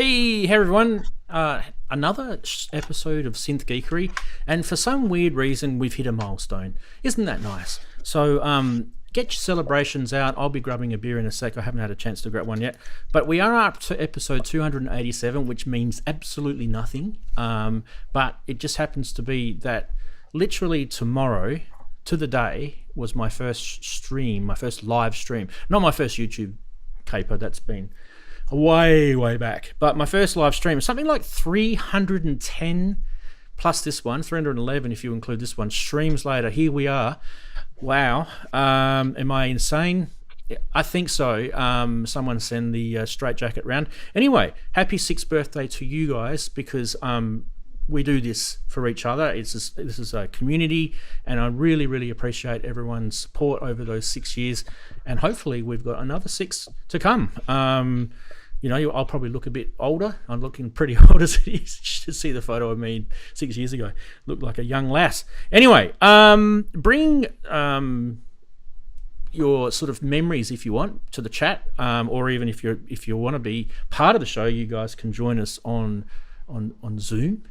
Hey everyone, another episode of Synth Geekery, and for some weird reason we've hit a milestone. Isn't that nice? So get your celebrations out. I'll be grabbing a beer in a sec. I haven't had a chance to grab one yet, but we are up to episode 287, which means absolutely nothing, but it just happens to be that literally tomorrow to the day was my first stream, my first live stream, not my first YouTube caper. That's been way back, but my first live stream, something like 310 plus this one, 311 if you include this one, streams later. Here we are. Wow. Am I insane? I think so. Someone send the straight jacket round. Anyway, happy 6th birthday to you guys, because we do this for each other. This is a community, and I really appreciate everyone's support over those 6 years, and hopefully we've got another 6 to come. You know, I'll probably look a bit older. I'm looking pretty old as it is. You should see the photo of me 6 years ago. Looked like a young lass. Anyway, bring your sort of memories, if you want, to the chat, or even if you want to be part of the show, you guys can join us on Zoom.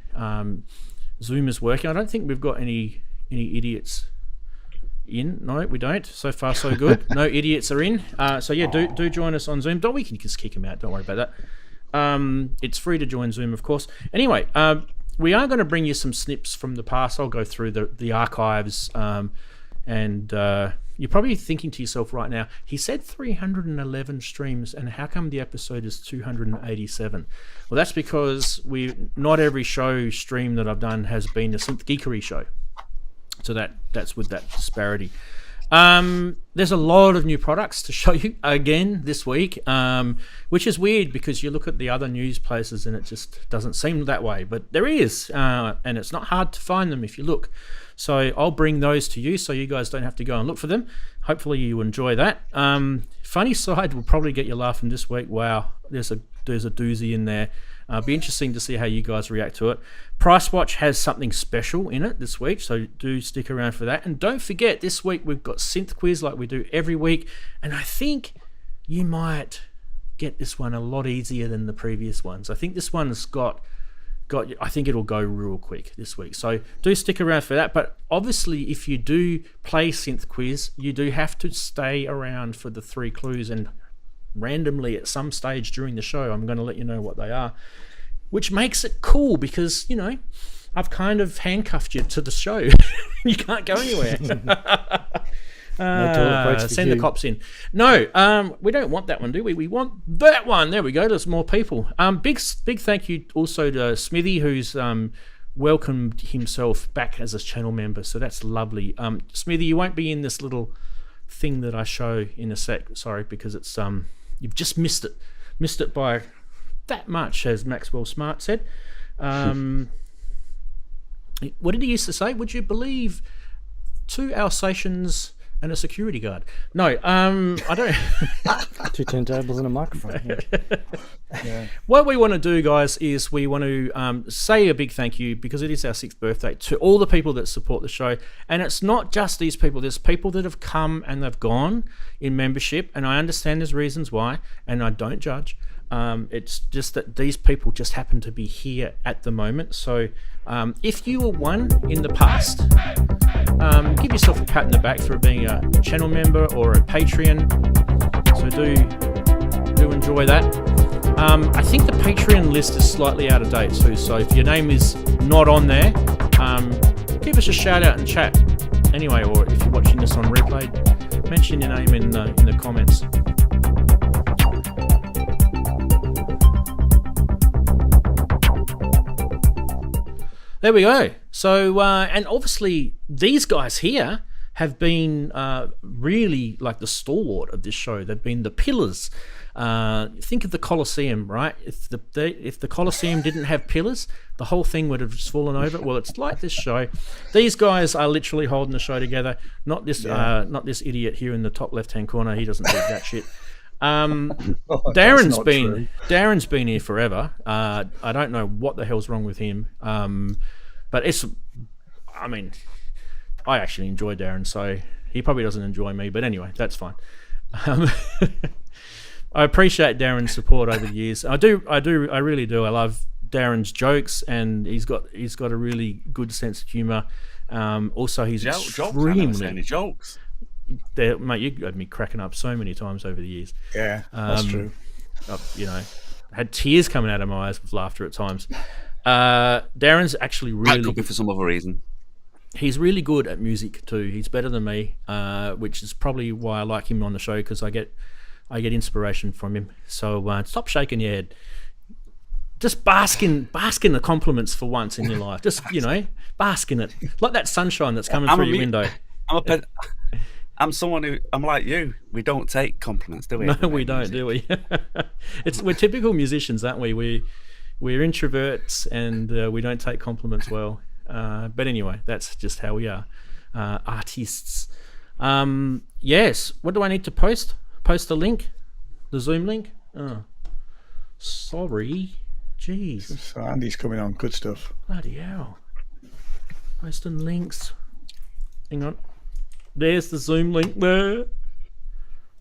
Zoom is working. I don't think we've got any idiots in. No, we don't. So far so good. No idiots are in. So yeah, do join us on Zoom. We can just kick them out, don't worry about that. It's free to join Zoom, of course. Anyway, we are going to bring you some snips from the past. I'll go through the archives, and you're probably thinking to yourself right now, he said 311 streams, and how come the episode is 287? Well, that's because not every stream that I've done has been a Synth Geekery show. So that's with that disparity. There's a lot of new products to show you again this week, which is weird because you look at the other news places and it just doesn't seem that way. But there is, and it's not hard to find them if you look. So I'll bring those to you so you guys don't have to go and look for them. Hopefully you enjoy that. Funny side will probably get you laughing this week. Wow, there's a doozy in there. Be interesting to see how you guys react to it. Price Watch has something special in it this week, so do stick around for that. And don't forget, this week we've got Synth Quiz like we do every week, and I think you might get this one a lot easier than the previous ones. I think this one's got I think it'll go real quick this week, so do stick around for that. But obviously if you do play Synth Quiz, you do have to stay around for the 3 clues, and randomly at some stage during the show I'm going to let you know what they are, which makes it cool because, you know, I've kind of handcuffed you to the show. You can't go anywhere. Send the cops in. No, we don't want that one, do we? We want that one. There we go. There's more people. Big thank you also to Smithy, who's welcomed himself back as a channel member, so that's lovely. Smithy, you won't be in this little thing that I show in a sec, sorry, because it's you've just missed it by that much, as Maxwell Smart said. What did he used to say? Would you believe 2 Alsatians and a security guard? No, I don't. 2 turntables and a microphone. Yeah. What we want to do, guys, is we want to say a big thank you, because it is our 6th birthday, to all the people that support the show. And it's not just these people. There's people that have come and they've gone in membership, and I understand there's reasons why, and I don't judge. It's just that these people just happen to be here at the moment. So if you were one in the past, give yourself a pat in the back for being a channel member or a Patreon. So do enjoy that. I think the Patreon list is slightly out of date too, so if your name is not on there, give us a shout out and chat anyway, or if you're watching this on replay, mention your name in the comments. There we go. So, and obviously these guys here have been really like the stalwart of this show. They've been the pillars. Think of the Colosseum, right? If the Colosseum didn't have pillars, the whole thing would have just fallen over. Well, it's like this show. These guys are literally holding the show together. Not this idiot here in the top left-hand corner. He doesn't do that shit. Daren's been here forever. I don't know what the hell's wrong with him. But I actually enjoy Daren, so he probably doesn't enjoy me. But anyway, that's fine. I appreciate Daren's support over the years. I really do. I love Daren's jokes, and he's got a really good sense of humour. Also, he's extremely jokes. Mate, you had me cracking up so many times over the years. Yeah, that's true. I've, had tears coming out of my eyes with laughter at times. Daren's actually really that could be for some other reason. He's really good at music too. He's better than me, which is probably why I like him on the show, because I get inspiration from him. So stop shaking your head. Just bask in the compliments for once in your life. Just bask in it, like that sunshine that's coming through your window. I'm like you. We don't take compliments, do we? No, we don't, do we? We're typical musicians, aren't we? We're introverts, and we don't take compliments well. But anyway, that's just how we are, artists. Yes. What do I need to post? Post the link, the Zoom link. Oh, sorry. Jeez. So Andy's coming on. Good stuff. Bloody hell. Posting links. Hang on. There's the Zoom link there.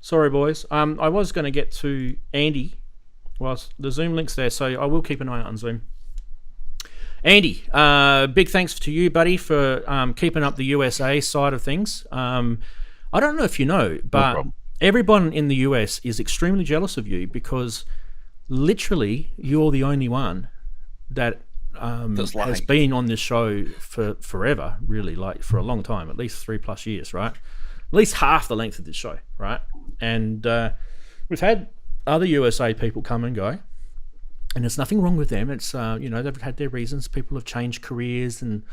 Sorry, boys. I was going to get to Andy whilst the Zoom link's there, so I will keep an eye out on Zoom. Andy, big thanks to you, buddy, for keeping up the USA side of things. I don't know if you know, but everyone in the US is extremely jealous of you, because literally you're the only one that has been on this show for forever, really, like for a long time, at least 3+ years, right? At least half the length of this show, right? And we've had other USA people come and go, and there's nothing wrong with them. It's they've had their reasons. People have changed careers, and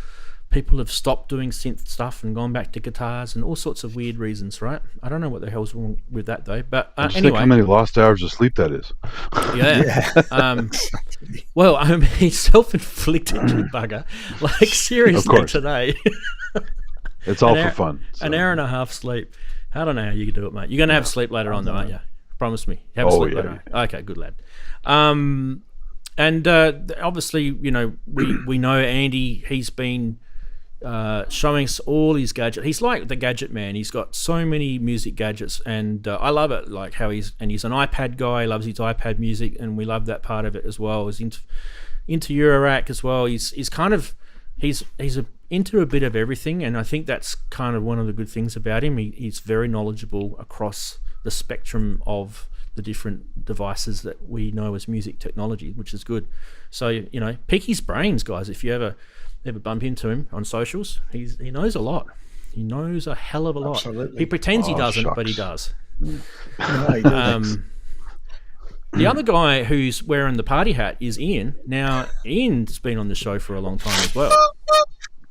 people have stopped doing synth stuff and gone back to guitars, and all sorts of weird reasons, right? I don't know what the hell's wrong with that though. But just anyway, think how many lost hours of sleep that is. Yeah. Well, I mean, self-inflicted, you bugger. Like, seriously, today. It's all for fun. So. An hour and a half sleep. I don't know how you can do it, mate. You're going to have sleep later on, though, aren't you? Promise me. Have sleep later on. Okay, good lad. And obviously, we know Andy. He's been showing us all his gadgets. He's like the gadget man. He's got so many music gadgets, and I love it. Like how he's an iPad guy. He loves his iPad music, and we love that part of it as well. He's into eurorack as well. He's into a bit of everything, and I think that's kind of one of the good things about him. He's very knowledgeable across the spectrum of the different devices that we know as music technology, which is good. So pick his brains, guys. If you ever bump into him on socials, he knows a lot. He knows a hell of a lot. Absolutely. He pretends he doesn't, shucks. but he does. The other guy who's wearing the party hat is Ian. Now, Ian's been on the show for a long time as well.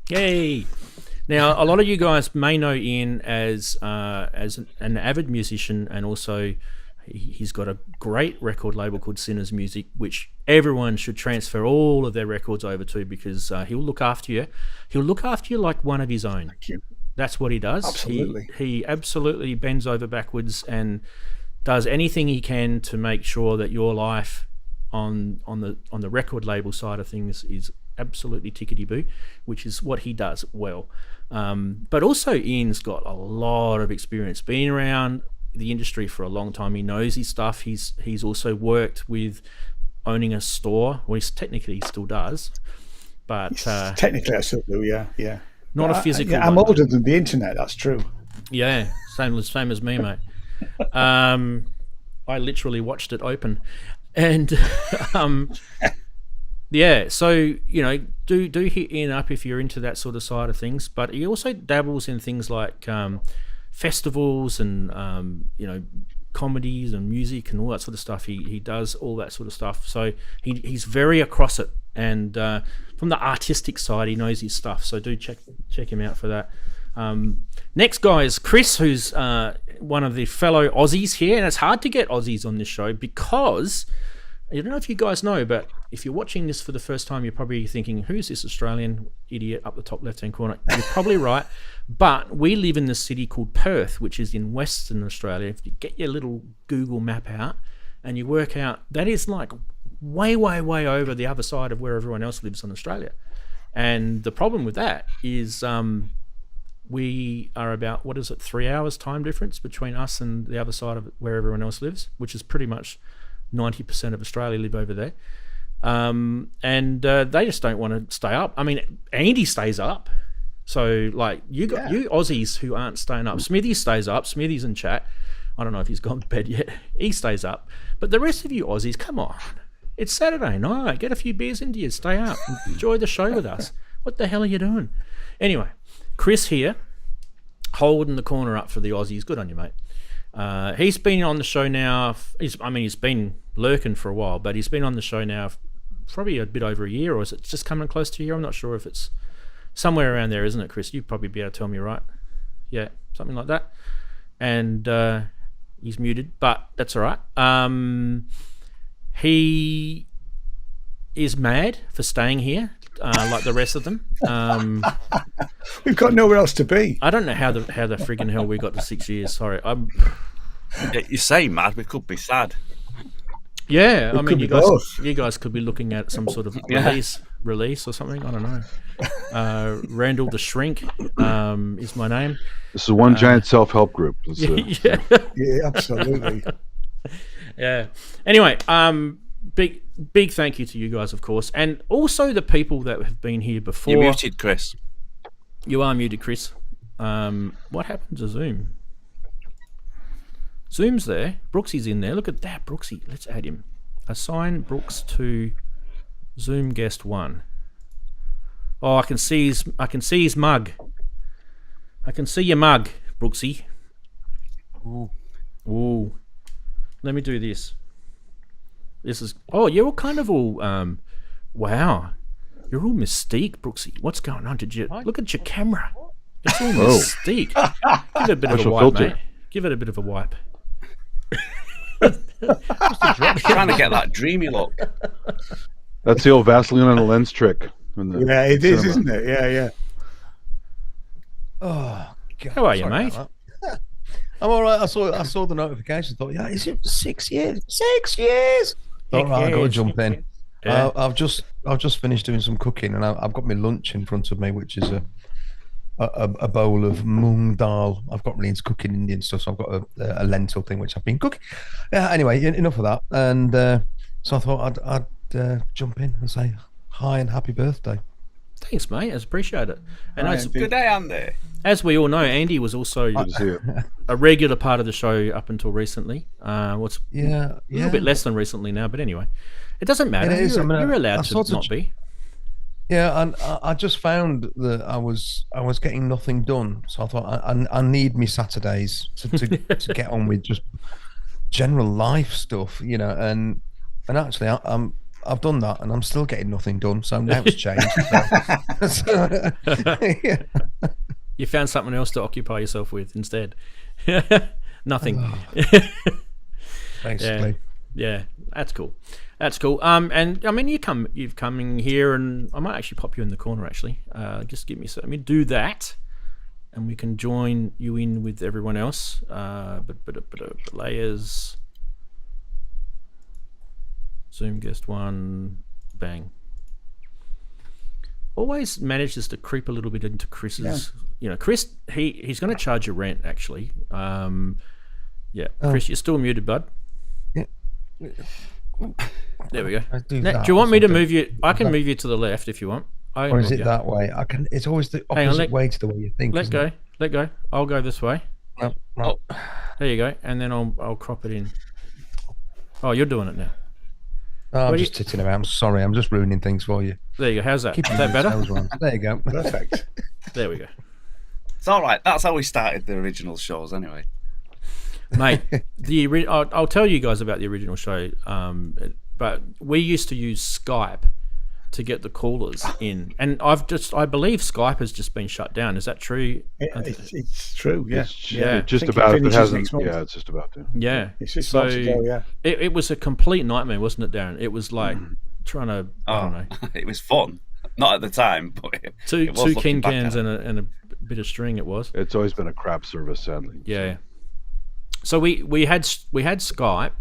Yay! Now, a lot of you guys may know Ian as an avid musician, and also he's got a great record label called Sinners Music, which everyone should transfer all of their records over to, because he'll look after you. He'll look after you like one of his own. Thank you. That's what he does. Absolutely. He absolutely bends over backwards and does anything he can to make sure that your life on the record label side of things is absolutely tickety-boo, which is what he does well. But also Ian's got a lot of experience, being around the industry for a long time. He knows his stuff. He's also worked with owning a store. Well, he still does, but technically I still do. Yeah. Not a physical. I'm older than the internet. That's true. Yeah, same as me, mate. I literally watched it open, and yeah. So do hit Ian up if you're into that sort of side of things. But he also dabbles in things like festivals and comedies and music and all that sort of stuff. He does all that sort of stuff. So he's very across it, and from the artistic side, he knows his stuff. So do check him out for that. Next guy is Chris, who's one of the fellow Aussies here, and it's hard to get Aussies on this show because I don't know if you guys know, but if you're watching this for the first time, you're probably thinking, who's this Australian idiot up the top left-hand corner? You're probably right, but we live in this city called Perth, which is in Western Australia. If you get your little Google map out and you work out, that is like way, way, way over the other side of where everyone else lives in Australia. And the problem with that is we are about, 3 hours time difference between us and the other side of it, where everyone else lives, which is pretty much 90% of Australia live over there. And they just don't want to stay up. I mean, Andy stays up. So, like, you Aussies who aren't staying up. Smithy stays up. Smithy's in chat. I don't know if he's gone to bed yet. He stays up. But the rest of you Aussies, come on. It's Saturday night. Get a few beers into you. Stay up. Enjoy the show with us. What the hell are you doing? Anyway, Chris here, holding the corner up for the Aussies. Good on you, mate. He's been on the show now. He's been lurking for a while, but he's been on the show now probably a bit over a year, or is it just coming close to a year? I'm not sure if it's somewhere around there, isn't it, Chris? You'd probably be able to tell me, right? Yeah, something like that. And he's muted, but that's all right. He is mad for staying here, like the rest of them. We've got nowhere else to be. I don't know how the friggin' hell we got to 6 years. Sorry, You say mad, we could be sad. Yeah, I mean, could be you guys could be looking at some sort of release or something. I don't know. Randall the Shrink is my name. This is one giant self-help group. Yeah. Yeah, absolutely. Yeah. Anyway, big thank you to you guys, of course, and also the people that have been here before. You're muted, Chris. You are muted, Chris. What happened to Zoom? Zoom's there. Brooksy's in there. Look at that, Brooksy. Let's add him. Assign Brooks to Zoom guest 1. Oh, I can see his mug. I can see your mug, Brooksy. Ooh. Let me do this. This is. Oh, you're all kind of all. Wow. You're all Mystique, Brooksy. What's going on? Did you look at your camera? It's all Mystique. Give it a bit of a wipe, mate. Give it a bit of a wipe. Trying to get that dreamy look. That's the old Vaseline on the lens trick. Yeah, it is, isn't it? Yeah. Oh, God. How are you, mate? I'm all right. I saw the notification. Thought, yeah, is it 6 years? 6 years. Thought, right, I got to jump in. Yeah. I've just finished doing some cooking, and I've got my lunch in front of me, which is a bowl of mung dal. I've got really into cooking Indian stuff, so I've got a lentil thing which I've been cooking. Yeah. Anyway, enough of that. And so I thought I'd jump in and say hi and happy birthday. Thanks, mate. I appreciate it. And Good day, Andy. as we all know, Andy was also Good to see you. a regular part of the show up until recently. What's a little bit less than recently now, but anyway, it doesn't matter. It is. You're allowed to not be. Yeah, and I just found that I was getting nothing done, so I thought I need me Saturdays to get on with just general life stuff, you know, and actually I've done that and I'm still getting nothing done, so now it's changed. Yeah. You found something else to occupy yourself with instead. Nothing. Basically. Yeah, that's cool. That's cool. And I mean, you've come in here, and I might actually pop you in the corner. Actually, just give me let me do that, and we can join you in with everyone else. But layers, Zoom guest one, bang. Always manages to creep a little bit into Chris's. Yeah. You know, Chris, he's going to charge you rent actually. Chris, you're still muted, bud. Yeah. There we go. Do you want me to move you? I can move you to the left if you want. Or is it that way? I can. It's always the opposite way to the way you think. Let go. I'll go this way. No. There you go. And then I'll crop it in. Oh, you're doing it now. Oh, I'm just titting around. I'm sorry. I'm just ruining things for you. There you go. How's that? Is that better? There you go. Perfect. There we go. It's all right. That's how we started the original shows, anyway. Mate, I'll tell you guys about the original show. But we used to use Skype to get the callers in, and I believe Skype has just been shut down. Is that true? It's true. Yeah. It's just about. If it hasn't. Yeah, it's just about to. Yeah. It's just so ago, yeah. It was a complete nightmare, wasn't it, Daren? It was like trying to. I don't know. It was fun. Not at the time, but two king cans and a bit of string. It was. It's always been a crap service, sadly. Yeah. So we had Skype,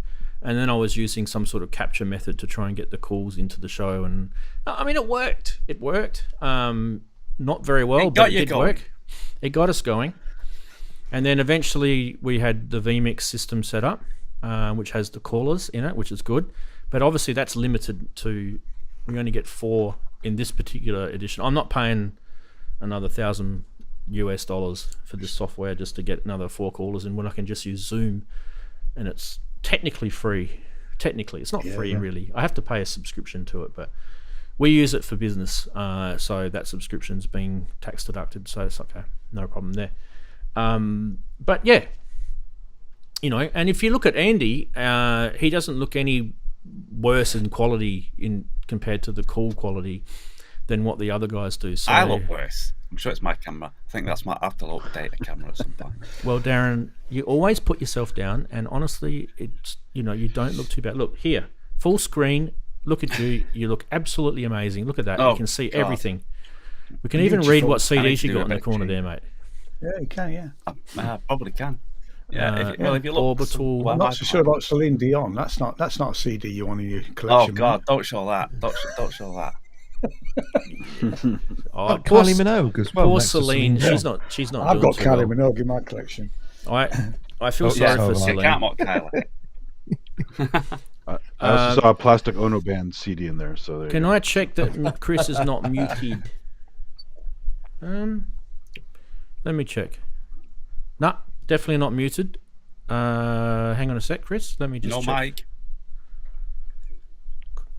and then I was using some sort of capture method to try and get the calls into the show, and I mean it worked. Not very well, but it did work. it got us going. And then eventually we had the vMix system set up, which has the callers in it, which is good. But obviously that's limited to, we only get 4 in this particular edition. I'm not paying another $1,000 for this software just to get another 4 callers in when I can just use Zoom, and it's technically free. Technically, it's not free really. I have to pay a subscription to it, but we use it for business, so that subscription's being tax deducted, so it's okay, no problem there. But yeah, you know, and if you look at Andy, he doesn't look any worse in quality in compared to the call quality than what the other guys do. So I look worse. I'm sure it's my camera. I think that's my. I have to update the camera at some point. Well, Daren, you always put yourself down, and honestly, it's, you know, you don't look too bad. Look here, full screen. Look at you. You look absolutely amazing. Look at that. You can see everything. We can even read what CDs you got in the corner there, mate. Yeah, you can. Yeah, I probably can. Yeah. If you look, Orbital. I'm not so sure about Celine Dion. That's not a CD you want in your collection. Oh God, don't show that. Don't show that. Oh, Kylie Minogue as well. Poor next to Celine. Celine. She's not. I've doing got too Kylie well. Minogue in my collection. I feel sorry for You Celine. can't mock Kylie. I also saw a Plastic Ono Band CD in there. So there Can you go. I check that Chris is not muted? Let me check. No, definitely not muted. Hang on a sec, Chris. Let me just No check. mic.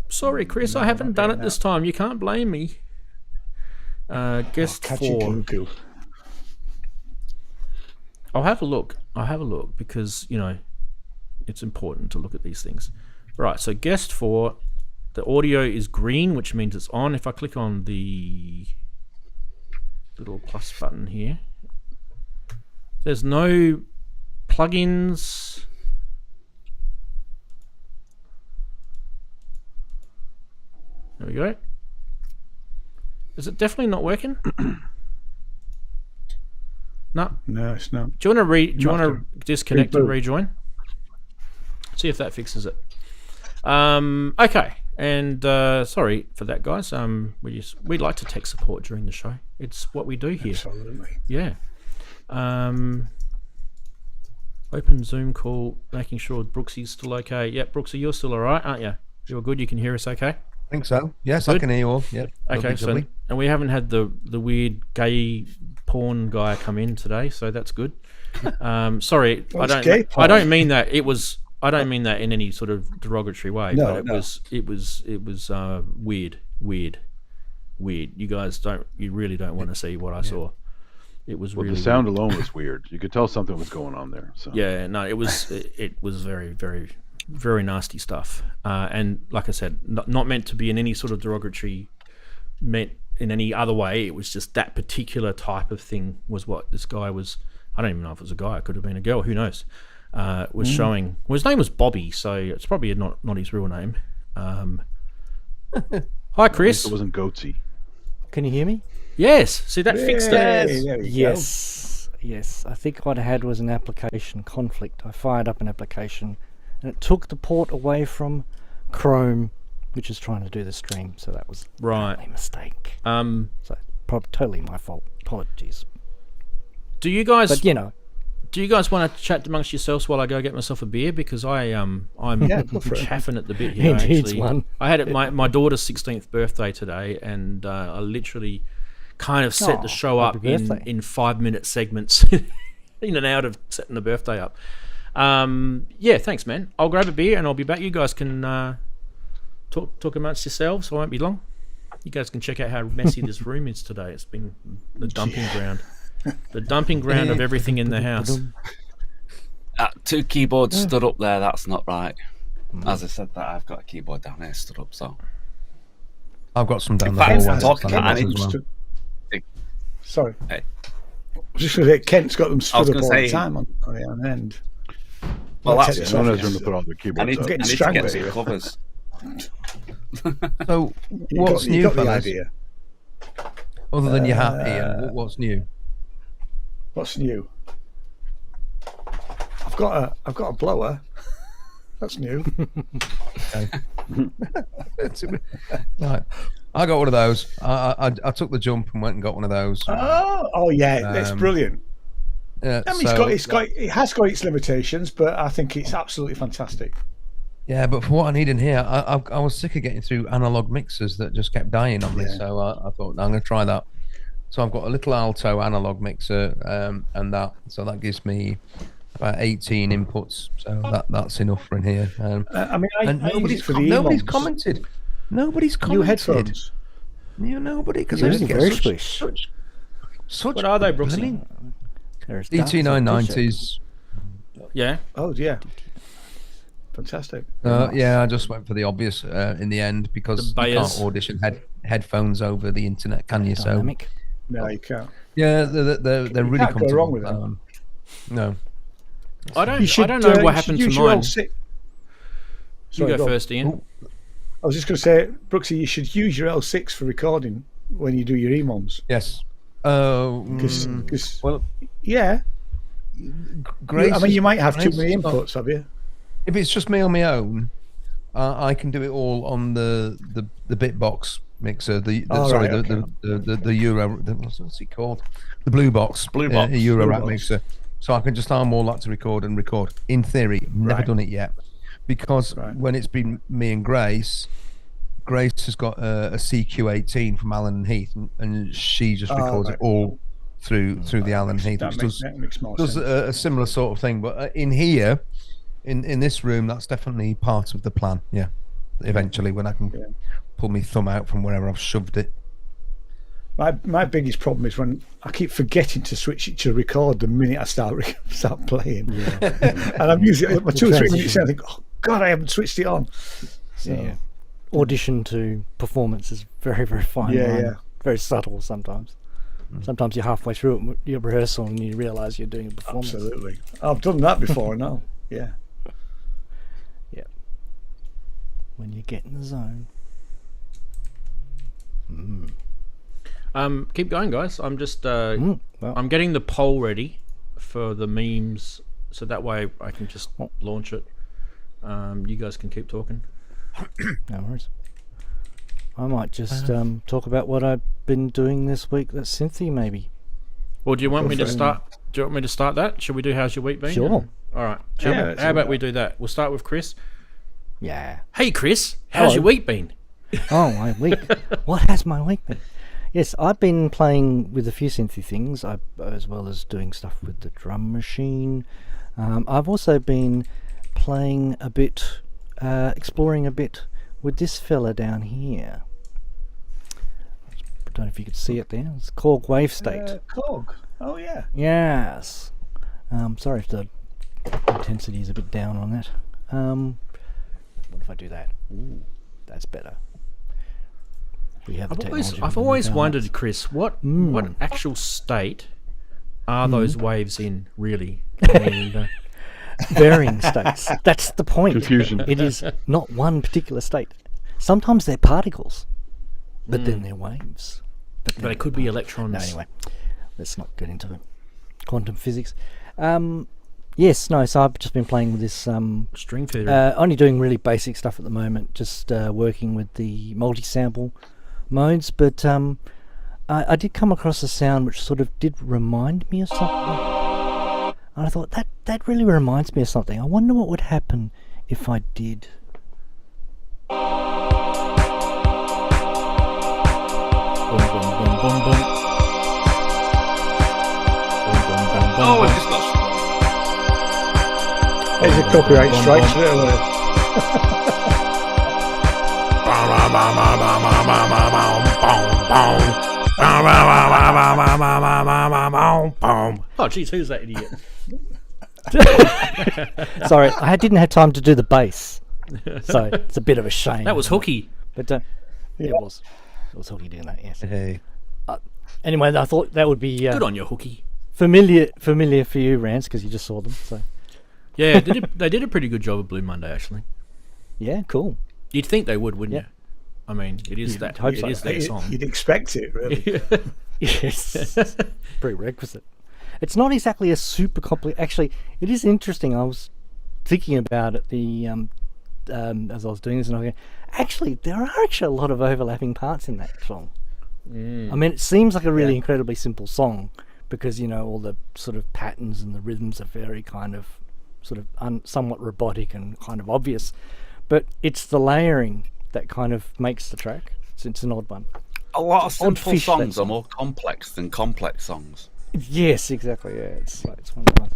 Sorry, Chris, I haven't done it this time. You can't blame me. Guest Catchy 4. cuckoo. I'll have a look. Because, you know, it's important to look at these things. Right, so guest 4, the audio is green, which means it's on. If I click on the little plus button here, there's no plugins. There we go. Is it definitely not working? No. No, it's not. Do you want to disconnect and reboot. rejoin? See if that fixes it. Okay. And sorry for that, guys. We like to tech support during the show. It's what we do here. Absolutely. Yeah. Open Zoom call, making sure Brooksy's still okay. Yep, Brooksy, you're still all right, aren't you? You're good. You can hear us okay. I think so. Yes, Good. I can hear you all. Yeah. Okay, so and we haven't had the weird gay porn guy come in today, so that's good. Sorry, Well, it's gay porn. I don't mean that. I don't mean that in any sort of derogatory way. No, but it was weird. You guys you really don't want to see what I saw. It was Well, really the sound weird. alone was weird. You could tell something was going on there. So Yeah, no, it was very, very, very nasty stuff. And like I said, not meant to be in any sort of derogatory, meant in any other way. It was just that particular type of thing was what this guy was. I don't even know if it was a guy. It could have been a girl. Who knows? Was showing. Well, his name was Bobby, so it's probably not his real name. Hi, at least Chris. it wasn't goatsy. Can you hear me? Yes. See, that fixed it. There we go. Yes. I think what I had was an application conflict. I fired up an application and it took the port away from Chrome, which is trying to do the stream. So that was Right. a mistake. Um, So totally my fault. Apologies. do you guys? But you know, Do you guys want to chat amongst yourselves while I go get myself a beer? Because I'm go for it. chaffing at the bit here. He needs Actually, one. I had my daughter's 16th birthday today, and I literally kind of set the show up happy birthday. in 5-minute segments, in and out of setting the birthday up. Yeah, thanks, man. I'll grab a beer and I'll be back. You guys can talk amongst yourselves. I won't be long. You guys can check out how messy this room is today. It's been the dumping ground. The dumping ground of everything in the house. 2 keyboards stood up there. That's not right. As I said that, I've got a keyboard down here stood up. So I've got some down In the fact, hallway. talking That's about as it, well. Sorry. Hey. I was just going to say, Kent's got them was stood up gonna all say- the time on the end. Well, Let's that's take this Someone off, has room yes. to put all their I keyboards need up. to, getting I need to strangled get some here. covers. So, You what's got, new, you got the fellas? idea. Other than your hat, Ian, what's new? What's new? I've got a blower. That's new. Right. I got one of those. I took the jump and went and got one of those. Oh yeah, it's brilliant. Yeah, I mean, it has got its limitations, but I think it's absolutely fantastic. Yeah, but for what I need in here, I was sick of getting through analog mixers that just kept dying on me. So I thought I'm going to try that. So I've got a little Alto analog mixer, and that gives me about 18 inputs. So that's enough for in here. I mean, nobody's commented. Nobody's commented. New headphones. Nobody, because Yeah, I just very get such. What are they, Brooksy? There's DT990s. Yeah. Oh yeah. Fantastic. Yeah, I just went for the obvious in the end because you Bayers. can't audition headphones over the internet, can you? Dynamic. No, you can't. Yeah, they're really can't go comfortable. wrong with them. No. I don't know what happened to mine. You go first, Ian. I was just going to say, Brooksy, you should use your L6 for recording when you do your EMOMs. Yes. Well, yeah. Grace, I mean, you might have too Grace many is not- inputs, have you? If it's just me on my own, I can do it all on the Bitbox mixer. The Euro. What's it called? The Blue Box. Eurorack mixer. So I can just arm all that to record. In theory, never done it yet, because when it's been me and Grace has got a CQ18 from Allen and Heath, and she just records it all through the Allen and Heath, which does a similar sort of thing. But in here, in this room, that's definitely part of the plan. Yeah, eventually when I can pull my thumb out from wherever I've shoved it. My biggest problem is when I keep forgetting to switch it to record the minute I start playing. Yeah. And I'm using it my 2 or 3 minutes and I think, oh God, I haven't switched it on. So, yeah. Audition to performance is very, very fine. Yeah. Very subtle sometimes. Sometimes you're halfway through your rehearsal and you realise you're doing a performance. Absolutely. I've done that before now. Yeah. Yeah. When you get in the zone. Keep going, guys. I'm just I'm getting the poll ready for the memes, so that way I can just launch it. You guys can keep talking. No worries. I might just talk about what I've been doing this week that's synthy, maybe. Well, do you want me to start? Do you want me to start that? Should we do How's Your Week Been? Sure. All right. Yeah, How about we do that? We'll start with Chris. Yeah. Hey, Chris. How's your week been? Oh, my week. What has my week been? Yes, I've been playing with a few synthy things, as well as doing stuff with the drum machine. I've also been playing a bit, exploring a bit with this fella down here. I don't know if you could see it there. It's Korg Wave State. Korg. Oh yeah. Yes. Sorry if the intensity is a bit down on that. What if I do that? Ooh, that's better. We have I've always wondered, Chris, what actual state are those waves in, really? I mean, varying states. That's the point. Confusion. It is not one particular state. Sometimes they're particles, but then they're waves. But they could be electrons. No, anyway, let's not get into quantum physics. Yes, no, so I've just been playing with this string theory. Only doing really basic stuff at the moment, just working with the multi-sample modes, but I did come across a sound which sort of did remind me of something, and I thought that really reminds me of something. I wonder what would happen if I did. Boom, boom, boom, boom, boom. Oh, I just got. There's a copyright strike straight away. Oh, geez, who's that idiot? Sorry, I didn't have time to do the bass, so it's a bit of a shame. That was hooky. But it was hooky doing that. Yes. Hey. Anyway, I thought that would be Good on you, hooky. familiar for you, Rance, because you just saw them. So Yeah, they did a pretty good job of Blue Monday, actually. yeah, cool. You'd think they would, wouldn't Yeah. you? I mean, it is that. hope It so. is their song. You'd expect it, really. Yes, prerequisite. It's not exactly a super complicated. Actually, it is interesting. I was thinking about it. The as I was doing this, and I was going, actually, there are actually a lot of overlapping parts in that song. I mean, it seems like a really incredibly simple song because, you know, all the sort of patterns and the rhythms are very kind of sort of somewhat robotic and kind of obvious, but it's the layering that kind of makes the track. It's an odd one. A lot of Odd simple fish, songs that are more complex than complex songs. Yes, exactly. Yeah, it's one of the ones.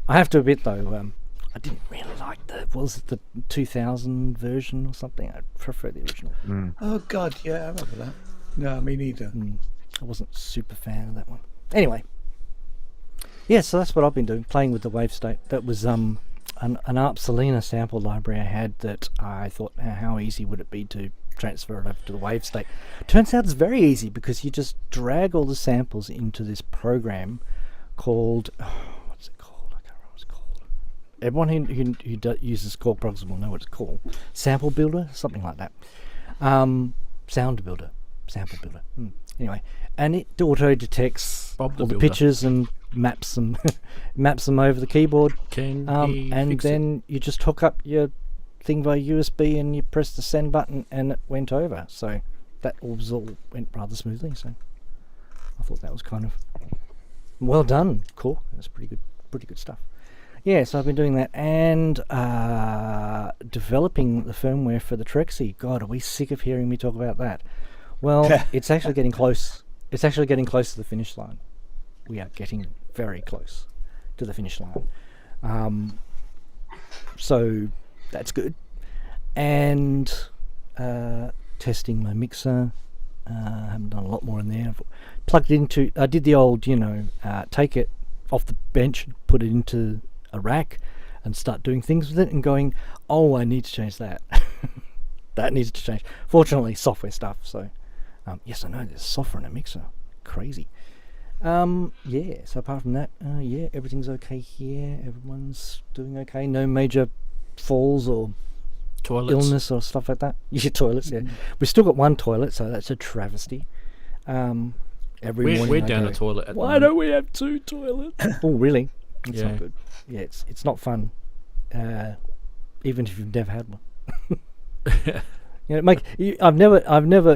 I have to admit though, I didn't really like the 2000 version or something. I prefer the original. Oh God, yeah, I remember that. No, me neither. I wasn't super fan of that one. Anyway, yeah, so that's what I've been doing, playing with the wave state. That was an ARP Selena sample library I had that I thought, how easy would it be to transfer it over to the wave state? Turns out it's very easy because you just drag all the samples into this program called what's it called? I can't remember what it's called. Everyone who uses Korg programs will know what it's called. Sample Builder, something like that. Sound Builder, Sample Builder. Anyway, and it auto detects all the pitches and maps them over the keyboard. And then you just hook up your thing via USB and you press the send button and it went over. So that all went rather smoothly. So I thought that was kind of well done. Cool. That's pretty good stuff. Yeah, so I've been doing that and developing the firmware for the Trexie. God, are we sick of hearing me talk about that? Well, it's actually getting close. It's actually getting close to the finish line. We are getting very close to the finish line. So that's good. And testing my mixer. I haven't done a lot more in there. I've plugged into. I did the old, take it off the bench, put it into a rack, and start doing things with it. And going, oh, I need to change that. That needs to change. Fortunately, software stuff. So, yes, I know there's software in a mixer. Crazy. Yeah. So apart from that, yeah, everything's okay here. Everyone's doing okay. No major falls or illness or stuff like that. Yeah, toilets. Yeah, we've still got one toilet, so that's a travesty. Every morning we're down a toilet. Why don't we have two toilets? Oh, really? It's not good. Yeah, it's not fun. Even if you've never had one. I've never.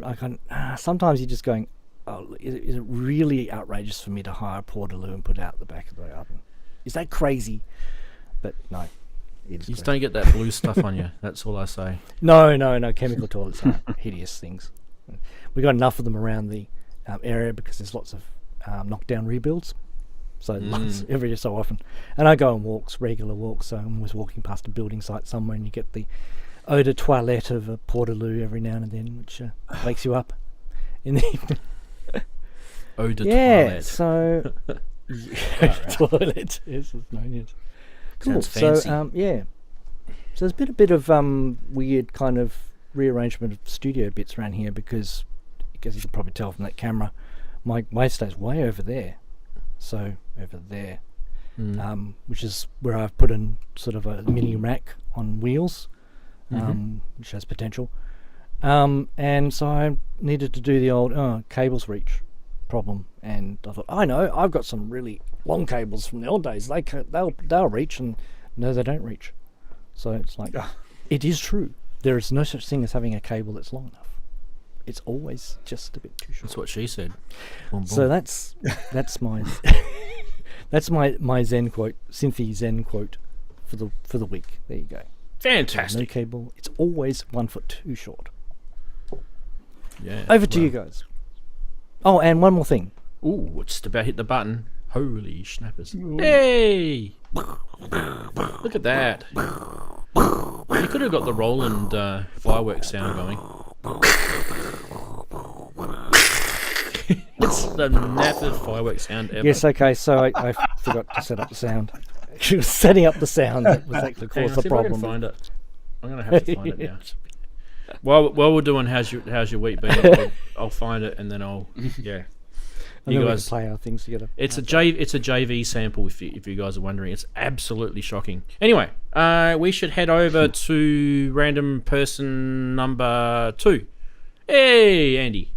I can. Sometimes you're just going, oh, is it really outrageous for me to hire a portaloo and put it out the back of the oven? Is that crazy? But no. You just don't get that blue stuff on you. That's all I say. No. Chemical toilets are hideous things. We got enough of them around the area because there's lots of knockdown rebuilds. So every so often. And I go on walks, regular walks. So I'm always walking past a building site somewhere and you get the eau de toilette of a portaloo every now and then, which wakes you up in the evening. Eau de toilette. So toilet is known as. Cool. Sounds fancy. So so there's been a bit of weird kind of rearrangement of studio bits around here because you can probably tell from that camera, my wave state's way over there. So over there, which is where I've put in sort of a mini rack on wheels, which has potential. And so I needed to do the old cables reach problem, and I thought, I've got some really long cables from the old days. They'll reach, and no, they don't reach. So it's like, it is true. There is no such thing as having a cable that's long enough. It's always just a bit too short. That's what she said. Boom, boom. So that's my that's my Zen quote, Synthy Zen quote for the week. There you go. Fantastic. No cable. It's always 1 foot too short. Yeah. Over to you guys. Oh, and one more thing. Ooh, just about hit the button. Holy schnappers. Hey! Look at that. You could have got the Roland fireworks sound going. It's the naffest fireworks sound ever. Yes, okay, so I forgot to set up the sound. She was setting up the sound that was actually caused the problem. I can find it. I'm going to have to find it now. While we're doing how's your week been, I'll find it and then I'll And you guys play our things together. It's a JV sample if you guys are wondering. It's absolutely shocking. Anyway, we should head over to random person number 2. Hey, Andy.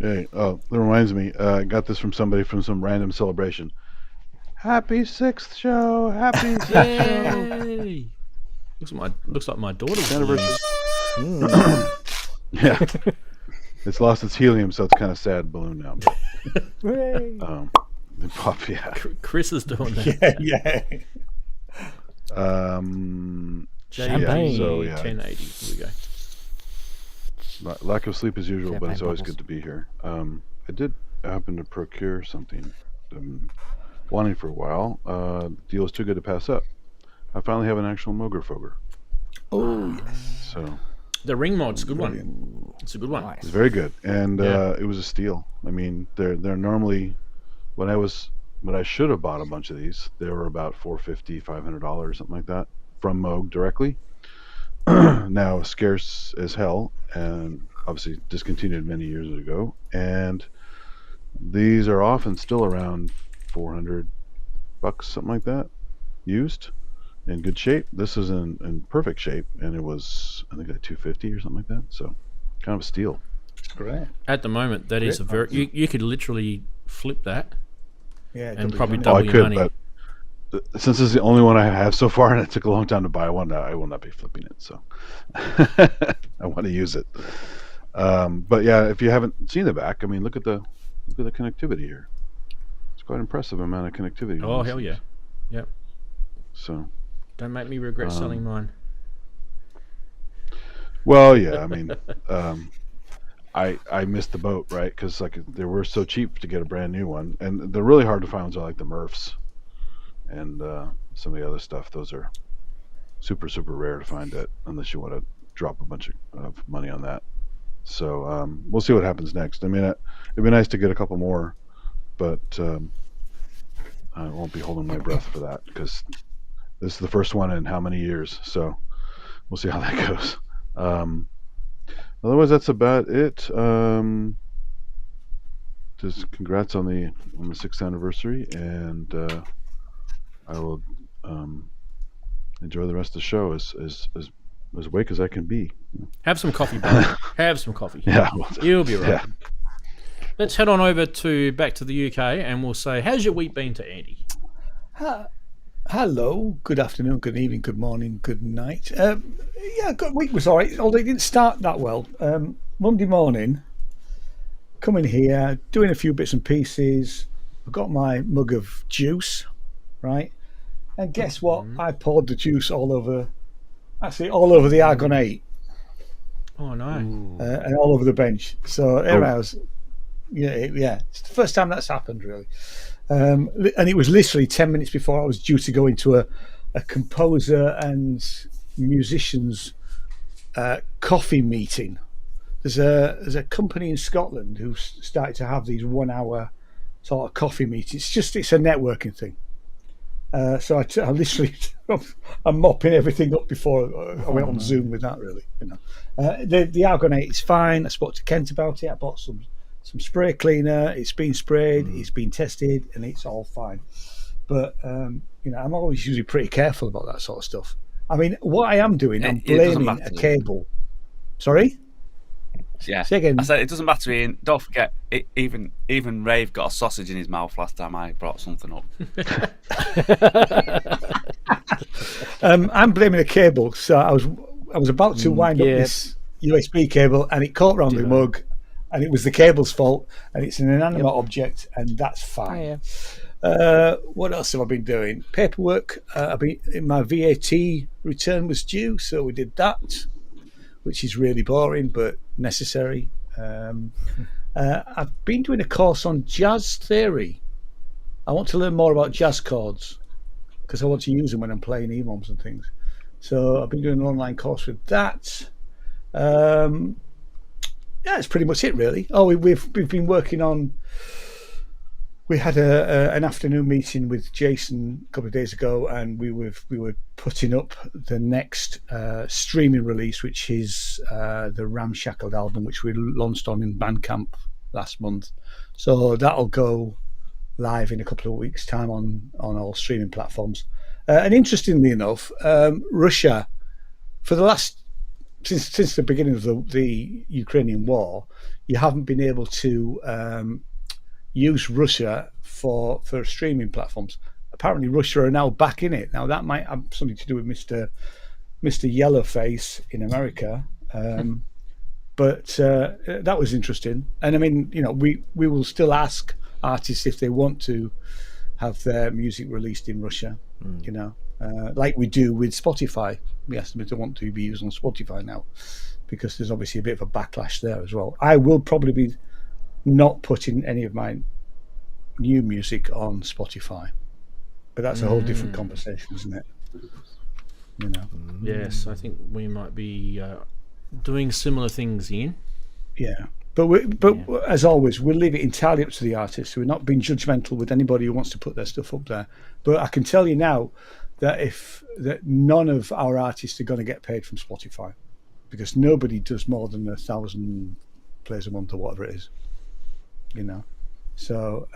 Hey, oh, that reminds me. I got this from somebody from some random celebration. Happy 6th show! Happy 6th show! Looks like my daughter's Anniversary. balloons. Yeah. It's lost its helium, so it's kind of sad balloon now. But, Hooray. the pop, yeah. Chris is doing that. Yeah. Champagne. So, yeah. 1080. Here we go. Lack of sleep as usual, but Champagne it's always bubbles. good to be here. I did happen to procure something I'm wanting for a while. Deal is too good to pass up. I finally have an actual Moger Foger. Oh, yes. So The ring mod's a good one. It's a good one. Nice. it's very good, and Yeah. it was a steal. I mean, they're normally when I should have bought a bunch of these, they were about $450, $500, something like that from Moog directly. Now scarce as hell, and obviously discontinued many years ago. And these are often still around $400, something like that, used in good shape. This is in perfect shape, and it was I think at $250 or something like that. So kind of a steal. Great. At the moment, that is a very. You could literally flip that Yeah. and double probably your double I your could, money. but since this is the only one I have so far, and it took a long time to buy one, I will not be flipping it. So I want to use it. But yeah, if you haven't seen the back, I mean, look at the connectivity here. It's quite impressive amount of connectivity. Oh on hell these yeah! things. Yep. So Don't make me regret selling mine. well, yeah, I mean, I missed the boat, right? Because like they were so cheap to get a brand new one, and the really hard to find ones are like the Murphs and some of the other stuff. Those are super rare to find it unless you want to drop a bunch of money on that. So we'll see what happens next. I mean, it'd be nice to get a couple more, but I won't be holding my breath for that because this is the first one in how many years. So we'll see how that goes. Otherwise, that's about it. Just congrats on the 6th anniversary, and I will enjoy the rest of the show as awake as I can be. Have some coffee, bro. Have some coffee. Yeah, You'll be right. yeah. Let's head on over back to the UK, and we'll say, how's your week been to Andy? Hello, good afternoon, good evening, good morning, good night. Yeah, good week was all right, although it didn't start that well. Monday morning, coming here, doing a few bits and pieces. I got my mug of juice, right? And guess what? I poured the juice all over the Argon 8 Oh no! and all over the bench. So there I was. Yeah, it's the first time that's happened, really. And it was literally 10 minutes before I was due to go into a composer and musicians coffee meeting. There's a company in Scotland who started to have these 1 hour sort of coffee meetings. It's a networking thing. So I literally I'm mopping everything up before I went on Zoom with that. Really, the Argon 8 is fine. I spoke to Kent about it. I bought some spray cleaner. It's been sprayed, it's been tested, and it's all fine. But I'm always usually pretty careful about that sort of stuff. I mean, what I am doing, I'm It doesn't blaming matter. a cable. Sorry? Yeah. Say again. I said it doesn't matter, Ian. Don't forget, even Rave got a sausage in his mouth last time I brought something up. I'm blaming a cable. So I was about to wind up this USB cable, and it caught around the mug, and it was the cable's fault, and it's an inanimate object, and that's fine. What else have I been doing? Paperwork. My VAT return was due, so we did that, which is really boring but necessary. I've been doing a course on jazz theory. I want to learn more about jazz chords because I want to use them when I'm playing EMOMs and things. So I've been doing an online course with that. Yeah, that's pretty much it, really. Oh, we've been working on. We had an afternoon meeting with Jason a couple of days ago, and we were putting up the next streaming release, which is the Ramshackled album, which we launched in Bandcamp last month. So that'll go live in a couple of weeks' time on all streaming platforms. And interestingly enough, Russia, for the last since the beginning of the Ukrainian war, you haven't been able to use Russia for streaming platforms. Apparently Russia are now back in it. Now that might have something to do with Mr. Mr. Yellowface in America. But that was interesting. And I mean, you know, we will still ask artists if they want to have their music released in Russia, you know, like we do with Spotify. We ask them if they want to be used on Spotify now, because there's obviously a bit of a backlash there as well. I will probably be not putting any of my new music on Spotify, but that's a whole different conversation, isn't it? You know. Yes, I think we might be doing similar things, Ian. Yeah, but as always, we'll leave it entirely up to the artist. We're not being judgmental with anybody who wants to put their stuff up there. But I can tell you now that none of our artists are going to get paid from Spotify, because nobody does more than 1,000 plays a month or whatever it is. You know, so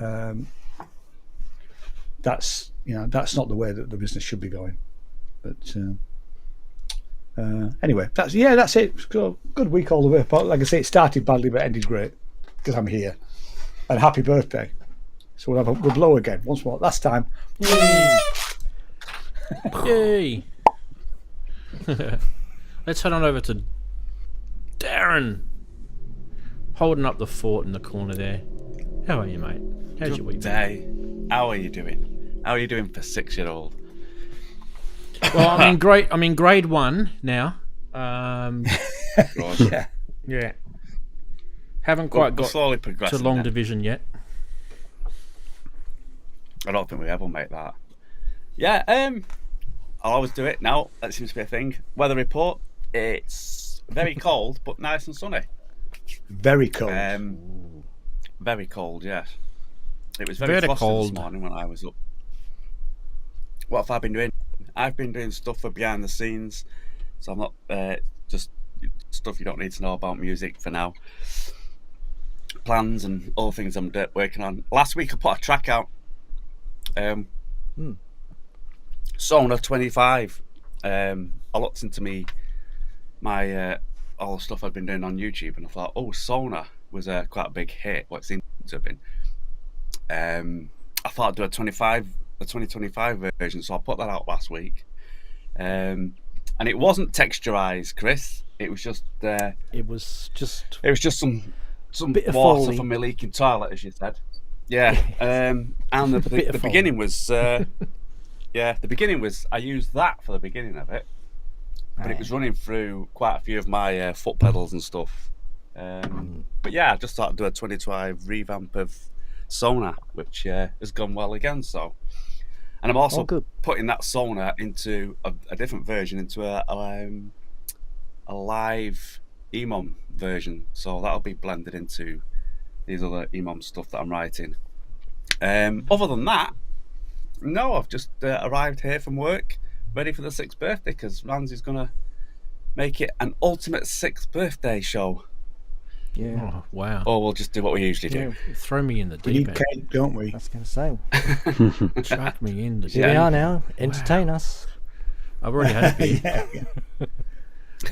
that's not the way that the business should be going. But anyway, that's it. So, good week all the way. But like I say, it started badly but ended great because I'm here. And happy birthday! So we'll blow again once more. Last time. Yay! Let's head on over to Daren, holding up the fort in the corner there. How are you, mate? How's your week? Day. How are you doing? How are you doing for 6-year-old? Well, I'm in grade 1 now. Yeah. Yeah. Haven't quite got slowly to progressing long then. division yet. I don't think we ever make that. Yeah, I'll always do it now. That seems to be a thing. Weather report. It's very cold, but nice and sunny. Very cold. Very cold, yes. It was very Very frosty cold. this morning when I was up. What have I been doing? I've been doing stuff for behind the scenes, so I'm not just stuff you don't need to know about music for now. Plans and all things I'm working on. Last week I put a track out. Sonar 25. I looked into my all the stuff I've been doing on YouTube, and I thought, oh, Sonar was quite a big hit. What it seemed to have been. I thought I'd do a 2025 version, so I put that out last week. And it wasn't texturized, Chris. It was just some bit of water Foley. from my leaking toilet, as you said. Yeah. And the beginning was the beginning was I used that for the beginning of it, but it was running through quite a few of my foot pedals and stuff. But yeah, I just thought I'd do a 2025 revamp of Sonar, which has gone well again. So, and I'm also putting that Sonar into a different version, into a live EMOM version. So that'll be blended into these other EMOM stuff that I'm writing. Other than that, no, I've just arrived here from work, ready for the 6th birthday, because Ranzee's gonna make it an ultimate 6th birthday show. Yeah. Oh, wow. Or we'll just do what we usually do. Throw me in the We deep need end. cake, don't we? I was going to say. Chuck me in the deep Here we end. are now. Entertain us. I've already had a beer. Yeah.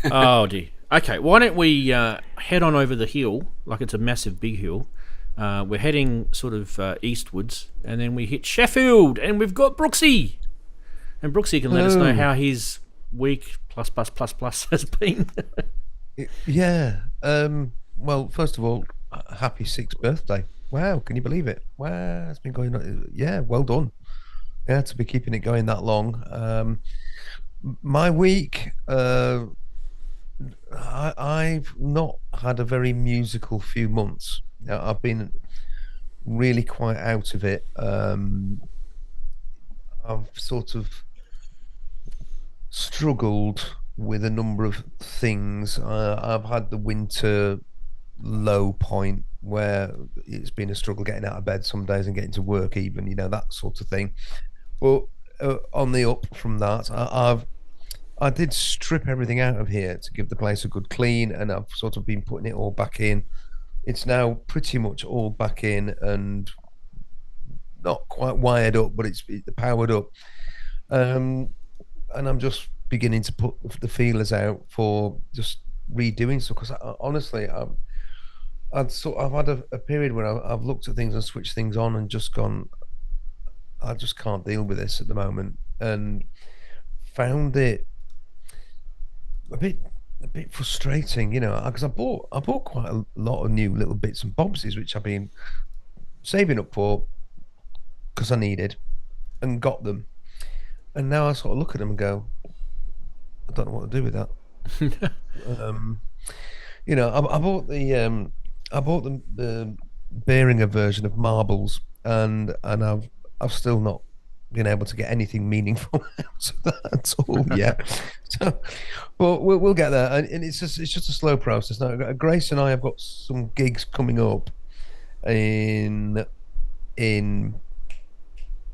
Oh dear. Okay, why don't we head on over the hill, like it's a massive big hill. We're heading sort of eastwards, and then we hit Sheffield, and we've got Brooksy. And Brooksy can let us know how his week plus has been. Yeah. Well, first of all, happy 6th birthday. Wow, can you believe it? Wow, it's been going on. Yeah, well done. Yeah, to be keeping it going that long. My week, I've not had a very musical few months. I've been really quite out of it. I've sort of struggled with a number of things. I've had the winter low point where it's been a struggle getting out of bed some days and getting to work even, you know, that sort of thing. But on the up from that, I did strip everything out of here to give the place a good clean, and I've sort of been putting it all back in. It's now pretty much all back in and not quite wired up, but it's powered up. And I'm just beginning to put the feelers out for just redoing stuff, because honestly, I've had a period where I've looked at things and switched things on and just gone, I just can't deal with this at the moment, and found it a bit frustrating, because I bought quite a lot of new little bits and bobsies which I've been saving up for because I needed and got them, and now I sort of look at them and go, I don't know what to do with that. I bought the Behringer version of Marbles, and I've still not been able to get anything meaningful out of that at all yet. So, but we'll get there, and it's just a slow process. Now, Grace and I have got some gigs coming up in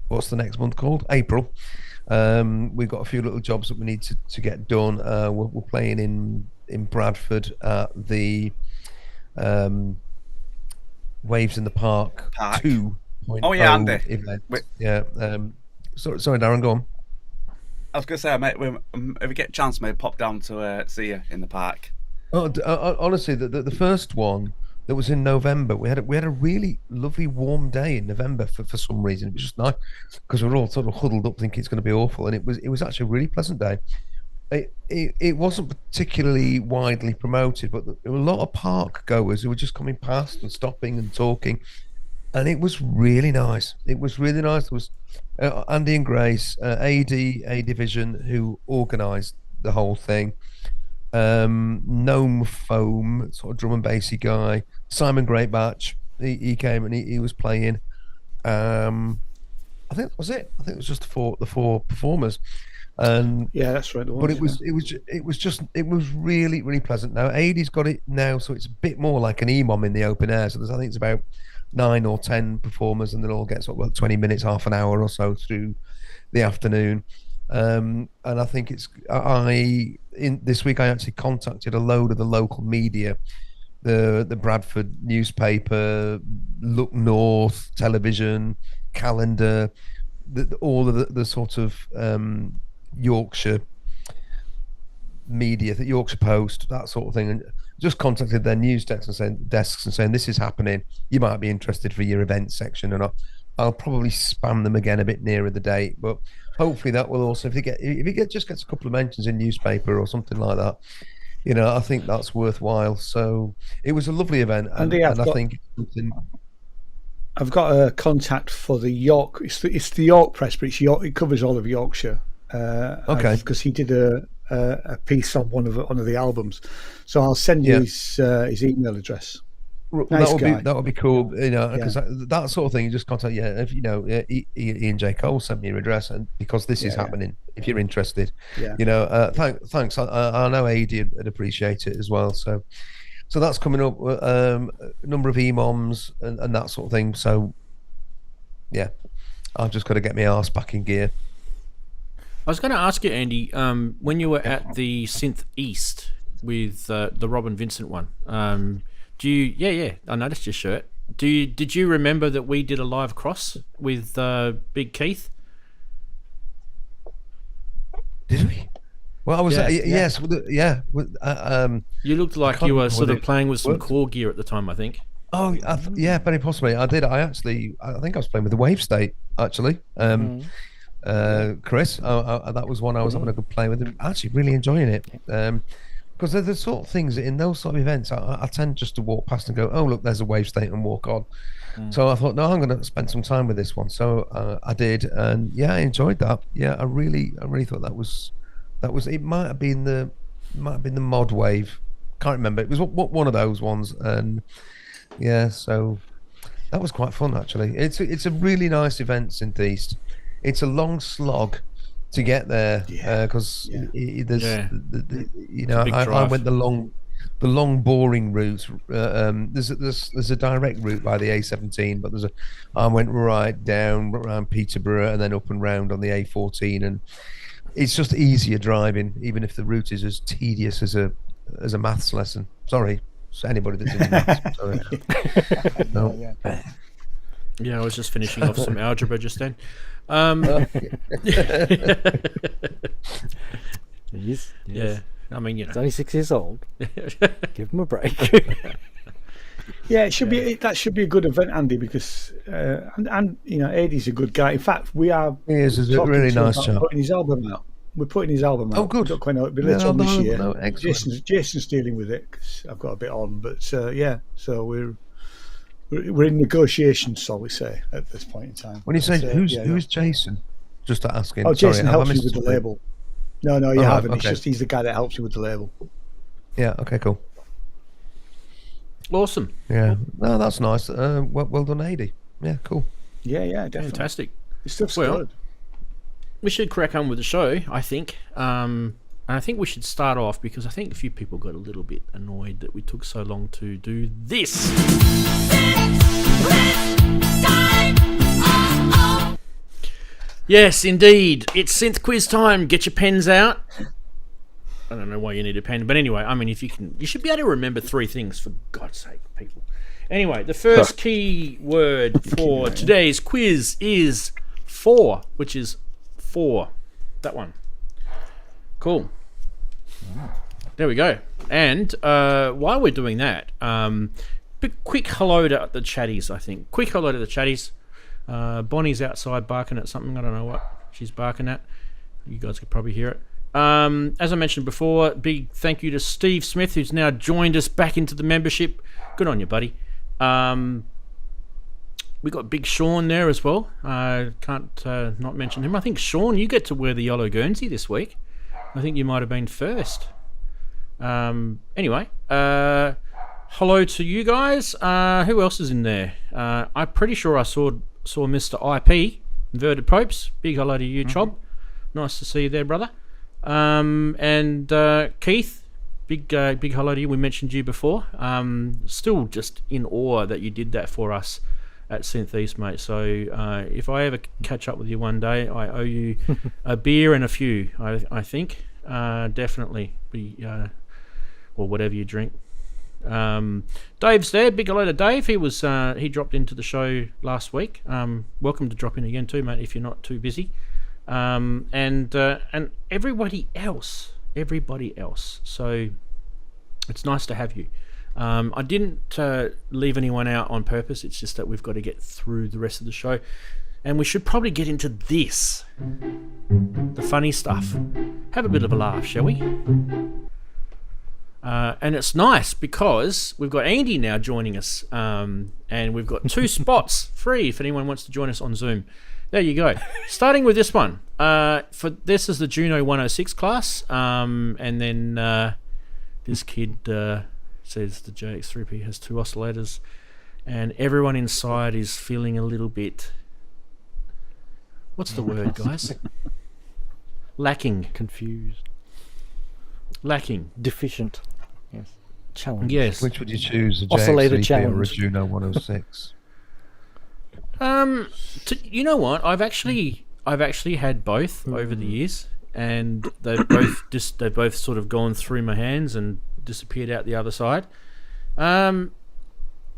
what's the next month called? April. We've got a few little jobs that we need to get done. We're playing in Bradford at the Waves in the Park 2.0 Andy. event. Yeah. Sorry, Darren, go on. I was going to say, mate, if we get a chance, maybe pop down to see you in the park. Honestly, the first one that was in November, we had a really lovely warm day in November for some reason. It was just nice because we were all sort of huddled up thinking it's going to be awful, and it was actually a really pleasant day. It wasn't particularly widely promoted, but there were a lot of park goers who were just coming past and stopping and talking, and it was really nice. It was really nice. There was Andy and Grace, AD A Division, who organised the whole thing. Gnome Foam, sort of drum and bassy guy. Simon Greatbatch, he came and he was playing. I think that was it. I think it was just the four performers. And yeah, that's right. But it was really, really pleasant. Now AD's got it now, so it's a bit more like an EMOM in the open air. So I think it's about 9 or 10 performers, and they'll all get sort of 20 minutes, half an hour or so through the afternoon. And I think this week I actually contacted a load of the local media, the Bradford newspaper, Look North television, Calendar, all of the sort of Yorkshire media, the Yorkshire Post, that sort of thing, and just contacted their news desks and saying this is happening. You might be interested for your event section, and I'll probably spam them again a bit nearer the date, but hopefully that will also, if it just gets a couple of mentions in newspaper or something like that, I think that's worthwhile. So it was a lovely event, and I think I've got a contact for the York. It's the York Press, but it's York. It covers all of Yorkshire. Okay. Because he did a piece on one of the albums, so I'll send you his email address. Nice that would be cool, because that sort of thing. You just contact, if Ian J. Cole sent me your address, and because this is happening, if you're interested, thanks. I know AD would appreciate it as well. So that's coming up. A number of EMOMs and that sort of thing. So yeah, I've just got to get my arse back in gear. I was going to ask you, Andy, when you were at the Synth East with the Robin Vincent one. Do you? Yeah. I noticed your shirt. Did you remember that we did a live cross with Big Keith? Did we? Well, I was yes. You looked like you were sort of playing with some core gear at the time, I think. Oh, very possibly. I did. I think I was playing with the Wave State actually. Chris, that was one I was having a good play with. Actually, really enjoying it. Because they're the sort of things that in those sort of events, I tend just to walk past and go, oh, look, there's a Wave State, and walk on. So I thought, no, I'm going to spend some time with this one. So I did, and I enjoyed that. Yeah, I really thought that was. It might have been the Mod Wave. Can't remember. It was one of those ones, and so that was quite fun actually. It's a really nice event, Synth East. It's a long slog to get there because there's I went the long boring route. There's a direct route by the A17, but I went right down around Peterborough and then up and round on the A14, and it's just easier driving, even if the route is as tedious as a maths lesson. Sorry, anybody that's in maths. Sorry. No. Yeah, I was just finishing off some algebra just then. Yes. Yeah, I mean, he's only 6 years old. Give him a break. Yeah, it should be. That should be a good event, Andy, because and AD's a good guy. In fact, we are. He is a really nice chap. Putting his album out. we're putting his album out. Oh, good. We don't quite know. It'll be later on this year. No, Jason's dealing with it 'cause I've got a bit on, but yeah. So we're in negotiations, shall we say, at this point in time. When you say But, who's Jason? Just to ask him. Oh, Jason Sorry, helps have I you with missed the something? label. No, you Oh, haven't. okay. He's the guy that helps you with the label. Yeah. Okay. Cool. Awesome. Yeah. No, that's nice. Well done, AD. Yeah. Cool. Yeah, definitely. Fantastic. This stuff's Well, good. We should crack on with the show, I think. And I think we should start off because I think a few people got a little bit annoyed that we took so long to do this. Yes, indeed. It's synth quiz time. Get your pens out. I don't know why you need a pen, but anyway, I mean, if you can, you should be able to remember 3 things, for God's sake, people. Anyway, the first key word for today's quiz is 4, which is 4. That one. Cool. There we go. And while we're doing that, quick hello to the chatties, I think. Quick hello to the chatties. Bonnie's outside barking at something. I don't know what she's barking at. You guys could probably hear it. As I mentioned before, big thank you to Steve Smith, who's now joined us back into the membership. Good on you, buddy. We got Big Sean there as well. Can't not mention him. I think, Sean, you get to wear the yellow Guernsey this week. I think you might have been first. Anyway, hello to you guys. Who else is in there? I'm pretty sure I saw Mr. IP, Inverted Popes. Big hello to you, Chob. Nice to see you there, brother. And Keith, big hello to you. We mentioned you before. Still just in awe that you did that for us at Synth East, mate. So if I ever catch up with you one day, I owe you a beer and a few. I think definitely or whatever you drink. Dave's there. Big hello to Dave. He dropped into the show last week. Welcome to drop in again too, mate, if you're not too busy. And everybody else. So it's nice to have you. I didn't leave anyone out on purpose. It's just that we've got to get through the rest of the show, and we should probably get into this, the funny stuff. Have a bit of a laugh, shall we? And it's nice because we've got Andy now joining us, and we've got 2 spots free if anyone wants to join us on Zoom. There you go. Starting with this one. For this is the Juno 106 class, and then this kid says the JX3P has 2 oscillators, and everyone inside is feeling a little bit. What's the word, guys? Lacking. Confused. Lacking. Deficient. Yes. Challenge. Yes. Which would you choose, a Oscillator JX3P or a challenge. Juno 106? You know what? I've actually had both over the years, and they've both sort of gone through my hands and disappeared out the other side.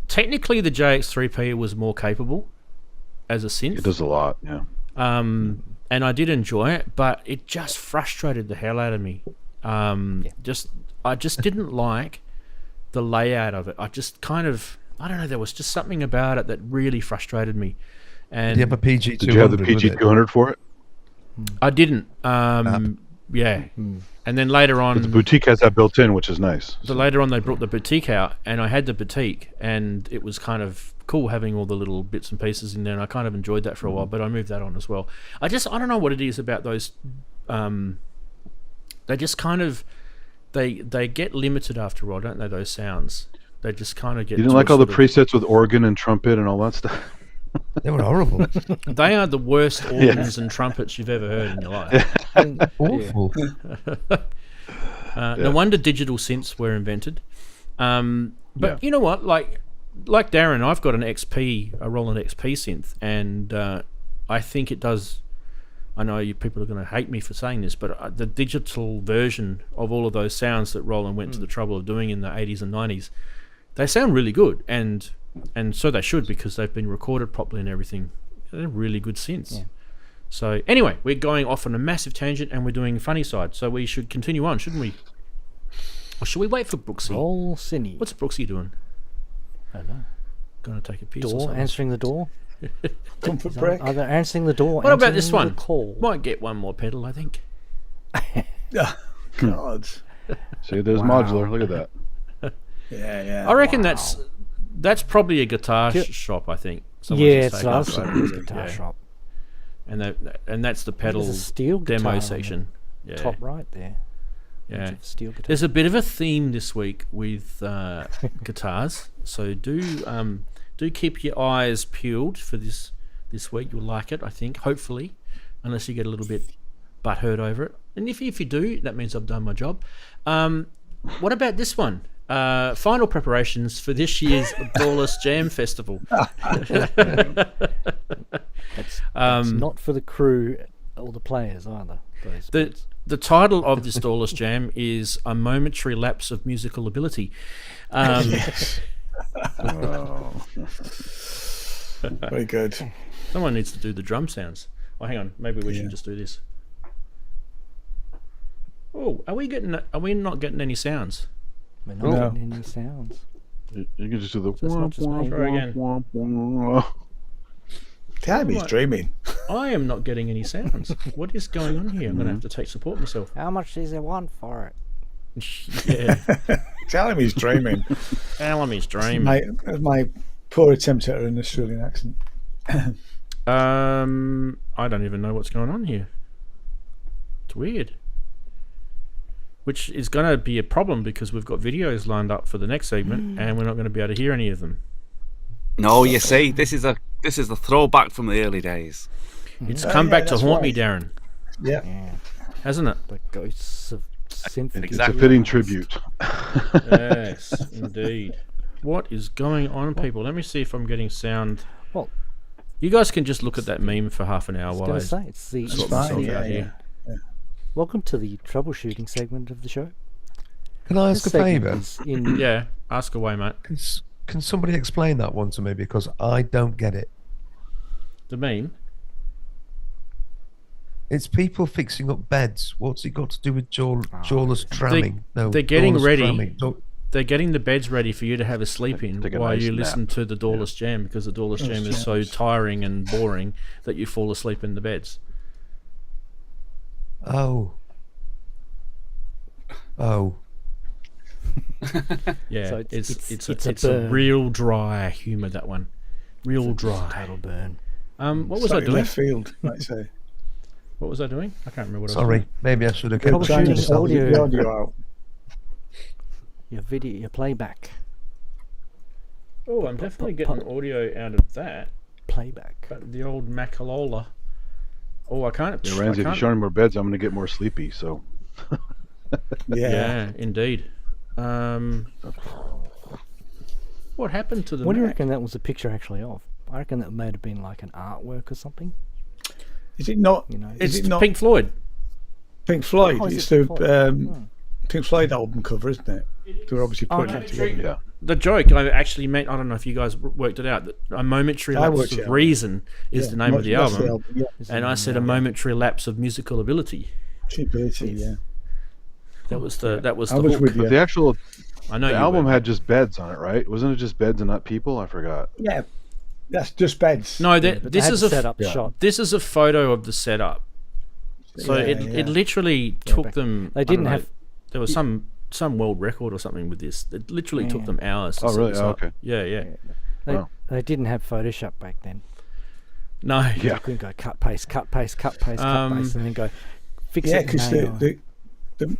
Technically, the JX3P was more capable as a synth. It does a lot, yeah. And I did enjoy it, but it just frustrated the hell out of me. I just didn't like the layout of it. I don't know, there was just something about it that really frustrated me. And Did you have a PG200? Did you have the PG200 for it? I didn't. Yeah. And then later on, But the boutique has that built in, which is nice. later on they brought the boutique out, and I had the boutique, and it was kind of cool having all the little bits and pieces in there, and I kind of enjoyed that for a while, but I moved that on as well. I don't know what it is about those. They just kind of they get limited after a while, don't they? Those sounds. They just kind of get. You didn't like all the presets with organ and trumpet and all that stuff? They were horrible. They are the worst organs and trumpets you've ever heard in your life. Awful. No wonder digital synths were invented. But you know what? Like Daren, I've got a Roland XP synth, and I think it does. I know you people are going to hate me for saying this, but the digital version of all of those sounds that Roland went to the trouble of doing in the 80s and 90s, they sound really good, and so they should, because they've been recorded properly and everything. They're really good synths. Yeah. So anyway, we're going off on a massive tangent, and we're doing funny side, so we should continue on, shouldn't we? Or should we wait for Brooksy? Roll Cine. What's Brooksy doing? I don't know. Going to take a piece or Door, something? answering the door. Comfort break. Either answering the door. What about this answering one? the call. Might get one more pedal, I think. God. See, there's modular. Look at that. Yeah. I reckon that's probably a guitar shop. I think. Someone's Yeah, just it's taken a us. photo of it, Guitar yeah. shop. And that's the pedal There's a steel guitar demo on the section. Yeah. Top right there. Yeah. Bunch of steel guitar. There's a bit of a theme this week with guitars, so do keep your eyes peeled for this week. You'll like it, I think, hopefully, unless you get a little bit butthurt over it. And if you do, that means I've done my job. What about this one? Final preparations for this year's Doorless Jam Festival. That's not for the crew or the players either. The title of this Doorless Jam is A Momentary Lapse of Musical Ability. Very good. Someone needs to do the drum sounds. Oh, hang on. Maybe we should just do this. Oh, are we not getting any sounds? We're not getting any sounds. You can just do the. That's not just me. Try again. Damn, he's dreaming. I am not getting any sounds. What is going on here? I'm going to have to take support myself. How much does it want for it? Yeah. Tell him he's dreaming. Alamy's dreaming. My poor attempt at an Australian accent. I don't even know what's going on here. It's weird. Which is going to be a problem because we've got videos lined up for the next segment and we're not going to be able to hear any of them. No, you see, this is a throwback from the early days. It's come back to that's haunt me, right. Darren, Yeah. hasn't it? The ghosts of synth. It's Exactly. a fitting tribute. Yes, indeed. What is going on, people? Let me see if I'm getting sound. Well, You guys can just look at that meme for half an hour I was while going I to say, it's the sort fine, myself yeah, out here. welcome to the troubleshooting segment of the show. Can I ask a This segment favour? is in Yeah, ask away, mate. Can somebody explain that one to me because I don't get it. The meme? It's people fixing up beds. What's it got to do with jawless tramming? they're getting jawless ready. tramming. They're getting the beds ready for you to have a sleep in Take a while nice you nap. listen to the Doorless Jam because the Doorless Jam is so tiring and boring that you fall asleep in the beds. Oh. Yeah, So it's a a burn. real dry humour, that one. Real dry. total burn. What was I Slightly doing? left field, might say. What was I doing? I can't remember what I was Sorry, doing. maybe I should have kept Troubleshooting the Shooting audio. The audio out. Your video, your playback. Oh, I'm definitely getting audio out of that. Playback. But the old MkII. Oh, I can't. Yeah, I Ranzee, if you can't- show me more beds, I'm going to get more sleepy. So Yeah, indeed. What happened to the What do you Mac? reckon that was a picture actually of? I reckon that may have been like an artwork or something. Is it not? You know, It's Is it not Pink Floyd. Pink Floyd? Oh, is It's it the Pink Floyd? Pink Floyd album cover, isn't it? They're obviously putting no, it together. yeah, The joke I actually meant, I don't know if you guys worked it out, that A Momentary I Lapse worked of it out. Reason is Yeah, the name of the that's album. Yeah, And I said A Momentary Lapse of Musical Ability. Ability, yeah. That was the I was hook. with you. but the actual I know the you album were. had just beds on it, right? Wasn't it just beds and not people? I forgot. Yeah, that's just beds. No, but they this had is the a setup shot. this is a photo of the setup. So Yeah, it yeah. literally took back- them. They I don't didn't know, have- There was some world record or something with this. It literally took Yeah. them hours. To Oh, set really? this Oh, up. okay. Yeah. Wow. They didn't have Photoshop back then. No. Yeah. You couldn't go cut paste, cut paste, cut paste, cut paste, and then go fix Yeah, it. because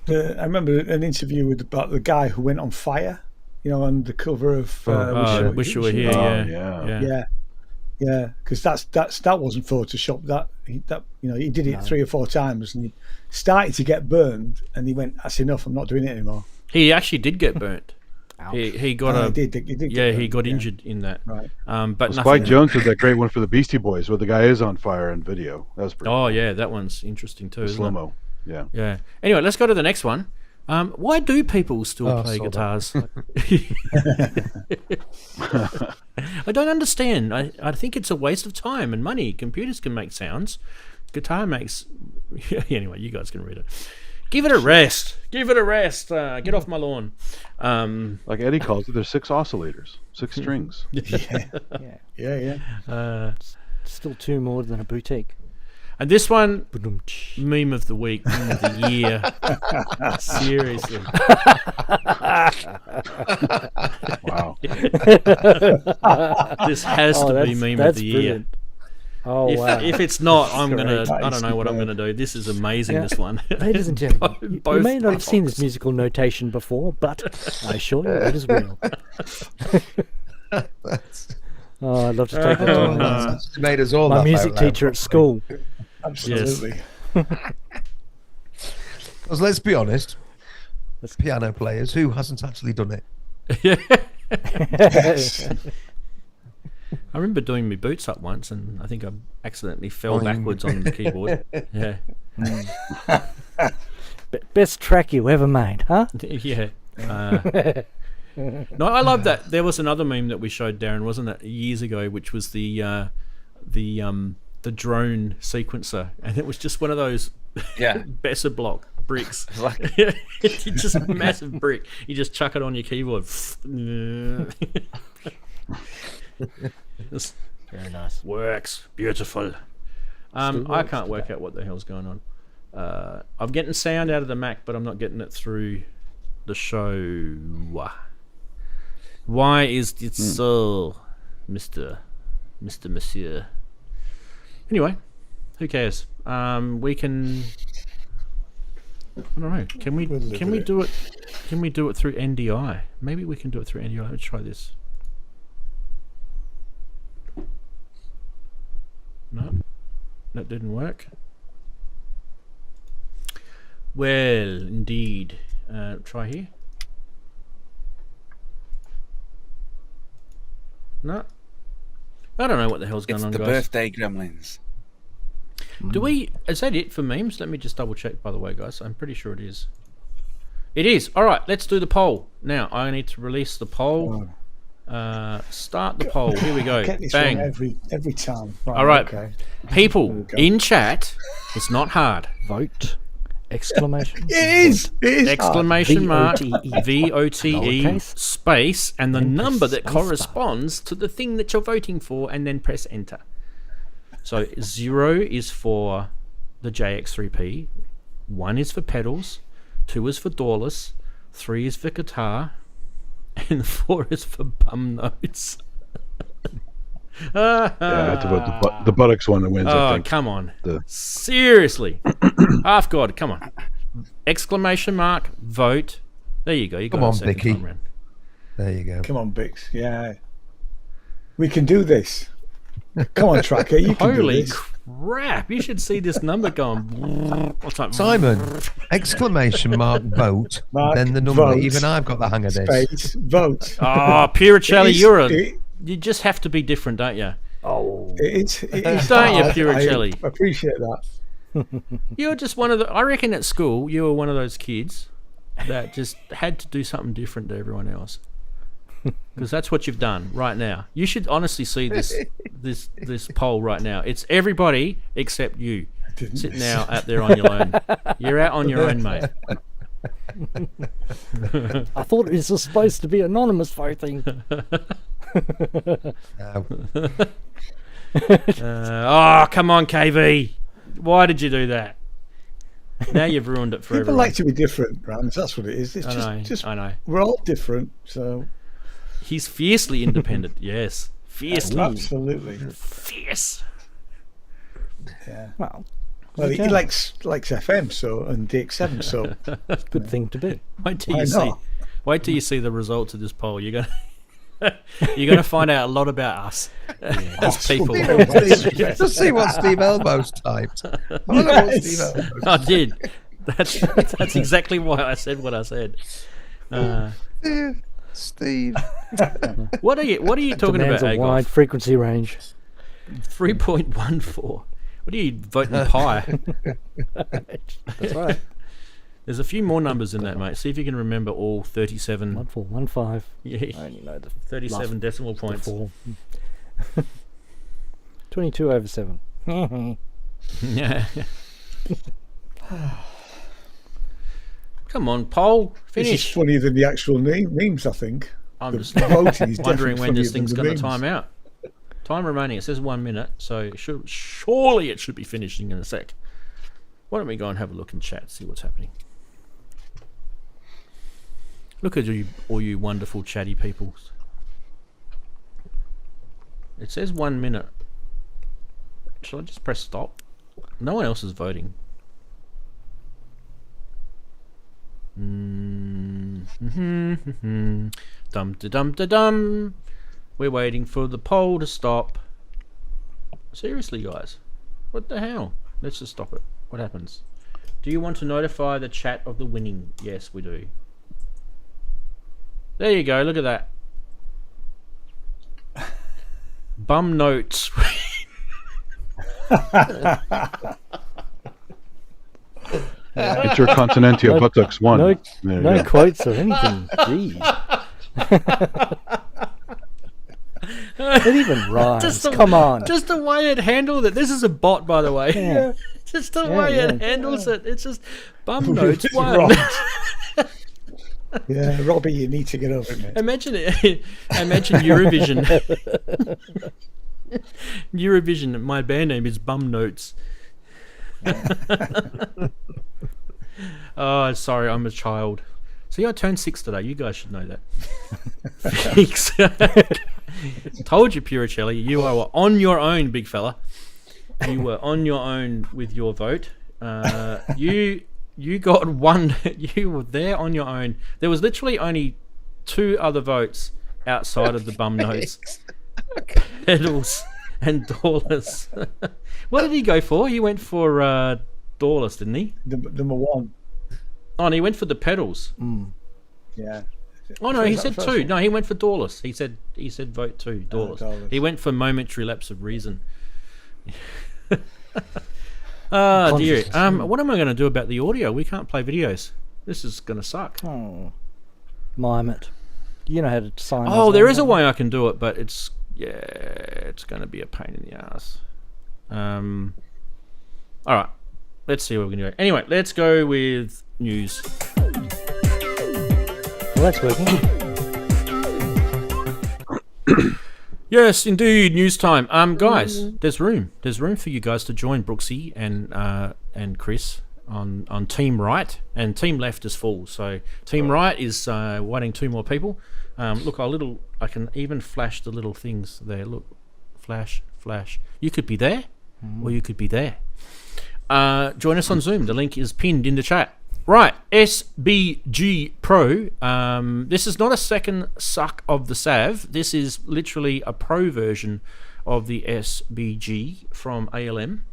I remember an interview about the guy who went on fire, on the cover of Wish You Were Here. Oh, Yeah. Yeah, because that wasn't Photoshop. He did it 3 or 4 times, and he started to get burned, and he went, "That's enough. I'm not doing it anymore." He actually did get burnt. Ouch. He got Oh, a. he did get He burned, got yeah. injured in that. Right. But Well, nothing. Spike Jones did that great one for the Beastie Boys, where the guy is on fire in video. That was pretty Oh yeah, that one's interesting too. Isn't slow it? mo. Yeah. Yeah. Anyway, let's go to the next one. Why do people still Oh, play saw that. guitars? I don't understand. I think it's a waste of time and money. Computers can make sounds. Guitar makes... Anyway, you guys can read it. Give it a rest. Give it a rest. Get off my lawn. Like Eddie calls it, there's 6 oscillators, 6 strings. Yeah, Yeah. Uh, still 2 more than a boutique. And this one, meme of the week, meme of the year. Seriously. Wow. This has to be meme of the year. Brilliant. Oh, wow. If it's not, I don't know what I'm Superb. gonna do. This is amazing. Yeah. This one. Ladies and gentlemen, you Both may not have seen this box. musical notation before, but I assure you it is real. Oh, I'd love to take that Oh, to no. It's made us all my laugh music out loud. teacher at school. Absolutely. Because let's be honest, piano players, who hasn't actually done it? Yes. I remember doing my boots up once, and I think I accidentally fell Boing. backwards on the keyboard. Yeah, Best track you ever made, huh? yeah. No, I love that. There was another meme that we showed Darren, wasn't it, years ago, which was the drone sequencer, and it was just one of those Yeah. Besser block bricks. It's like, It's just a massive brick. You just chuck it on your keyboard. This Very nice. works beautiful. I can't work out what the hell's going on. I'm getting sound out of the Mac, but I'm not getting it through the show. Why is it so, Monsieur? Anyway, who cares? We can. I don't know. Can we We'll live can with we it. do it? Can we do it through NDI? Maybe we can do it through NDI. Let me try this. No, that didn't work. Well, indeed. Try here. No. I don't know what the hell's going it's on, the guys. birthday gremlins. Do we? Is that it for memes? Let me just double check. By the way, guys, I'm pretty sure it is. It is. All right. Let's do the poll now. I need to release the poll. Start the poll. Here we go. Get this Bang. wrong every time. All right. Okay. People we go. in chat. It's not hard. Vote! Exclamation. It is. It is. Exclamation mark VOTE. VOTE Lowercase. space and the Then press number that space bar. corresponds to the thing that you're voting for, and then press enter. So 0 is for the JX3P, 1 is for pedals, 2 is for doorless, 3 is for guitar, and 4 is for bum notes. Yeah, I had to vote the buttocks one that wins. I Oh, think. come on. The- Seriously. Half God, come on. Exclamation mark, vote. There you go. You got Come it on, second Vicky. time round. There you go. Come on, Bix. Yeah. We can do this. Come on, Tracker. You can Holy do this. crap. You should see this number going. What's that? Simon, exclamation mark, vote, Mark, then the number. vote, Even I've got the hang of this. Space. Vote. Oh, Puricelli, It is- you're a. it- You just have to be different, don't you? Oh, It is Don't you, hard. Puricelli? I appreciate that. You're just one of the. I reckon at school you were one of those kids that just had to do something different to everyone else. Because that's what you've done right now. You should honestly see this poll right now. It's everybody except you Didn't sitting miss. out there on your own. You're out on your own, mate. I thought it was supposed to be anonymous voting. Now, Oh, come on, KV. Why did you do that? Now you've ruined it for People everyone. like to be different, Rams. That's what it is. It's I know. we're all different. So He's fiercely independent. Yes, fiercely absolutely. fierce. Yeah. Well, Well, he Okay. likes FM so and DX7 so. good thing to be. Wait till Why you see. not? Wait till you see the results of this poll. You're gonna find out a lot about us as people. just see what Steve Elbows typed. I wonder what Steve Elbows. I did. That's exactly why I said what I said. Steve. What are you talking Demands about, a wide Agolf? frequency range. 3.14. What are you voting pi? That's right. There's a few more numbers in that, mate. See if you can remember all 37. 1415. Yeah, I only know the 37 last decimal points. 4. 22/7. Yeah. Come on, poll. This is Finish. funnier than the actual memes, I think. I'm The just voting is wondering definitely when this funnier thing's than going the to time memes. out. Time remaining. It says 1 minute, so surely it should be finishing in a sec. Why don't we go and have a look in chat, see what's happening. Look at all you wonderful chatty people. It says 1 minute. Shall I just press stop? No one else is voting. Dum-da-dum-da-dum. We're waiting for the poll to stop. Seriously, guys. What the hell? Let's just stop it. What happens? Do you want to notify the chat of the winning? Yes, we do. There you go. Look at that. Bum notes. Intercontinental buttocks won. No quotes or anything. Jeez. It even rhymes. Come on. Just the way it handled it. This is a bot, by the way. Yeah. Just the way it handles it. It's just bum notes one. Yeah, Robbie, you need to get over it, mate. Imagine Eurovision. Eurovision. My band name is Bum Notes. Oh, sorry, I'm a child. See, I turned 6 today. You guys should know that. Thanks. Told you, Puricelli, you are on your own, big fella. You were on your own with your vote. You got one. You were there on your own. There was literally only 2 other votes outside of the bum notes. Pedals and Doorless. What did he go for? He went for Doorless, didn't he? Number 1. Oh, and he went for the pedals. Yeah. Oh no, he said 2. No, he went for Doorless. He said vote 2, Doorless. Doorless. He went for momentary lapse of reason. Oh dear. What am I going to do about the audio? We can't play videos. This is going to suck. Oh, mime it. You know how to sign. Oh, there is a way I can do it, but it's going to be a pain in the ass. All right, let's see what we can do. Anyway, let's go with news. Well, that's working. Yes, indeed, news time. Guys, there's room. There's room for you guys to join Brooksy and Chris on Team Right, and Team Left is full. So Team Right is wanting 2 more people. Look, I can even flash the little things there. Look, flash. You could be there, or you could be there. Join us on Zoom. The link is pinned in the chat. Right, SBG Pro. This is not a second suck of the salve. This is literally a pro version of the SBG from ALM.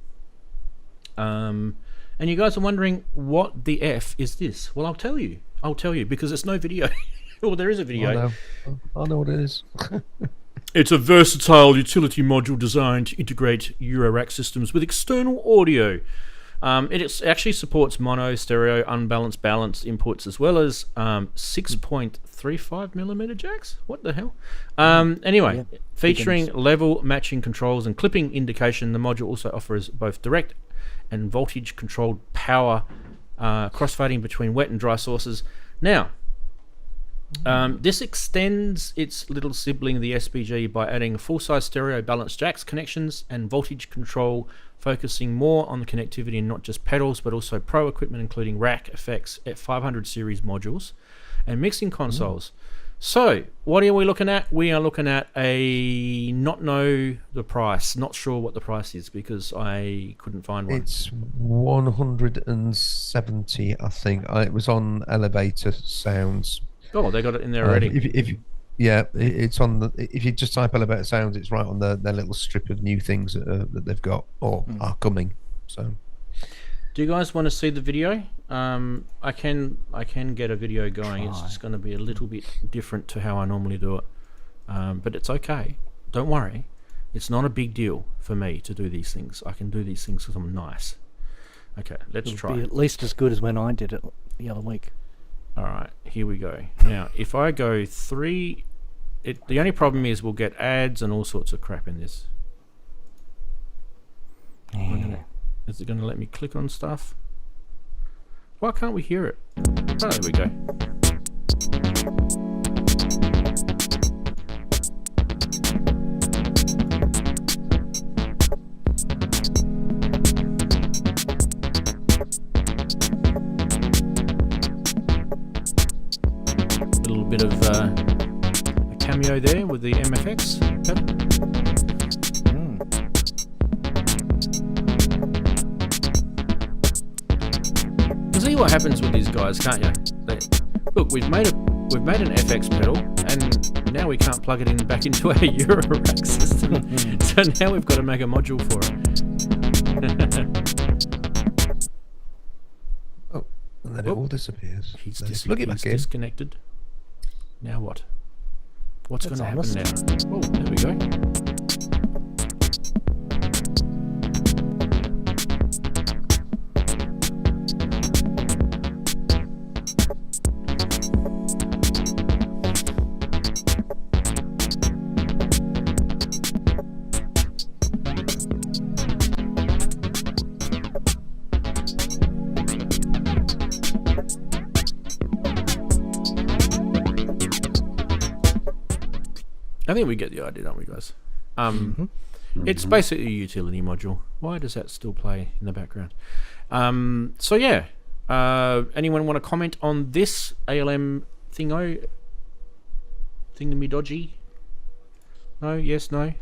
And you guys are wondering, what the F is this? Well, I'll tell you because there's no video. Well, there is a video. I know what it is. It's a versatile utility module designed to integrate eurorack systems with external audio. It actually supports mono, stereo, unbalanced, balanced inputs, as well as 6.35mm jacks. What the hell? Anyway, featuring level matching controls and clipping indication, the module also offers both direct and voltage controlled power, crossfading between wet and dry sources. Now, this extends its little sibling, the SBG, by adding full-size stereo balanced jacks, connections, and voltage control, focusing more on the connectivity and not just pedals, but also pro equipment, including rack, effects, at 500 series modules, and mixing consoles. So, what are we looking at? We are looking at a not sure what the price is because I couldn't find one. It's 170, I think. It was on Elevator Sounds. Oh, they got it in there already. It's on the. If you just type Elevator Sounds, it's right on their little strip of new things that they've got or are coming. So, do you guys want to see the video? I can get a video going. It's just going to be a little bit different to how I normally do it, but it's okay. Don't worry. It's not a big deal for me to do these things. I can do these things because I'm nice. Okay, let's try. Be at least as good as when I did it the other week. All right, here we go. Now, if I go 3, the only problem is we'll get ads and all sorts of crap in this. Is it going to let me click on stuff? Why can't we hear it? Oh, there we go. bit of a cameo there with the MFX pedal. You see what happens with these guys, can't you? Look, we've made an FX pedal, and now we can't plug it in back into our eurorack system. So now we've got to make a module for it. Oh, and then it all disappears. He's Look it back in. disconnected. Now what? What's going to happen honest. now? Oh, there we go. I think we get the idea, don't we, guys? It's basically a utility module. Why does that still play in the background? So yeah, anyone want to comment on this ALM thingamidodgy? No, yes, no.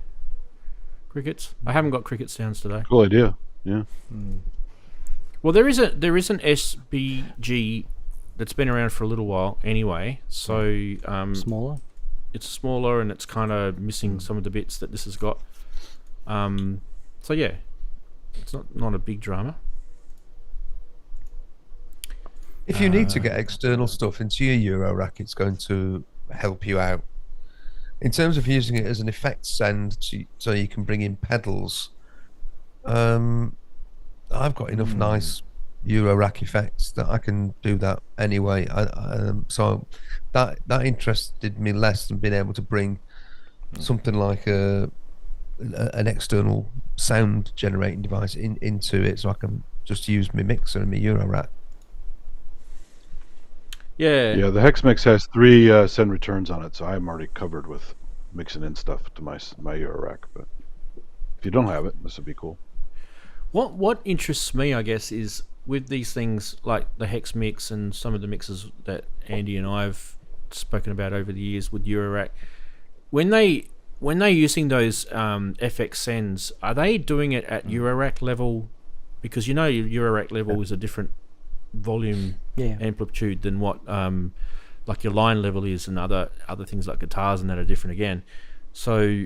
Crickets. I haven't got cricket sounds today. Cool idea. Yeah. Well, there is an SBG that's been around for a little while anyway. So Smaller. it's smaller and it's kind of missing some of the bits that this has got. So yeah, it's not a big drama. If you need to get external stuff into your eurorack, it's going to help you out. In terms of using it as an effect send, so you can bring in pedals, I've got enough nice eurorack effects that I can do that anyway. So that interested me less than being able to bring something like an external sound generating device into it, so I can just use my mixer and my eurorack. Yeah. Yeah, the Hex Mix has 3 send returns on it, so I'm already covered with mixing in stuff to my eurorack. But if you don't have it, this would be cool. What interests me, I guess, is with these things like the Hex Mix and some of the mixes that Andy and I have spoken about over the years with Eurorack, when they're using those FX sends, are they doing it at Eurorack level? Because your Eurorack level is a different volume amplitude than what like your line level is, and other things like guitars and that are different again. So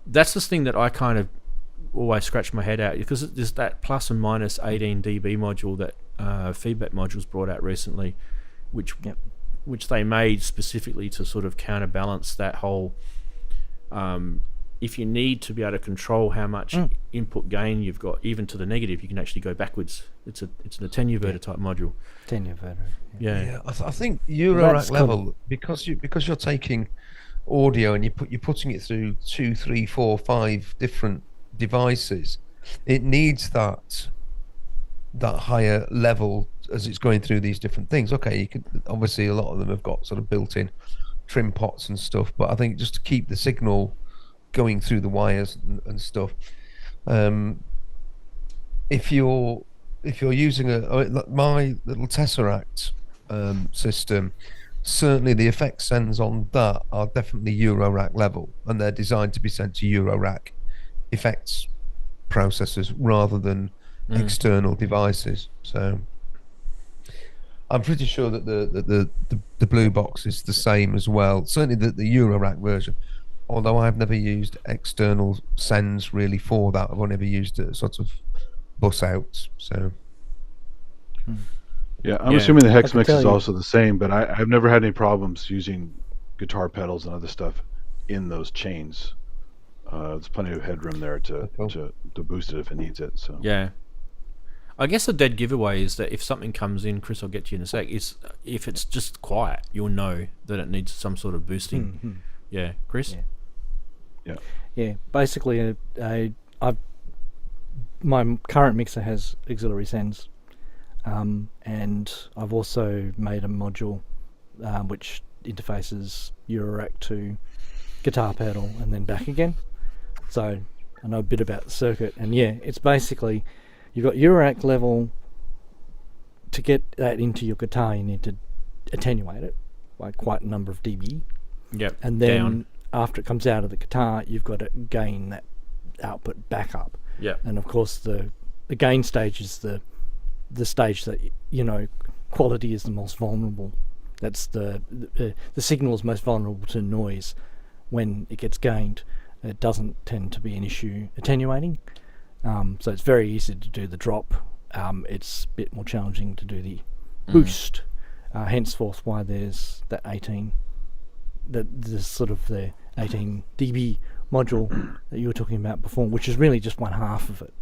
that's this thing that I kind of always scratch my head out, because there's that plus and minus 18 dB module that Feedback Modules brought out recently, which they made specifically to sort of counterbalance that whole if you need to be able to control how much input gain you've got, even to the negative, you can actually go backwards. It's an attenuator type module. Attenuator. Yeah, I think Eurorack level, because you're taking audio and you're putting it through 2, 3, 4, 5 different devices, it needs that higher level as it's going through these different things. Okay, you can obviously, a lot of them have got sort of built-in trim pots and stuff, but I think just to keep the signal going through the wires and stuff, if you're using my little Tesseract system, certainly the effect sends on that are definitely Eurorack level, and they're designed to be sent to Eurorack effects processors rather than external devices. So I'm pretty sure that the blue box is the same as well. Certainly the Eurorack version, although I've never used external sends really for that. I've only ever used it sort of bus outs. So yeah, I'm assuming the Hex Mix is also the same, but I've never had any problems using guitar pedals and other stuff in those chains. There's plenty of headroom there to boost it if it needs it. So yeah, I guess the dead giveaway is that if something comes in, Chris, I'll get to you in a sec, is if it's just quiet, you'll know that it needs some sort of boosting. Yeah, Chris? Yeah. Basically, my current mixer has auxiliary sends, and I've also made a module which interfaces Eurorack to guitar pedal and then back again. So I know a bit about the circuit, and yeah, it's basically you've got Eurorack level. To get that into your guitar, you need to attenuate it, by quite a number of dB. Yep. And then down. after it comes out of the guitar, you've got to gain that output back up. Yeah. And of course, the gain stage is the stage that, you know, quality is the most vulnerable. That's the signal is most vulnerable to noise when it gets gained. It doesn't tend to be an issue attenuating. So it's very easy to do the drop. It's a bit more challenging to do the boost. Henceforth, why there's that 18, there's sort of the 18 dB module that you were talking about before, which is really just one half of it.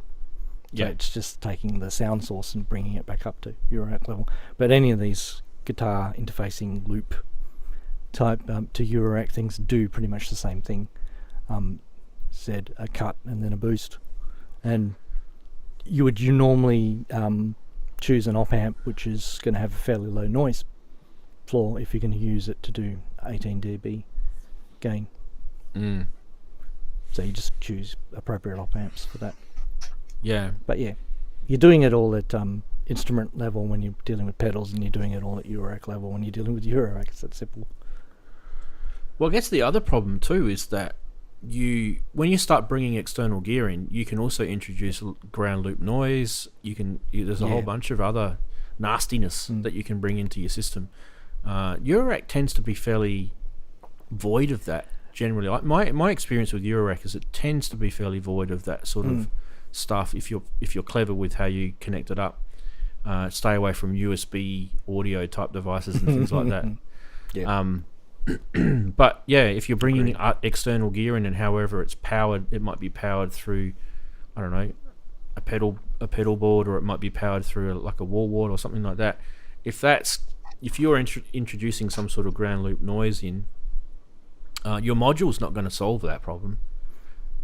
So Yeah. it's just taking the sound source and bringing it back up to Eurorack level. But any of these guitar interfacing loop type to Eurorack things do pretty much the same thing. Said a cut and then a boost, and you normally choose an op amp which is going to have a fairly low noise floor if you're going to use it to do 18 dB gain. So you just choose appropriate op amps for that. Yeah. But yeah, you're doing it all at instrument level when you're dealing with pedals, and you're doing it all at Eurorack level when you're dealing with Eurorack. It's that simple. Well, I guess the other problem too is that when you start bringing external gear in, you can also introduce ground loop noise. There's a whole bunch of other nastiness that you can bring into your system. Eurorack tends to be fairly void of that generally. Like my experience with Eurorack is it tends to be fairly void of that sort of stuff. If you're clever with how you connect it up, stay away from USB audio type devices and things like that. Yeah. But yeah, if you're bringing external gear in, and however it's powered, it might be powered through, I don't know, a pedal board, or it might be powered through like a wall wart or something like that. If you're introducing some sort of ground loop noise in, your module's not going to solve that problem.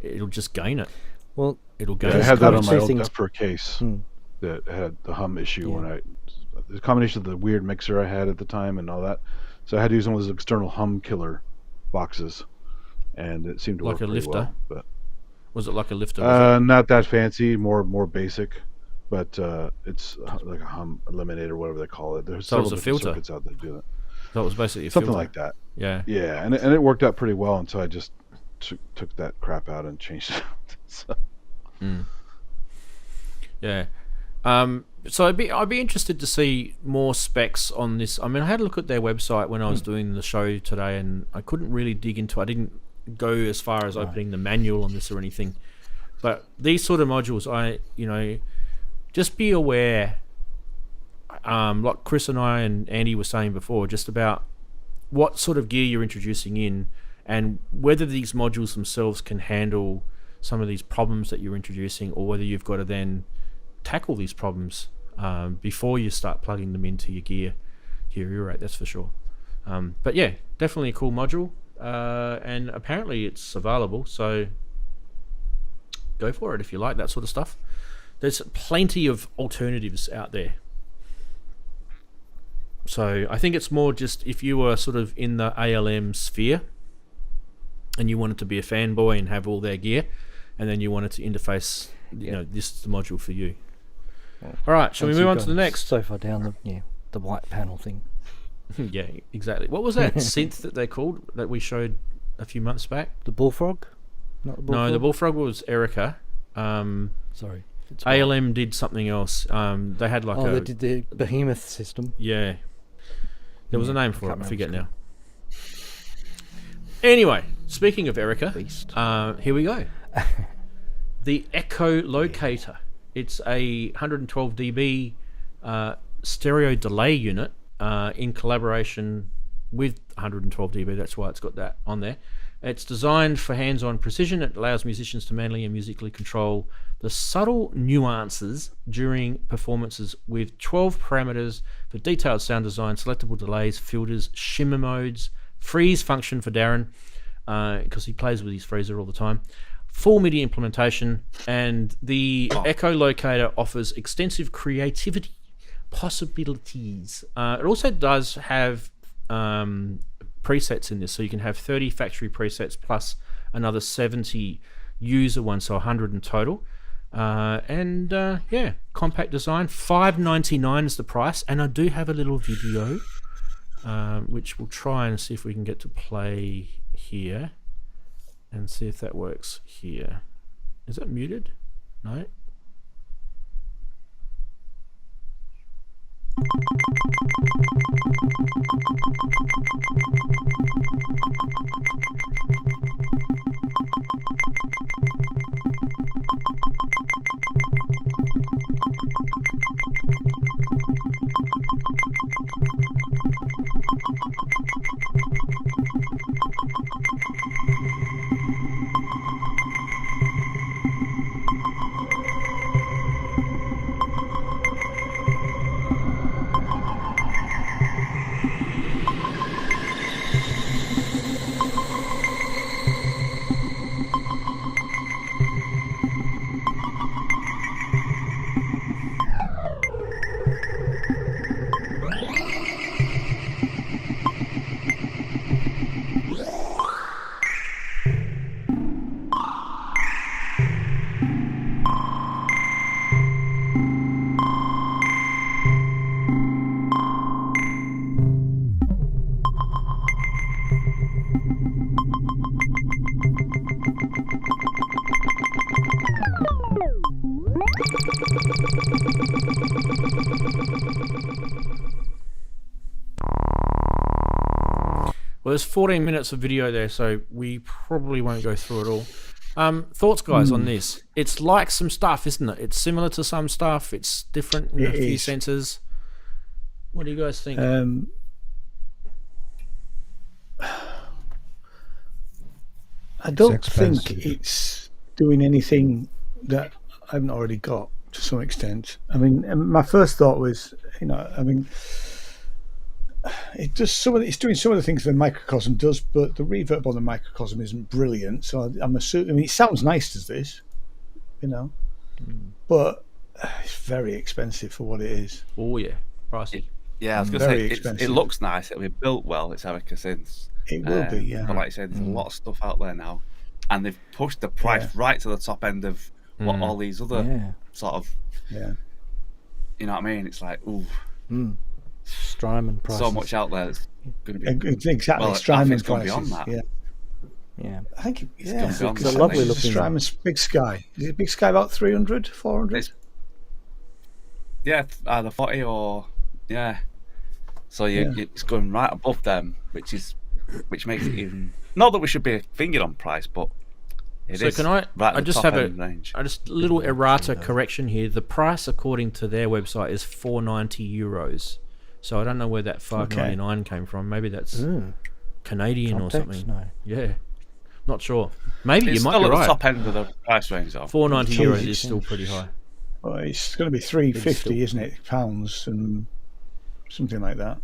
It'll just gain it. Well, It'll gain. I it. had that on my old things- Desper case that had the hum issue when the combination of the weird mixer I had at the time and all that. So I had to use one of those external hum killer boxes, and it seemed to Like work a pretty lifter? well. But Was it like a lifter? Was not that fancy, more basic, but it's like a hum eliminator, whatever they call it. There's So it was several a different filter? circuits out there that do that. it? That was basically a Something filter. like that. Yeah. Yeah, and it worked out pretty well until I just took that crap out and changed it out. So. Yeah. So I'd be interested to see more specs on this. I mean, I had a look at their website when I was doing the show today, and I couldn't really dig into. I didn't go as far as opening the manual on this or anything. But these sort of modules, just be aware. Like Chris and I and Andy were saying before, just about what sort of gear you're introducing in, and whether these modules themselves can handle some of these problems that you're introducing, or whether you've got to then tackle these problems before you start plugging them into your gear. You're right, that's for sure. But yeah, definitely a cool module, and apparently it's available, so go for it if you like that sort of stuff. There's plenty of alternatives out there. So I think it's more just if you were sort of in the ALM sphere and you wanted to be a fanboy and have all their gear, and then you wanted to interface, this is the module for you. All right, shall we move on to the next? So far down the white panel thing. Yeah, exactly. What was that synth that they called that we showed a few months back? The Bullfrog? Not the Bullfrog? No, the Bullfrog was Erica. Sorry. It's white. ALM did something else. They had like they did the Behemoth system. Yeah. There was a name for it. I can't forget remember now. Anyway, speaking of Erica, Beast. here we go. The Echolocator. It's a 112 dB stereo delay unit in collaboration with 112 dB. That's why it's got that on there. It's designed for hands-on precision. It allows musicians to manually and musically control the subtle nuances during performances with 12 parameters for detailed sound design, selectable delays, filters, shimmer modes, freeze function for Daren, because he plays with his freezer all the time, full MIDI implementation, and the Echolocator offers extensive creativity possibilities. It also does have presets in this, so you can have 30 factory presets plus another 70 user ones, so 100 in total. Compact design, $5.99 is the price, and I do have a little video which we'll try and see if we can get to play here, and see if that works here. Is that muted? No. Well, there's 14 minutes of video there, so we probably won't go through it all. Thoughts, guys, on this? It's like some stuff, isn't it? It's similar to some stuff. It's different in a few senses. What do you guys think? I don't think it's doing anything that I haven't already got to some extent. I mean, my first thought was, it does it's doing some of the things the microcosm does, but the reverb on the microcosm isn't brilliant. So I'm assuming. I mean, it sounds nice as this, but it's very expensive for what it is. Oh yeah, pricey. Yeah, I was going to say it looks nice. It'll be built well. It's Erica Synths. It will be, yeah. But like I said, there's a lot of stuff out there now, and they've pushed the price right to the top end of what all these other sort of. Yeah. You know what I mean? It's like ooh. Strymon prices. So much out there. It's going to be exactly Strymon prices. Beyond that. Yeah. I think it's a lovely looking. Strymon's Big Sky. Is it Big Sky about 300, 400? Yeah, either 40 or So it's going right above them, which makes it even. Not that we should be fingering on price, but it is. So can I just have a little Yeah, errata correction here. The price according to their website is €490. So I don't know where that $5.99 came from. Maybe that's Canadian or something. No. Yeah, not sure. Maybe it's you might be right. It's still at the top end of the price range, though. €490 is still pretty high. Well, it's going to be 350, isn't it? Pounds and something like that.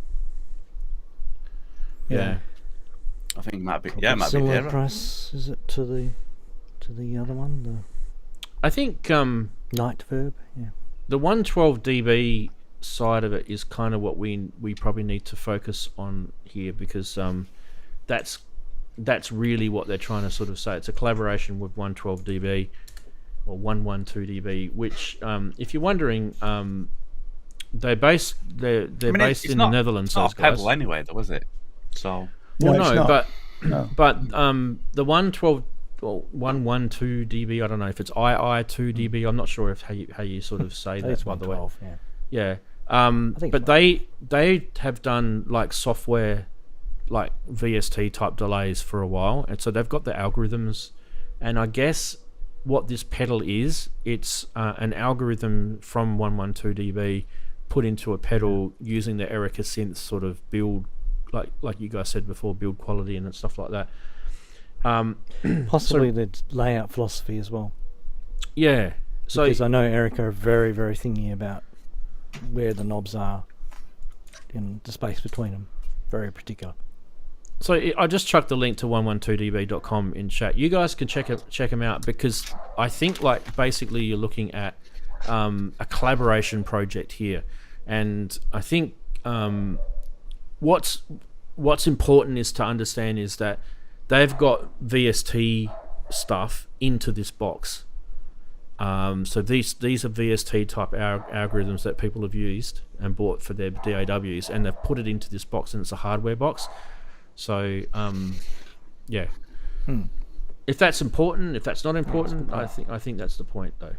Yeah. I think it might be. Probably It might be similar dearer. price is it to the other one, I think the Night Verb. Yeah. the 112 dB side of it is kind of what we probably need to focus on here, because that's really what they're trying to sort of say. It's a collaboration with 112 dB or 112 dB, which if you're wondering, they're based in the Netherlands. It's not a those guys. Pebble anyway, though, was it? So Well, No, it's no, not. but the 112 or 112 dB, I don't know if it's II2 dB. I'm not sure if how you sort of say that, It's by the way. 112. Yeah. think But they have done like software, like VST type delays for a while, and so they've got the algorithms. And I guess what this pedal is, it's an algorithm from 112 dB put into a pedal using the Erica Synth sort of build, like you guys said before, build quality and stuff like that. Possibly the layout philosophy as well. Yeah. So Because I know Erica are very, very thingy about where the knobs are in the space between them. Very particular. So I just chucked the link to 112db.com in chat. You guys can check them out, because I think like basically you're looking at a collaboration project here, and I think what's important is to understand is that they've got VST stuff into this box, So these are VST type algorithms that people have used and bought for their DAWs, and they've put it into this box, and it's a hardware box. So yeah. If that's important, if that's not important, I think that's the point though.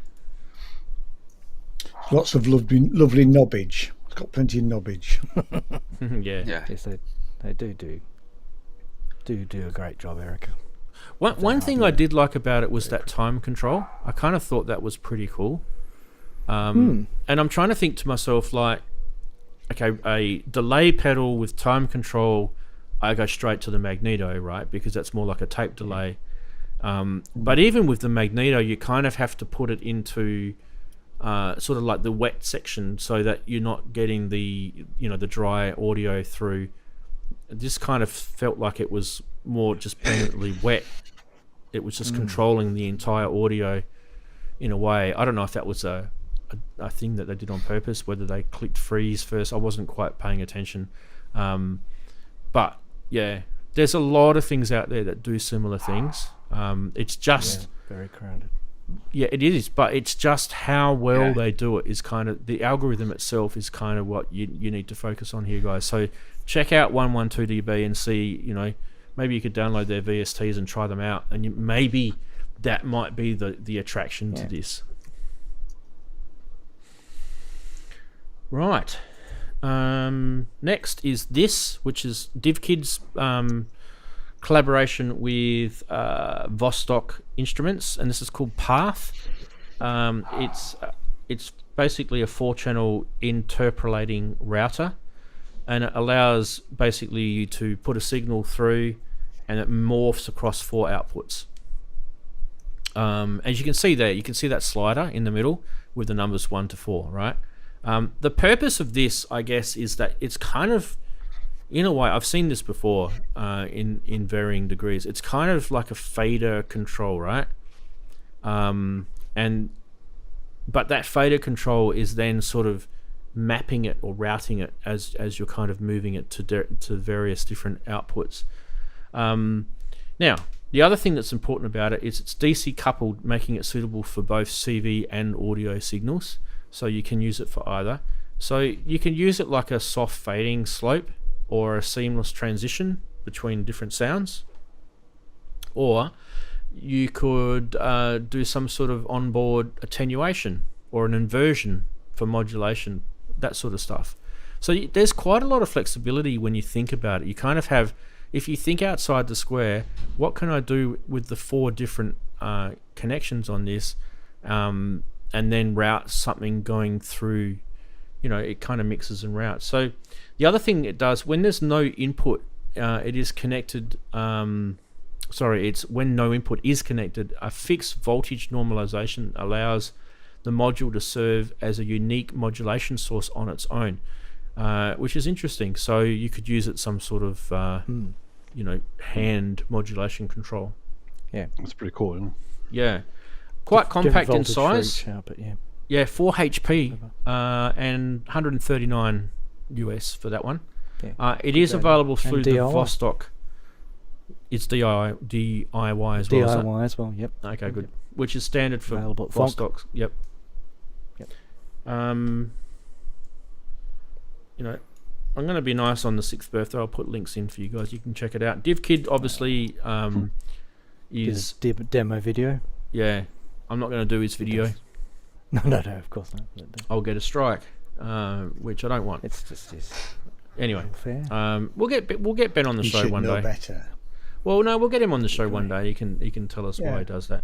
Lots of lovely knobbage. It's got plenty of knobbage. Yeah. Yes, they do a great job, Erica. One thing I did like about it was that time control. I kind of thought that was pretty cool. And I'm trying to think to myself, like, okay, a delay pedal with time control, I go straight to the magneto, right? Because that's more like a tape delay. But even with the magneto, you kind of have to put it into sort of like the wet section so that you're not getting the dry audio through. This kind of felt like it was more just permanently wet. It was just controlling the entire audio in a way. I don't know if that was a thing that they did on purpose, whether they clicked freeze first. I wasn't quite paying attention. But yeah, there's a lot of things out there that do similar things. It's just very crowded. Yeah, it is, but it's just how well they do it is kind of the algorithm itself is kind of what you need to focus on here, guys. So check out 112dB and see, maybe you could download their VSTs and try them out, and maybe that might be the attraction to this. Right. Next is this, which is DivKid's collaboration with Vostok Instruments, and this is called Path. It's basically a 4-channel interpolating router, and it allows basically you to put a signal through, and it morphs across 4 outputs. As you can see there, you can see that slider in the middle with the numbers 1 to 4, right? The purpose of this, I guess, is that it's kind of, in a way, I've seen this before in varying degrees. It's kind of like a fader control, right? But that fader control is then sort of mapping it or routing it as you're kind of moving it to various different outputs. Now, the other thing that's important about it is it's DC coupled, making it suitable for both CV and audio signals. So you can use it for either. So you can use it like a soft fading slope or a seamless transition between different sounds. Or you could do some sort of onboard attenuation or an inversion for modulation, that sort of stuff. So there's quite a lot of flexibility when you think about it. You kind of have, if you think outside the square, what can I do with the 4 different connections on this, and then route something going through, it kind of mixes and routes. So the other thing it does, when there's no input, it is connected, it's when no input is connected, a fixed voltage normalization allows the module to serve as a unique modulation source on its own, which is interesting. So you could use it some sort of, hand modulation control. Yeah. That's pretty cool, isn't it? Yeah. Quite compact in size. But Yeah, 4 HP and 139 US for that one. Yeah. It is available through the Vostok. It's DIY as well. DIY as well, yep. Okay, good. Which is standard for Vostok. Yep. I'm going to be nice on the 6th birthday. I'll put links in for you guys. You can check it out. DivKid obviously is demo video. Yeah, I'm not going to do his video. No, of course not. I'll get a strike, which I don't want. It's just this. Anyway, fair. We'll get Ben on the show one day. Better. Well, no, we'll get him on the show one day. He can tell us why he does that.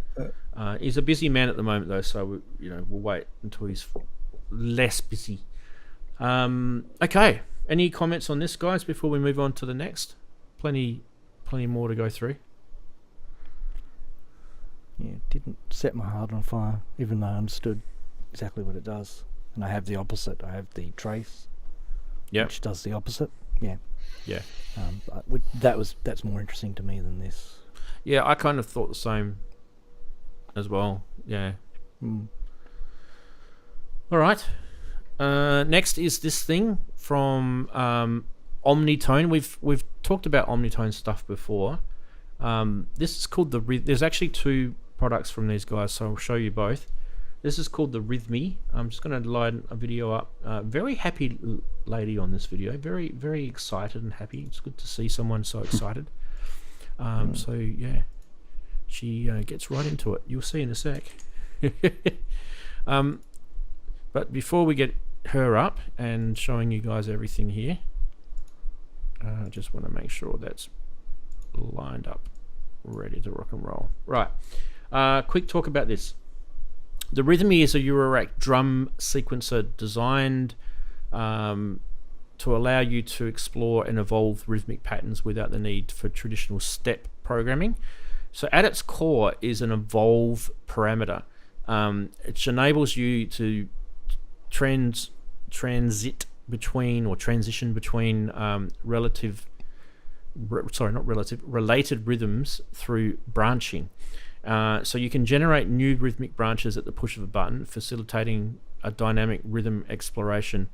He's a busy man at the moment though, so we'll wait until he's less busy. Okay. Any comments on this, guys, before we move on to the next? Plenty more to go through. Yeah, it didn't set my heart on fire, even though I understood exactly what it does. And I have the opposite. I have the trace, which does the opposite. Yeah. That's more interesting to me than this. Yeah, I kind of thought the same as well. Yeah. All right. Next is this thing from Omnitone. We've talked about Omnitone stuff before. This is called there's actually 2 products from these guys, so I'll show you both. This is called the Rhythmi. I'm just going to line a video up. Very happy lady on this video. Very, very excited and happy. It's good to see someone so excited. So yeah, she gets right into it. You'll see in a sec. But before we get her up and showing you guys everything here, I just want to make sure that's lined up, ready to rock and roll. Right, quick talk about this. The Rhythmi is a eurorack drum sequencer designed to allow you to explore and evolve rhythmic patterns without the need for traditional step programming. So at its core is an evolve parameter, which enables you to transition between related rhythms through branching. So you can generate new rhythmic branches at the push of a button, facilitating a dynamic rhythm exploration.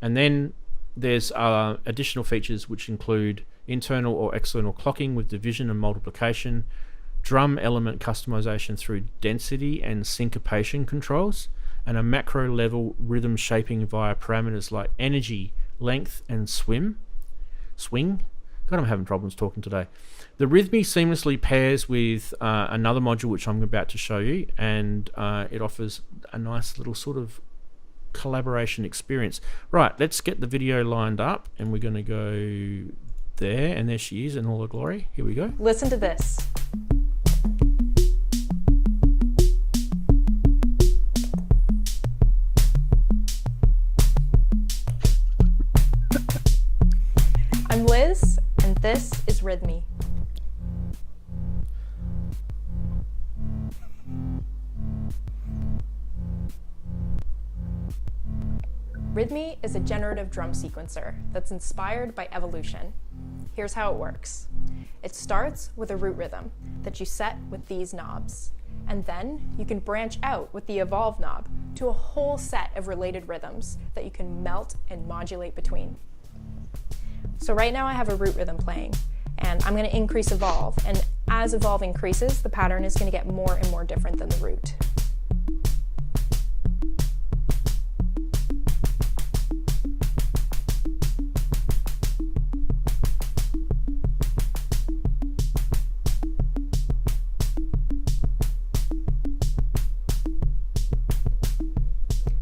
And then there's additional features which include internal or external clocking with division and multiplication, drum element customization through density and syncopation controls, and a macro level rhythm shaping via parameters like energy, length, and swing. God, I'm having problems talking today. The Rhythmi seamlessly pairs with another module which I'm about to show you, and it offers a nice little sort of collaboration experience. Right, let's get the video lined up, and we're going to go there, and there she is in all her glory. Here we go. Listen to this. I'm Liz, and this is Rhythmi. Rhythmi is a generative drum sequencer that's inspired by evolution. Here's how it works. It starts with a root rhythm that you set with these knobs, and then you can branch out with the evolve knob to a whole set of related rhythms that you can melt and modulate between. So right now I have a root rhythm playing, and I'm going to increase evolve, and as evolve increases, the pattern is going to get more and more different than the root.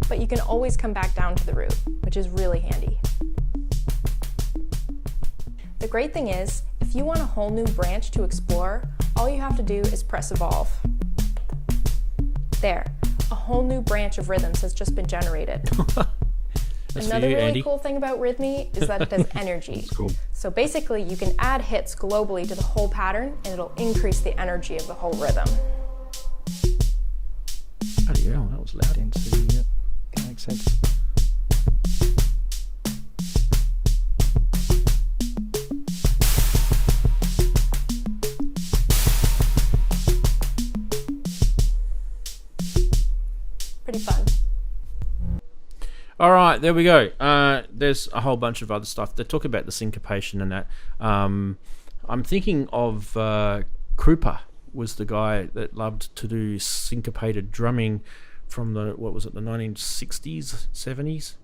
But you can always come back down to the root, which is really handy. The great thing is, if you want a whole new branch to explore, all you have to do is press evolve. There, a whole new branch of rhythms has just been generated. Another really cool thing about Rhythmi is that it does energy. That's cool. So basically, you can add hits globally to the whole pattern, and it'll increase the energy of the whole rhythm. Bloody hell, that was loud. Density, yep. That makes sense. Pretty fun. All right, there we go. There's a whole bunch of other stuff. They talk about the syncopation and that. I'm thinking of Krupa was the guy that loved to do syncopated drumming from the, what was it, the 1960s, 70s?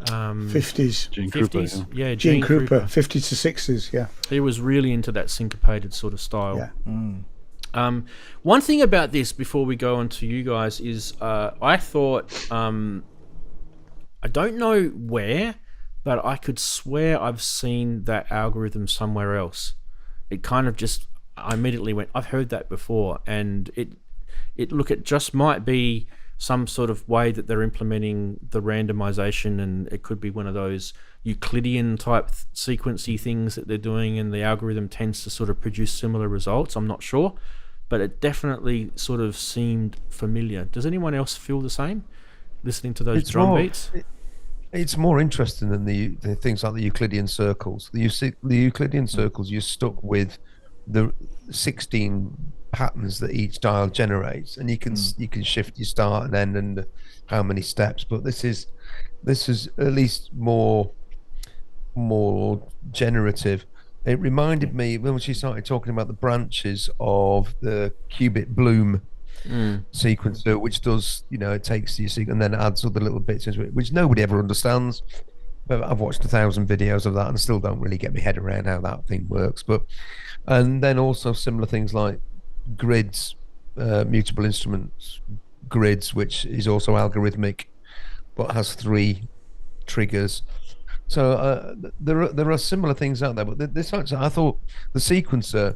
50s. Gene 50s? Krupa, Yeah, Gene Krupa, 50s to 60s, yeah. He was really into that syncopated sort of style. Yeah. One thing about this before we go on to you guys is I thought, I don't know where, but I could swear I've seen that algorithm somewhere else. It kind of just, I immediately went, I've heard that before, and it just might be some sort of way that they're implementing the randomization, and it could be one of those Euclidean type sequency things that they're doing, and the algorithm tends to sort of produce similar results. I'm not sure, but it definitely sort of seemed familiar. Does anyone else feel the same listening to those drum beats? It's more interesting than the things like the Euclidean circles. The Euclidean circles, you're stuck with the 16 patterns that each dial generates, and you can shift your start and end and how many steps. But this is at least more generative. It reminded me when she started talking about the branches of the qubit bloom sequencer, which does, it takes your sequence and then adds other little bits into it, which nobody ever understands. But I've watched 1,000 videos of that and still don't really get my head around how that thing works. And then also similar things like grids, mutable instruments grids, which is also algorithmic, but has 3 triggers. So there are similar things out there. But this actually, I thought the sequencer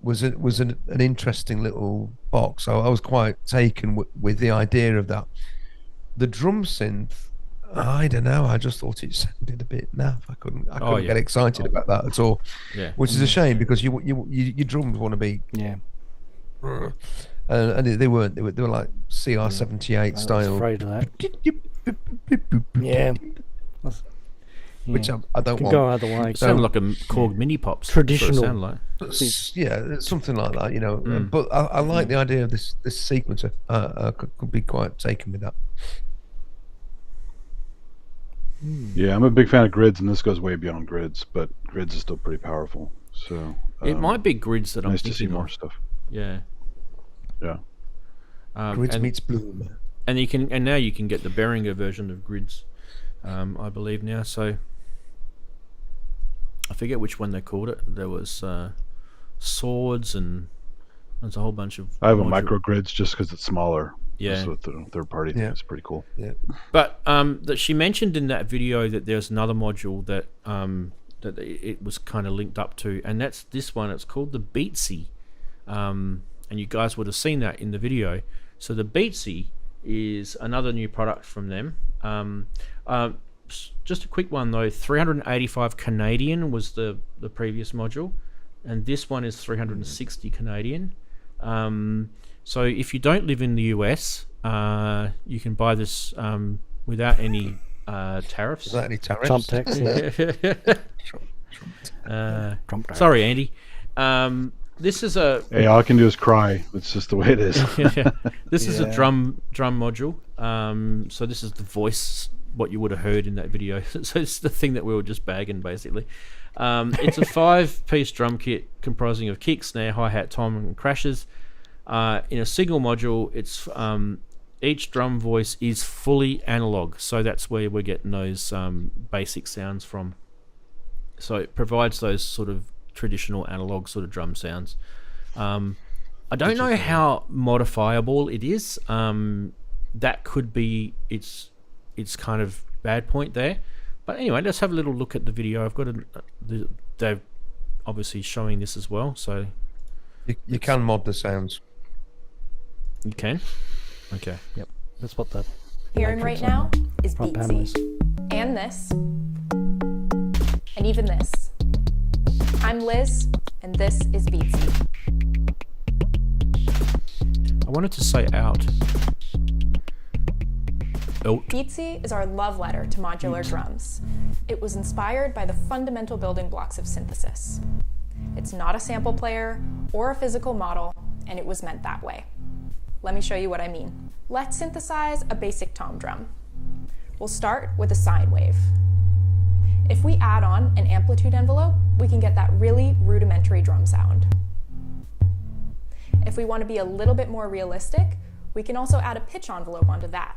was an interesting little box. So I was quite taken with the idea of that. The drum synth, I don't know. I just thought it sounded a bit naff. I couldn't get excited about that at all. Yeah. Which is a shame, because your drums want to be. Yeah. And they weren't. They were like CR78 style. I was afraid of that. Yeah. Which I don't want. Go either way. It sounded like a Korg mini pops. Traditional. Like. Yeah, something like that. But I like the idea of this sequencer. I could be quite taken with that. Yeah, I'm a big fan of grids, and this goes way beyond grids, but grids is still pretty powerful. So it might be grids that I'm nice thinking to see more of. stuff. Yeah. Grids meets Bloom. And now you can get the Behringer version of grids, I believe now. So I forget which one they called it. There was swords, and there's a whole bunch of. I have a micro grids just because it's smaller. Yeah, so the third party thing is pretty cool. Yeah, but that she mentioned in that video that there's another module that that it was kind of linked up to, and that's this one. It's called the Beatsi, and you guys would have seen that in the video. So the Beatsi is another new product from them. Just a quick one though, 385 Canadian was the previous module, and this one is 360 Canadian. So if you don't live in the US, you can buy this without any tariffs. Without any tariffs? Trump tax. Sorry, Andy. This is a. Hey, all I can do is cry. It's just the way it is. This is a drum module. So this is the voice, what you would have heard in that video. So it's the thing that we were just bagging, basically. It's a 5-piece drum kit comprising of kick, snare, hi-hat, tom, and crashes. In a single module, it's each drum voice is fully analog, so that's where we're getting those basic sounds from. So it provides those sort of traditional analog sort of drum sounds. I don't know how modifiable it is. That could be its kind of bad point there. But anyway, let's have a little look at the video. I've got they're obviously showing this as well, so you can mod the sounds. You can? Okay. Yep. That's what that. Hearing right now is Beatsi. And this. And even this. I'm Liz, and this is Beatsi. I wanted to say out. Beatsi is our love letter to modular drums. It was inspired by the fundamental building blocks of synthesis. It's not a sample player or a physical model, and it was meant that way. Let me show you what I mean. Let's synthesize a basic tom drum. We'll start with a sine wave. If we add on an amplitude envelope, we can get that really rudimentary drum sound. If we want to be a little bit more realistic, we can also add a pitch envelope onto that.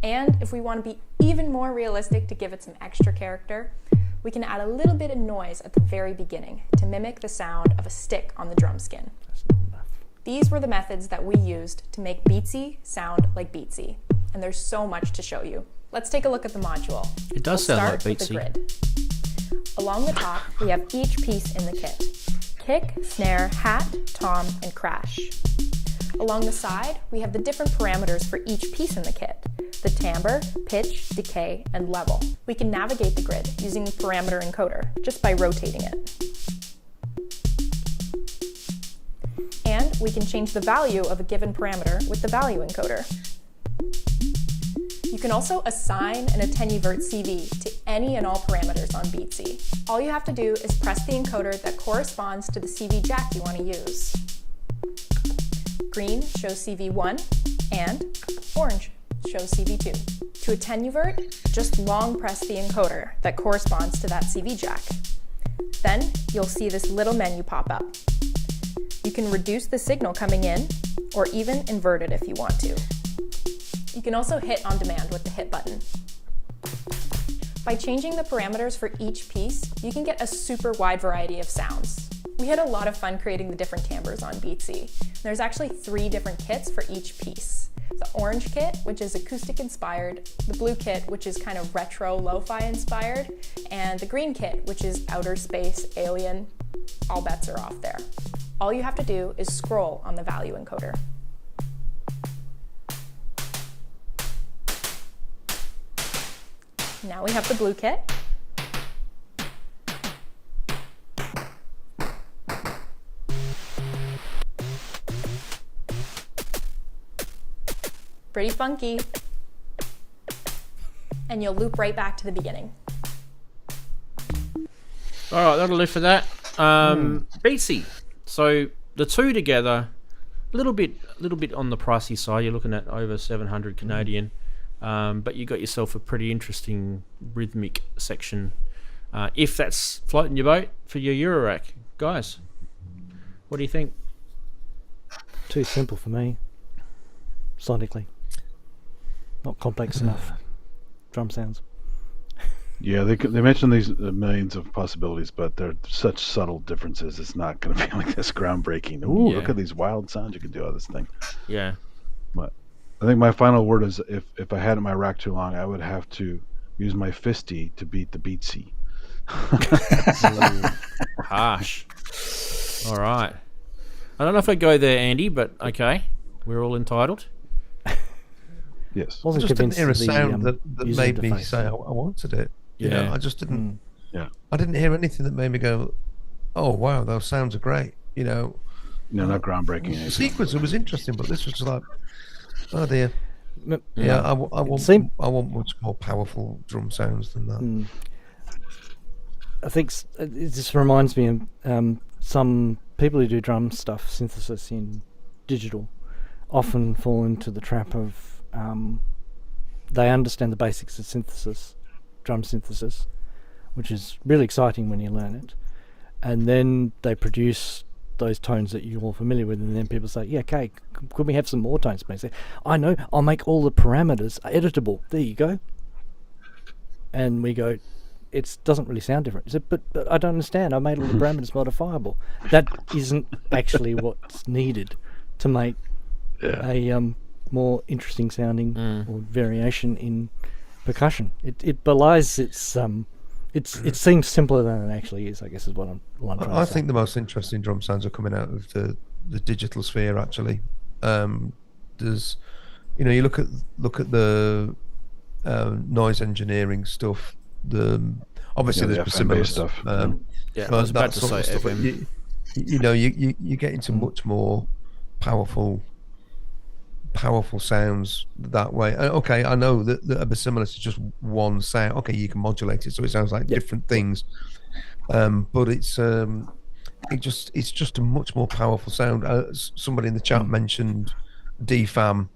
And if we want to be even more realistic to give it some extra character, we can add a little bit of noise at the very beginning to mimic the sound of a stick on the drum skin. These were the methods that we used to make Beatsi sound like Beatsi, and there's so much to show you. Let's take a look at the module. It does sound like Beatsi. The grid. Along the top, we have each piece in the kit. Kick, snare, hat, tom, and crash. Along the side, we have the different parameters for each piece in the kit. The timbre, pitch, decay, and level. We can navigate the grid using the parameter encoder just by rotating it. And we can change the value of a given parameter with the value encoder. You can also assign an attenuate CV to any and all parameters on Beatsi. All you have to do is press the encoder that corresponds to the CV jack you want to use. Green shows CV1 and orange shows CV2. To attenuate, just long press the encoder that corresponds to that CV jack. Then you'll see this little menu pop up. You can reduce the signal coming in, or even invert it if you want to. You can also hit on demand with the hit button. By changing the parameters for each piece, you can get a super wide variety of sounds. We had a lot of fun creating the different timbres on Beatsi. There's actually 3 different kits for each piece. The orange kit, which is acoustic inspired, the blue kit, which is kind of retro lo-fi inspired, and the green kit, which is outer space, alien. All bets are off there. All you have to do is scroll on the value encoder. Now we have the blue kit. Pretty funky. And you'll loop right back to the beginning. All right, that'll do for that. Beatsi. So the two together, a little bit on the pricey side. You're looking at over 700 Canadian, but you got yourself a pretty interesting rhythmic section. If that's floating your boat for your eurorack, guys, what do you think? Too simple for me, sonically. Not complex enough drum sounds. Yeah, they mentioned these millions of possibilities, but they're such subtle differences. It's not going to be like this groundbreaking. Ooh, look at these wild sounds you can do out of this thing. Yeah. But I think my final word is if I had in my rack too long, I would have to use my fisty to beat the Beatsi. Harsh. All right. I don't know if I go there, Andy, but okay. We're all entitled. Yes. I just didn't hear a sound that made me say I wanted it. You know, I just didn't. Yeah. I didn't hear anything that made me go, "Oh wow, those sounds are great." You know. No, not groundbreaking. The sequencer was interesting, but this was just like, oh dear. Yeah, I want much more powerful drum sounds than that. I think it just reminds me of some people who do drum stuff, synthesis in digital, often fall into the trap of they understand the basics of synthesis, drum synthesis, which is really exciting when you learn it, and then they produce those tones that you're all familiar with, and then people say, yeah, okay, could we have some more tones? And say, I know, I'll make all the parameters editable. There you go. And we go, it doesn't really sound different. He said, but I don't understand. I made all the parameters modifiable. That isn't actually what's needed to make a more interesting sounding or variation in percussion. It belies its it seems simpler than it actually is, I guess is what I'm trying to say. I think the most interesting drum sounds are coming out of the digital sphere actually. There's you look at the noise engienering stuff, obviously there's similar stuff. I was about to say FM. You get into much more powerful sounds that way. Okay, I know that are similar to just one sound. Okay, you can modulate it so it sounds like different things, but it's just a much more powerful sound. Somebody in the chat mentioned DFAM.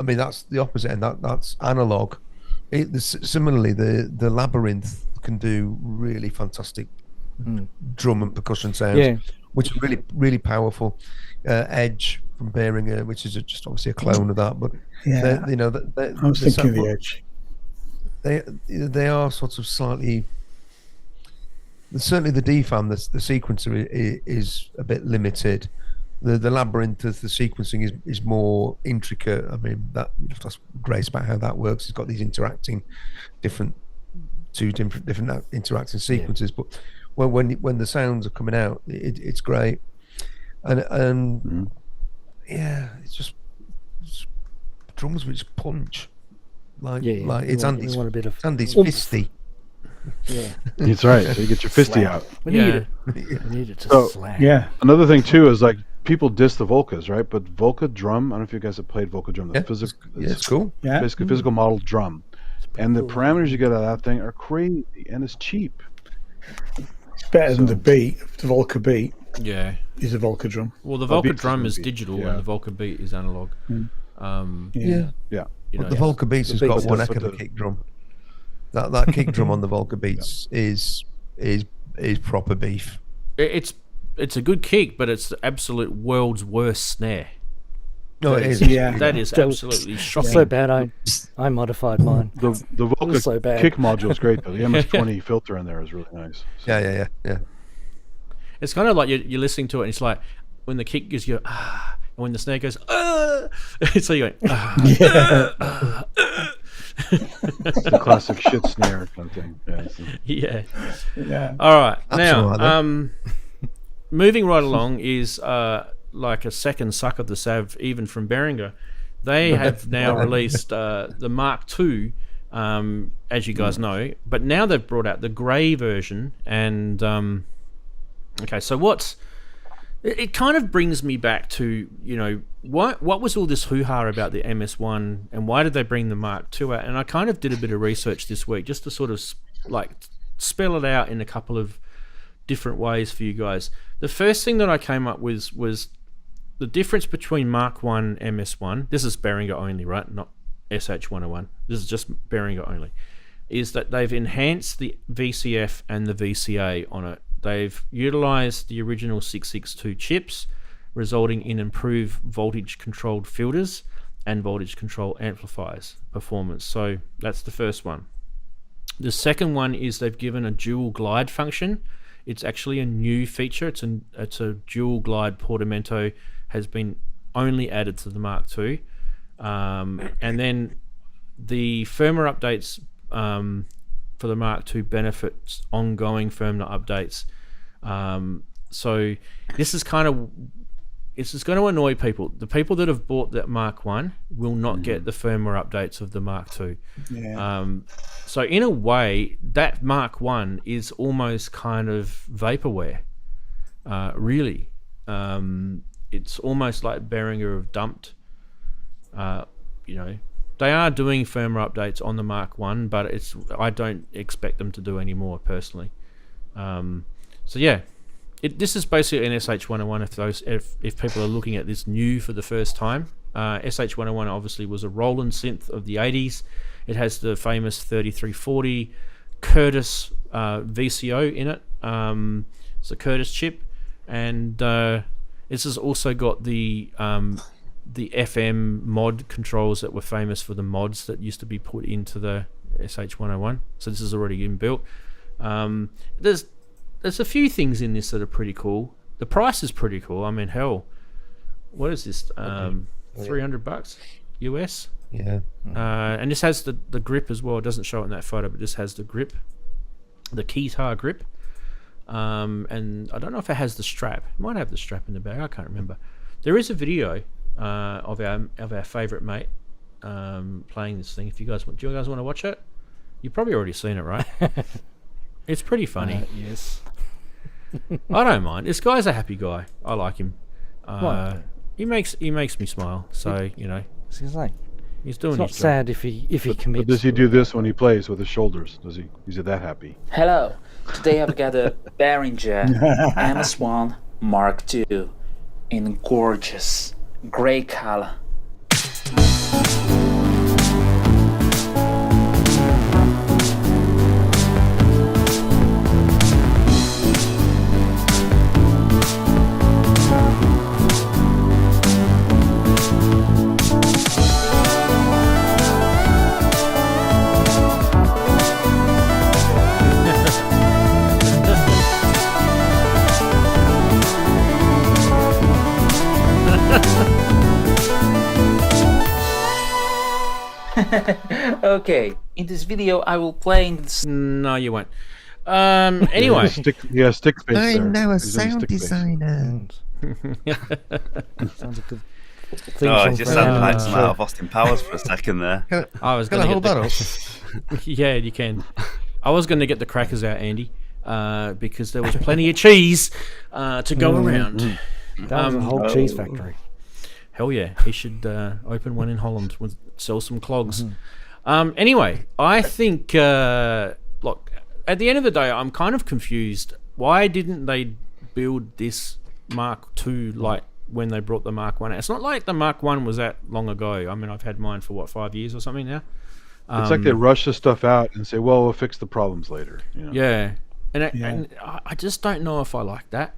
I mean, that's the opposite end. That's analog. Similarly, the Labyrinth can do really fantastic drum and percussion sounds, which are really, really powerful. Edge from Behringer, which is just obviously a clone of that, but I was thinking of the Edge. They are sort of slightly. Certainly, the DFAM, the sequencer is a bit limited. The Labyrinth of the sequencing is more intricate. I mean, that's great about how that works. It's got these different interacting sequences, but when the sounds are coming out, it's great. And it's drums which punch it's Andy's fisty. Yeah, that's right. So you get your fisty out. We need it to slam. Yeah. Another thing too is like people diss the Volcas, right? But Volca drum, I don't know if you guys have played Volca drum. It's cool. Yeah, basically physical model drum, and the parameters you get out of that thing are crazy, and it's cheap. It's better than the Beat. The Volca Beat. Yeah. Is a Volca drum. Well, the Volca drum is digital, and the Volca Beat is analog. But the Volca Beats has got one heck of a kick drum. That kick drum on the Volca Beats is proper beef. It's it's a good kick, but it's the absolute world's worst snare. No, it is. Yeah. That is absolutely shocking. So bad, I modified mine. The Volca so bad. kick module is great though. The MS-20 filter in there is really nice. So, Yeah. It's kind of like you're listening to it, and it's like when the kick gives you and when the snare goes so you're going it's the classic shit snare kind of thing. Yeah, yeah. All right, That's now all right, moving right along is like a second suck of the Sav, even from Behringer. They have now released the Mark II, as you guys know, but now they've brought out the grey version. And okay, so it kind of brings me back to, what was all this hoo-ha about the MS1 and why did they bring the Mark II out? And I kind of did a bit of research this week just to sort of like spell it out in a couple of different ways for you guys. The first thing that I came up with was the difference between Mark I MS1. This is Behringer only, right? Not SH101. This is just Behringer only. Is that they've enhanced the VCF and the VCA on it. They've utilized the original 662 chips, resulting in improved voltage-controlled filters and voltage-control amplifiers performance. So that's the first one. The second one is they've given a dual glide function. It's actually a new feature. It's a dual glide portamento, has been only added to the Mark II. And then the firmware updates for the Mark II benefits ongoing firmware updates. So this is going to annoy people. The people that have bought that Mark I will not get the firmware updates of the Mark II. Yeah. So in a way, that Mark I is almost kind of vaporware, really. It's almost like Behringer have dumped, they are doing firmware updates on the Mark I, but I don't expect them to do any more personally. So yeah, this is basically an SH101 if people are looking at this new for the first time. SH101 obviously was a Roland synth of the 80s. It has the famous 3340 Curtis VCO in it. It's a Curtis chip, and this has also got the FM mod controls that were famous for the mods that used to be put into the SH101. So this is already inbuilt. There's a few things in this that are pretty cool. The price is pretty cool. I mean, hell, what is this? $300 US. Yeah. And this has the grip as well. It doesn't show it in that photo, but this has the grip, the keytar grip. And I don't know if it has the strap. It might have the strap in the bag. I can't remember. There is a video of our favourite mate playing this thing. Do you guys want to watch it? You've probably already seen it, right? It's pretty funny. Yes. I don't mind. This guy's a happy guy. I like him. He makes me smile. So It's like, he's doing it's not his job. sad if he commits. But does he do this when he plays with his shoulders? Is he that happy? Hello. Today I've got a Behringer MS1 Mark II in gorgeous grey color. Okay, in this video I will play in this. No, you won't. Anyway. He has stick space I there. know a He's on sound stick space. designer. Sounds like a Oh, it just sounded like some out of Austin Powers for a second there. I was Can going I to hold that up? Yeah, you can. I was going to get the crackers out, Andy, because there was plenty of cheese to go around. That was a whole cheese factory. Hell yeah, he should open one in Holland, sell some clogs. Anyway, I think, look, at the end of the day, I'm kind of confused. Why didn't they build this Mark II like when they brought the Mark I? It's not like the Mark I was that long ago. I mean, I've had mine for 5 years or something now. It's like they rush the stuff out and say, "Well, we'll fix the problems later." Yeah, and I just don't know if I like that.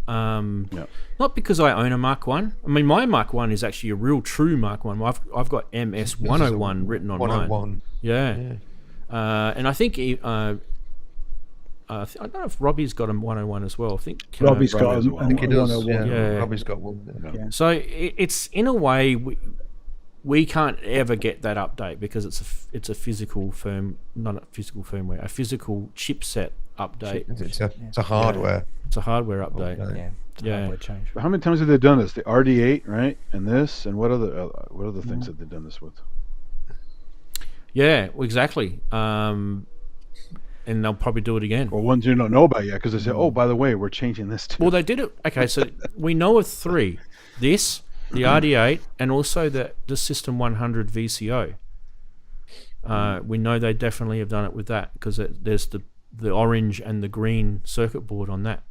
Not because I own a Mark 1. I mean, my Mark 1 is actually a real true Mark 1. I've got MS 101 written on 101. mine. Yeah. And I think I don't know if Robbie's got a 101 as well. I think Robbie's got a I think he does. 101. Yeah. Robbie's got one. Yeah. So it's in a way we can't ever get that update because it's a physical not a physical firmware, a physical chipset update. It's a hardware. It's a hardware update. Yeah. It's a hardware change. How many times have they done this? The RD8, right? And this, and what other things have they done this with? Yeah, exactly. And they'll probably do it again. Or ones you don't know about yet, because they say, "Oh, by the way, we're changing this too." Well, they did it. Okay, so we know of 3: this, the RD8, and also the System 100 VCO. We know they definitely have done it with that because there's the orange and the green circuit board on that.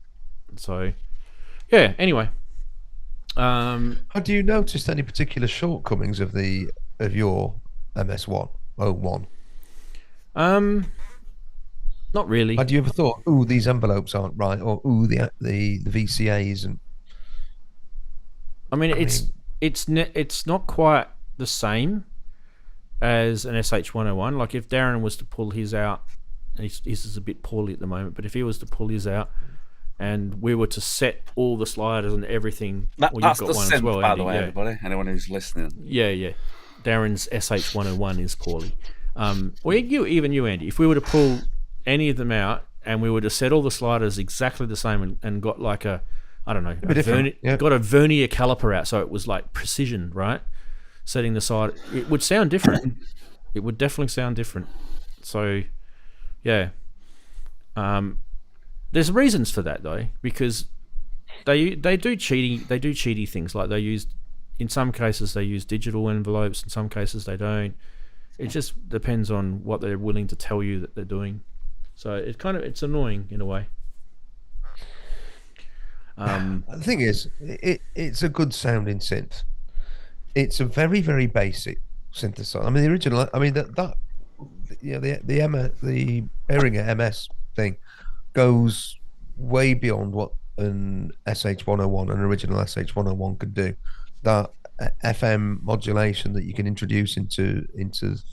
So, yeah. Anyway, Have you noticed any particular shortcomings of your MS-101? not really. Had you ever thought, "Ooh, these envelopes aren't right," or "Ooh, the VCAs"? And I mean, it's not quite the same as an SH101. Like if Daren was to pull his out, and his is a bit poorly at the moment, but if he was to pull his out and we were to set all the sliders and everything, That's you've got the one synth, as well, by Andy, the way, yeah. everybody. Anyone who's listening. Yeah. Darren's SH101 is poorly. Or you, Andy, if we were to pull any of them out and we were to set all the sliders exactly the same and got like got a vernier caliper out, so it was like precision, right? Setting the side, it would sound different. It would definitely sound different. So, yeah. There's reasons for that though, because they do cheaty things. Like in some cases they use digital envelopes, in some cases they don't. It just depends on what they're willing to tell you that they're doing. So it's annoying in a way. The thing is, it's a good sounding synth. It's a very, very basic synthesizer. I mean, the original. I mean the Behringer MS thing goes way beyond what an SH101, an original SH101 could do. That FM modulation that you can introduce into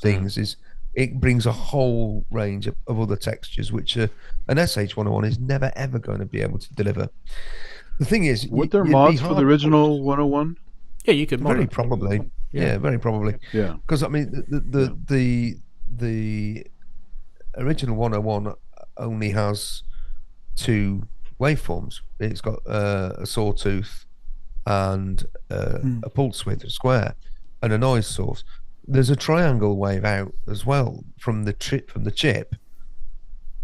things it brings a whole range of other textures which an SH101 is never ever going to be able to deliver. The thing is, would there mods for the original 101? Yeah, you could mod very it. probably. Yeah, very probably. Yeah, because I mean the original 101 only has 2 waveforms. It's got a sawtooth and a pulse width, a square, and a noise source. There's a triangle wave out as well from the chip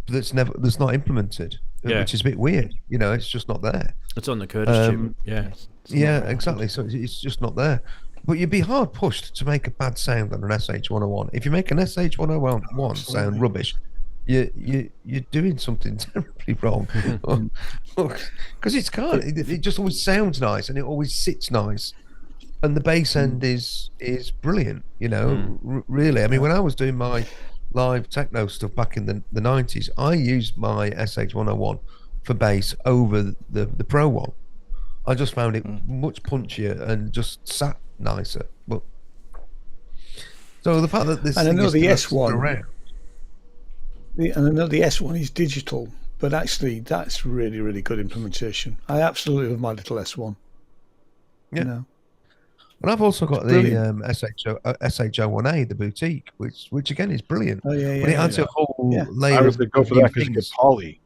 that's not implemented, which is a bit weird. It's just not there. It's on the Curtis chip. Yeah. Yeah, exactly. So it's just not there. But you'd be hard pushed to make a bad sound on an SH101. If you make an SH101 sound rubbish, you're doing something terribly wrong. Because it just always sounds nice and it always sits nice, and the bass end is brilliant. Really. I mean, when I was doing my live techno stuff back in the 90s, I used my SH101 for bass over the Pro one. I just found it much punchier and just sat nicer. But so the fact that this and I know the S1 around. And I know the S1 is digital, but actually that's really, really good implementation. I absolutely love my little S1. Yeah. And I've also got the SH01A, the boutique, which again is brilliant. Oh yeah, But it adds a whole layer. I was going to go for that because you get poly.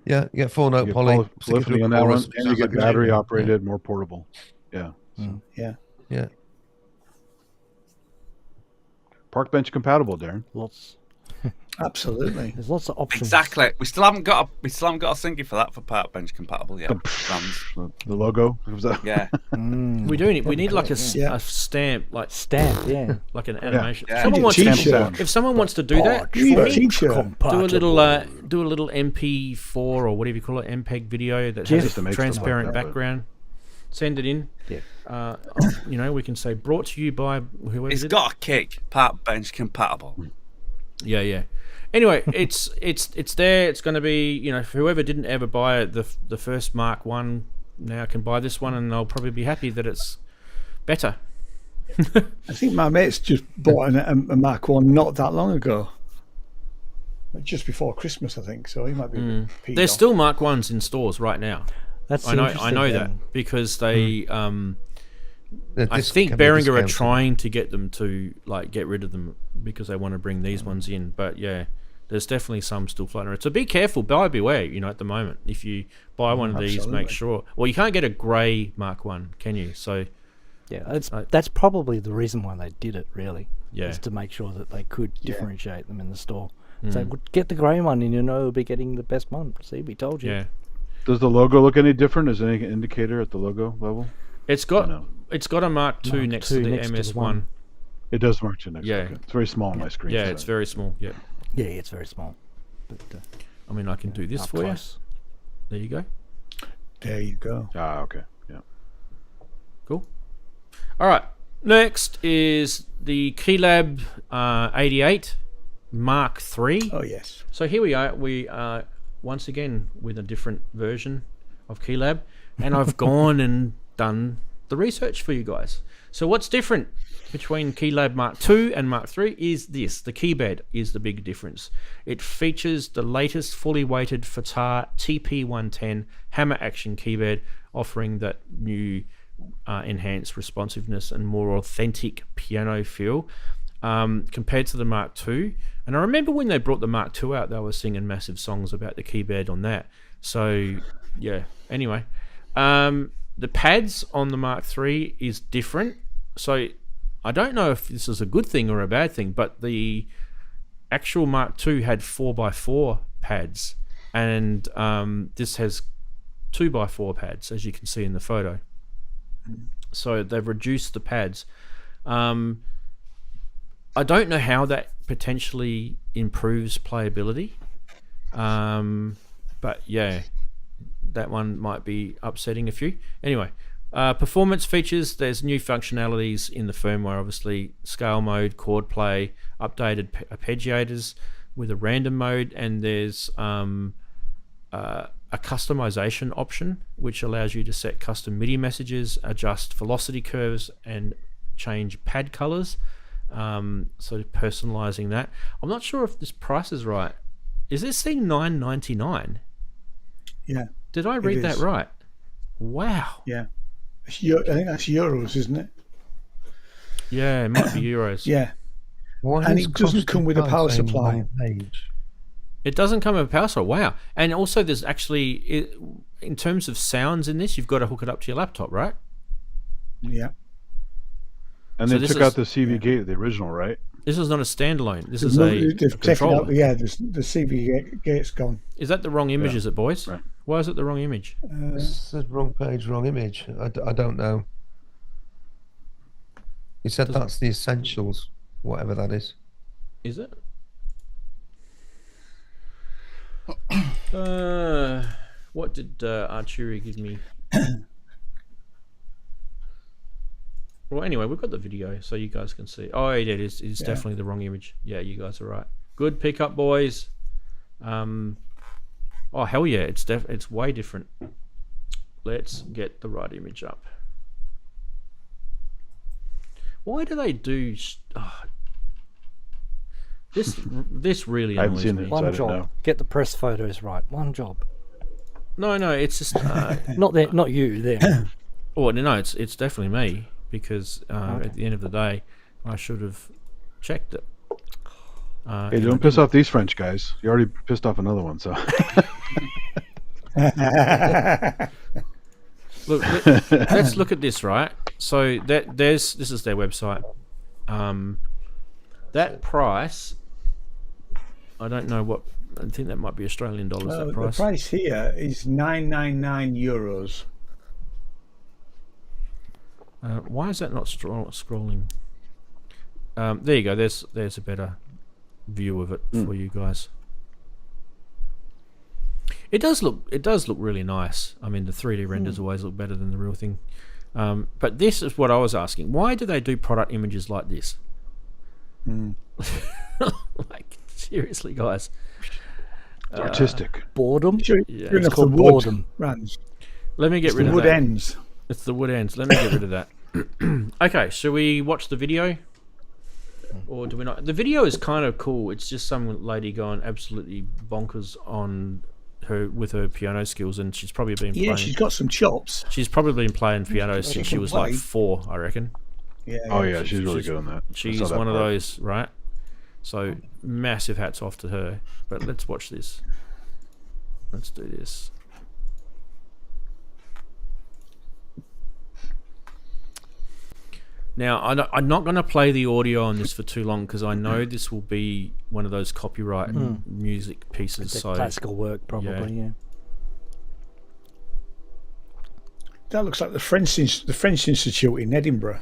Yeah, you get 4-note poly. Polyphony on that one, and you get battery operated, more portable. Yeah. Yeah. Park bench compatible, Daren. Lots. Absolutely. There's lots of options. Exactly. We still haven't got a thingy for that for Park bench compatible yet. The logo. Yeah. We do need. We need like a stamp, like yeah, like an animation. Yeah. Someone wants T-shirt. if someone wants to do that, Do a T-shirt. do a little MP4 or whatever you call it, MPEG video that has a transparent background. Send it in. Yeah. We can say brought to you by whoever. It's got a kick. Park bench compatible. Yeah. Anyway, it's there. It's going to be, you know, for whoever didn't ever buy the first Mark 1 now can buy this one, and they'll probably be happy that it's better. I think my mate's just bought a Mark 1 not that long ago. Just before Christmas, I think. So he might be. There's still Mark 1s in stores right now. That's I know interesting, that because they. I This think can be Behringer are discounted. trying to get them to like get rid of them because they want to bring these ones in. But yeah, there's definitely some still floating around. So be careful, buyer beware. You know, at the moment, if you buy one of these, make sure. Well, you can't get a grey Mark 1, can you? So Yeah, that's probably the reason why they did it, really. Yeah. Is to make sure that they could differentiate them in the store. So get the grey one and you know you'll be getting the best one. See, we told you. yeah, Does the logo look any different? Is there any indicator at the logo level? it's got No. it's got a Mark 2 Mark next 2 to the next to the MS1. one. It does mark to next. Yeah. Okay. It's very small on my screen. Yeah, so it's very small. Yeah, Yeah, it's very small. But I mean, I can do this up for close. you. There you go. There you go. okay. Yeah. Cool. All right. Next is the KeyLab 88 Mark 3. Oh yes. So here we are. We are once again with a different version of KeyLab, and I've gone and done the research for you guys. So what's different between KeyLab Mark 2 and Mark 3 is this. The keyboard is the big difference. It features the latest fully weighted Fatar TP110 hammer action keyboard, offering that new enhanced responsiveness and more authentic piano feel compared to the Mark II. And I remember when they brought the Mark II out, they were singing massive songs about the keyboard on that. So yeah, anyway, the pads on the Mark III is different. So I don't know if this is a good thing or a bad thing, but the actual Mark II had 4x4 pads, and this has 2x4 pads, as you can see in the photo. So they've reduced the pads. I don't know how that potentially improves playability, but yeah, that one might be upsetting a few. Anyway, performance features, there's new functionalities in the firmware, obviously scale mode, chord play, updated arpeggiators with a random mode, and there's a customization option which allows you to set custom MIDI messages, adjust velocity curves, and change pad colors. So personalizing that. I'm not sure if this price is right. Is this thing $9.99? Yeah. Did I read that is. right? Wow. Yeah. I think that's euros, isn't it? Yeah, it might be euros. Yeah. Why And is it doesn't come with a power saying supply. one page? It doesn't come with a power supply. Wow. And also there's actually, in terms of sounds in this, you've got to hook it up to your laptop, right? Yeah. And So they this took is- out the CV gate, the original, right? This is not a standalone. This There's is no- a they've taken controller. out, yeah, the CV gate's gone. Is that the wrong image, is it, boys? Right. Why is it the wrong image? This is wrong page, wrong image. I don't know. He said that's the essentials, whatever that is. Is it? What did Arturia give me? Well, anyway, we've got the video, so you guys can see. Oh, it is. It's definitely the wrong image. Yeah, you guys are right. Good pickup, boys. Oh hell yeah, it's way different. Let's get the right image up. Why do they do? This really I haven't annoys seen me. it. One I don't job. know. Get the press photos right. One job. No, it's just. Not you. There. Oh no, it's definitely me because at the end of the day, I should have checked it. Hey, don't piss off these French guys. You already pissed off another one, so. Look, let's look at this, right? So this is their website. That price, I don't know what. I think that might be Australian dollars. That The price. price here is €999. Why is that not scrolling? There you go. There's a better view of it for you guys. It does look really nice. I mean, the 3D renders always look better than the real thing. But this is what I was asking. Why do they do product images like this? Like, Seriously, guys. Artistic. Boredom. Yeah, It's It's the called wood, boredom. Ranz. Let me get It's rid the of wood that. ends. It's the wood ends. Let me get rid of that. Okay, shall we watch the video? Or do we not? The video is kind of cool. It's just some lady going absolutely bonkers on her with her piano skills, and she's probably been Yeah, playing. she's got some chops. She's probably been playing piano She since can she was like play. 4, I reckon. Yeah. Oh yeah, she's really good on that. I She's saw that one of part. those, right? So massive hats off to her. But let's watch this. Let's do this. Now, I'm not going to play the audio on this for too long because I know this will be one of those copyright music pieces. It's So classical work, probably. Yeah. That looks like the French Institute in Edinburgh.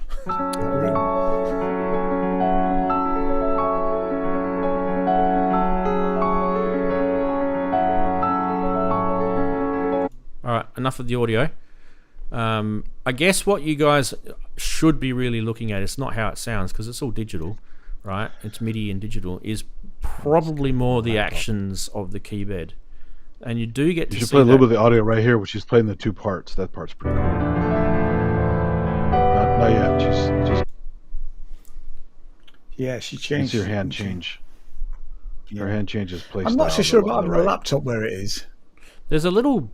all right, enough of the audio. I guess what you guys should be really looking at, it's not how it sounds because it's all digital, right? It's MIDI and digital, is probably more the actions of the keyboard. And you do get to You should see play a little that. bit of the audio right here, which she's playing the two parts. That part's pretty cool. Not yet. She's Yeah, she you changed. see her hand change. Her hand changes place. I'm not so sure about on having the a right. laptop where it is. There's a little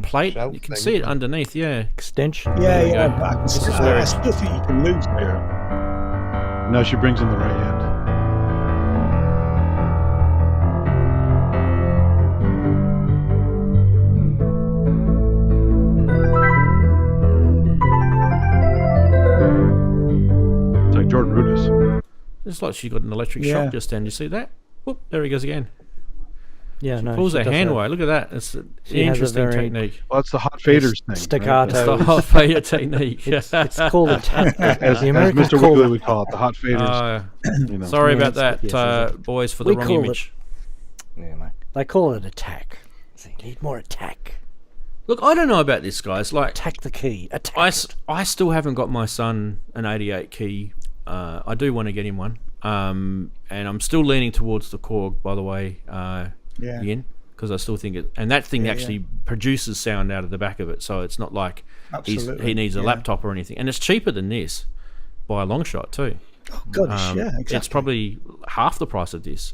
plate. Shelf You can thing, see it isn't it? underneath, yeah. Extension. Yeah, we yeah, go. but I, can This is still, where I it- still think you can lose it. Here. Now she brings in the right hand. It's like Jordan Rudess. It's like she got an electric Yeah. shock just then. You see that? Whoop, there he goes again. Yeah, no. Pulls she her does hand that. away. Look at that. It's an She has a interesting very- technique. Well, that's the hot faders thing. right? Staccato. It's the hot fader technique. It's called a tap. As The Americans Mr. call Wiggly it. would call it, the hot faders. Uh, you know. sorry Yeah, about that, yes, boys, for the we wrong call it- image. Yeah, no. They call it attack. So you need more attack. Look, I don't know about this, guys. Like, Attack the key. Attack. I still haven't got my son an 88 key. I do want to get him one. And I'm still leaning towards the Korg, by the way, Yeah. Ian, because I still think it. And that thing actually produces sound out of the back of it, so it's not like Absolutely. he needs a Yeah. laptop or anything. And it's cheaper than this by a long shot too. Oh, God, yeah, exactly. It's probably half the price of this.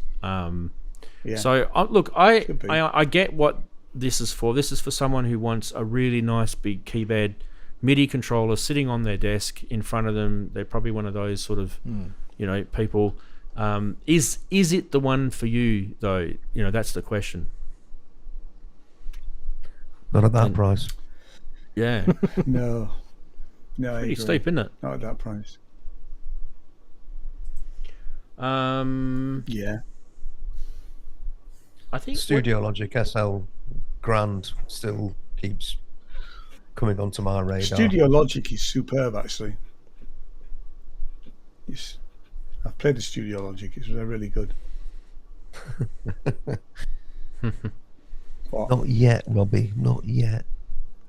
Yeah. So look, Could be. I get what this is for. This is for someone who wants a really nice big keyboard MIDI controller sitting on their desk in front of them. They're probably one of those sort of people. Is it the one for you though? That's the question. Not at that price. Yeah, No. No, I pretty agree. steep, isn't it? Not at that price. Yeah. I think Studio Logic SL Grand still keeps coming onto my radar. Studio Logic is superb, actually. Yes. I've played the Studio Logic. It's really good. What? Not yet, Robbie. Not yet.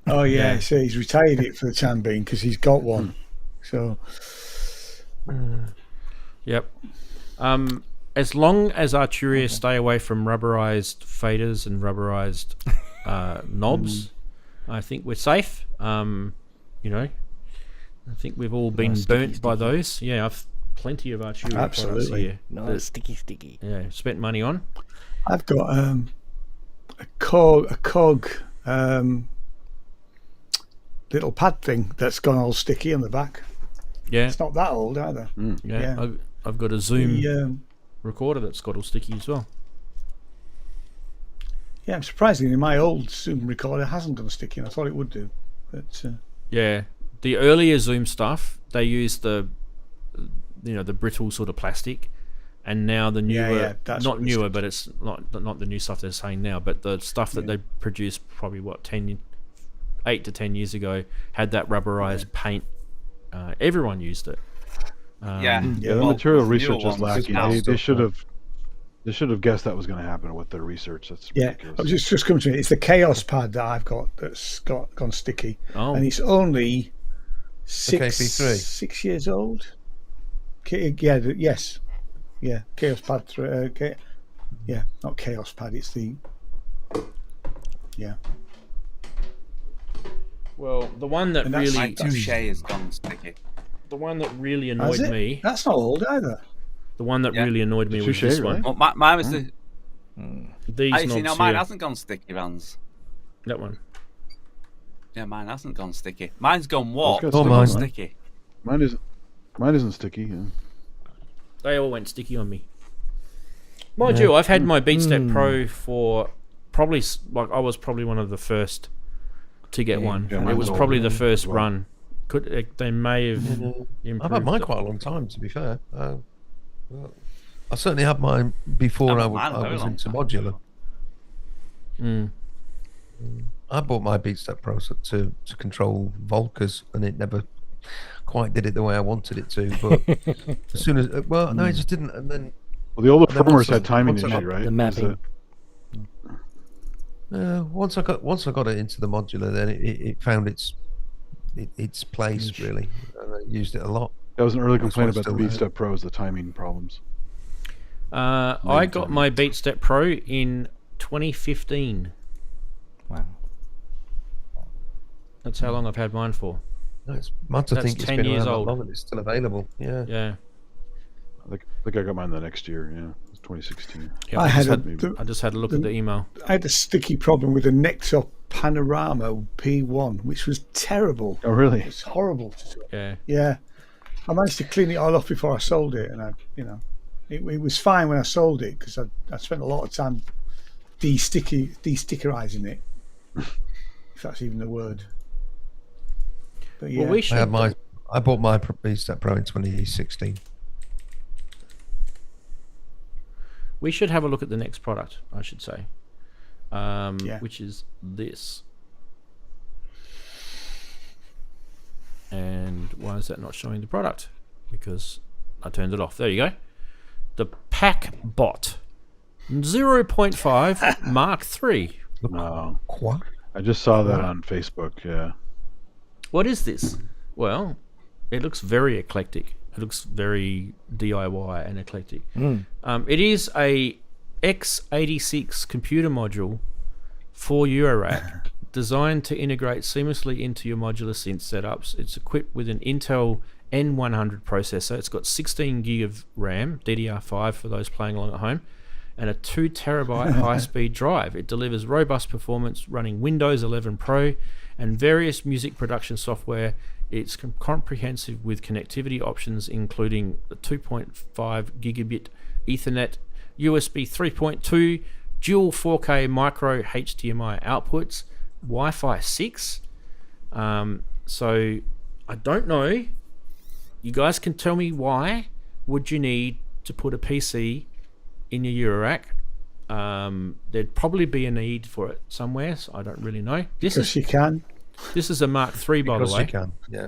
Oh, yeah. So he's retired it for the time being because he's got one. So, Yep. As long as Arturia stay away from rubberized faders and rubberized knobs, I think we're safe. I think we've all been burnt by those. Yeah, I've plenty of Arturia products Absolutely. here. No, that, sticky. yeah, spent money on. I've got a cog little pad thing that's gone all sticky on the back. Yeah, It's not that old either. yeah. yeah. I've got a Zoom The, recorder that's got all sticky as well. yeah, I'm surprisingly my old Zoom recorder hasn't gone sticky, and I thought it would do. But Yeah, the earlier Zoom stuff, they used the brittle sort of plastic, and now the newer, yeah, that's not what it's newer, got. but it's not the new stuff they're saying now, but the stuff that they produced probably 8 to 10 years ago had that rubberized paint. Everyone used it. Yeah. Yeah, the Well, material newer research is ones lacking. now They still- should have guessed that was going to happen with their research. That's yeah, ridiculous. I was just coming to it. It's the Chaos pad that I've got that's gone sticky, Oh, and it's only KP3? 6 years old. Yes, yeah, Chaos pad 3. Yeah, not Chaos Pad. It's the Well, the one that And that's really, My touche has gone sticky. the one that really Has annoyed it? me, That's not old either. the one that Yeah. really annoyed me was Touche, this right? one. Well, mine was the. These I see. knobs No, mine here. hasn't gone sticky, Vans. That one. Yeah, mine hasn't gone sticky. Mine's gone It's what? got It's sticky gone mine. sticky. Mine isn't sticky. Yeah. They all went sticky on me. Mind you, I've had my BeatStep Pro for probably I was probably one of the first to get one. Yeah, It mine's was older probably the as first well. run. They may have improved. I've had mine it. quite a long time, to be fair. Well, I certainly had mine before I've I had mine a was very long into time. modular. Mm. I bought my BeatStep Pro to control Volkers, and it never quite did it the way I wanted it to. But as soon as no, it just didn't. And then Well, the older And then firmwares once had I- timing once I issue, got right? the mapping. once I got it into the modular, then it found its place really, and I used it a lot. That was an early That's complaint why about I the still BeatStep Pro is the timing problems. I got my BeatStep Pro in 2015. Wow. That's how long I've had mine for. No, it's mad to That's think it's 10 been years around that old. long and it's still available. Yeah. Yeah. I think I got mine the next year. Yeah, it was 2016. Yeah, I I, had just a, had, the- I just had a look at the email. I had a sticky problem with the Nectar Panorama P1, which was terrible. Oh, really? It's horrible. Yeah. Yeah, I managed to clean it all off before I sold it, and it was fine when I sold it because I spent a lot of time de-stickerizing it, if that's even a word. But yeah, Well, we should. I bought my BeatStep Pro in 2016. We should have a look at the next product, I should say, which is this. And why is that not showing the product? Because I turned it off. There you go. The Pac Bot 0.5 Mark III. No, What? I just saw that on Facebook. Yeah. What is this? Well, it looks very eclectic. It looks very DIY and eclectic. It is a x86 computer module for Eurorack designed to integrate seamlessly into your modular synth setups. It's equipped with an Intel N100 processor. It's got 16 gig of RAM, DDR5 for those playing along at home, and a 2 terabyte high-speed drive. It delivers robust performance running Windows 11 Pro and various music production software. It's comprehensive with connectivity options including the 2.5 gigabit Ethernet, USB 3.2, dual 4K micro HDMI outputs, Wi-Fi 6. So I don't know. You guys can tell me why would you need to put a PC in your Eurorack. There'd probably be a need for it somewhere, so I don't really know. because you can. This is a Mark III, by the Because way. you can. Yeah.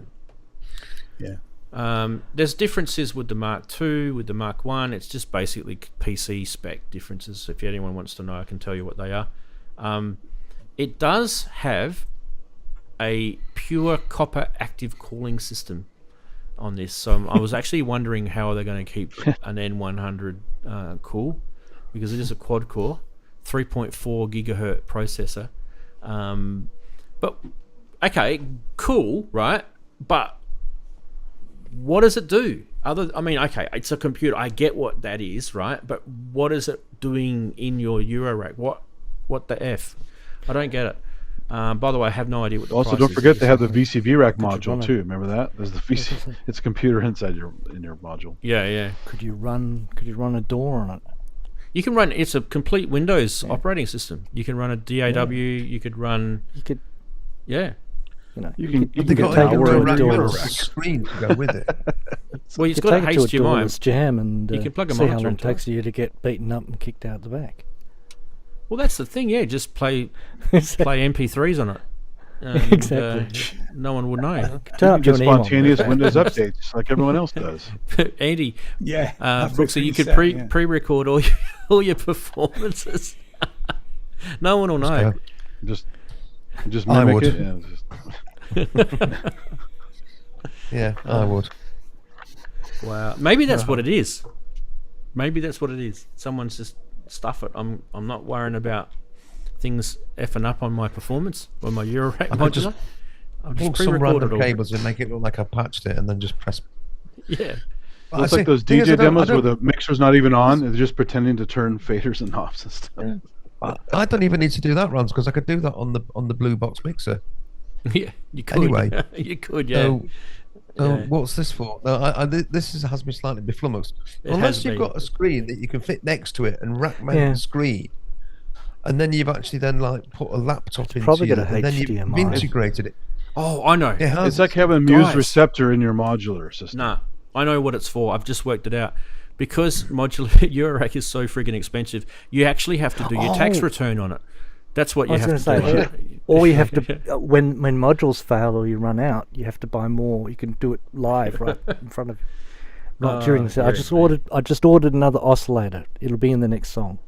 Yeah. There's differences with the Mark II, with the Mark I. It's just basically PC spec differences. If anyone wants to know, I can tell you what they are. It does have a pure copper active cooling system on this. So I was actually wondering how they're going to keep an N100 cool, because it is a quad core, 3.4 gigahertz processor. But okay, cool, right? But what does it do? Okay, it's a computer. I get what that is, right? But what is it doing in your Eurorack? What the F? I don't get it. By the way, I have no idea what the Also, price don't is. forget they have the VCV rack run module it? too. Remember that? There's the VC. It's a computer inside your module. Yeah. Could you run a door on it? You can run. It's a complete Windows operating system. You can run a DAW. You could run. You could, Yeah. You can you get could an take it hour to of a rack door. with a screen to go with it. Well, you it's could got a take it to a HDMI. doorless jam and You can plug a see how monitor long it into takes you to get beaten up and kicked out the back. Well, that's the thing. Yeah, just play MP3s on it. And, Exactly. No one would know. Turn up get to an email. spontaneous Windows updates like everyone else does. Andy, Yeah. Brooksy, you could set, pre-record all your performances. No one will know. Just I mimic would. it. And just, Yeah, I would. Wow. Maybe that's what it is. Maybe that's what it is. Someone's just stuff it. I'm not worrying about things effing up on my performance or my Eurorack I could modular. I've Pull just some pre-recorded random all. cables and make it look like I patched it, and then just press. Yeah. But It's I like see- those thing is, DJ I don't- demos I where don't- the mixer's not even on. They're just pretending to turn faders and knobs and stuff. I don't even need to do that, Rans, because I could do that on the blue box mixer. Yeah, you could. Anyway, you could, yeah. So Yeah. what's this for? No, has me slightly beflummoxed. It Unless has you've me. got a screen that you can fit next to it and rack mount Yeah. the screen, and then you've actually then like put a laptop into probably it, got a and then you've HDMI. integrated it. Oh, I know. It has. It's like having a Muse Guys. receptor in your modular system. Nah, I know what it's for. I've just worked it out. Because modular Eurorack is so friggin' expensive, you actually have to do your tax Oh. return on it. That's what I you was have going to to do. say, or you have to when modules fail or you run out, you have to buy more. You can do it live right in front of, right during the set. yeah, I just ordered another oscillator. It'll be in the next song.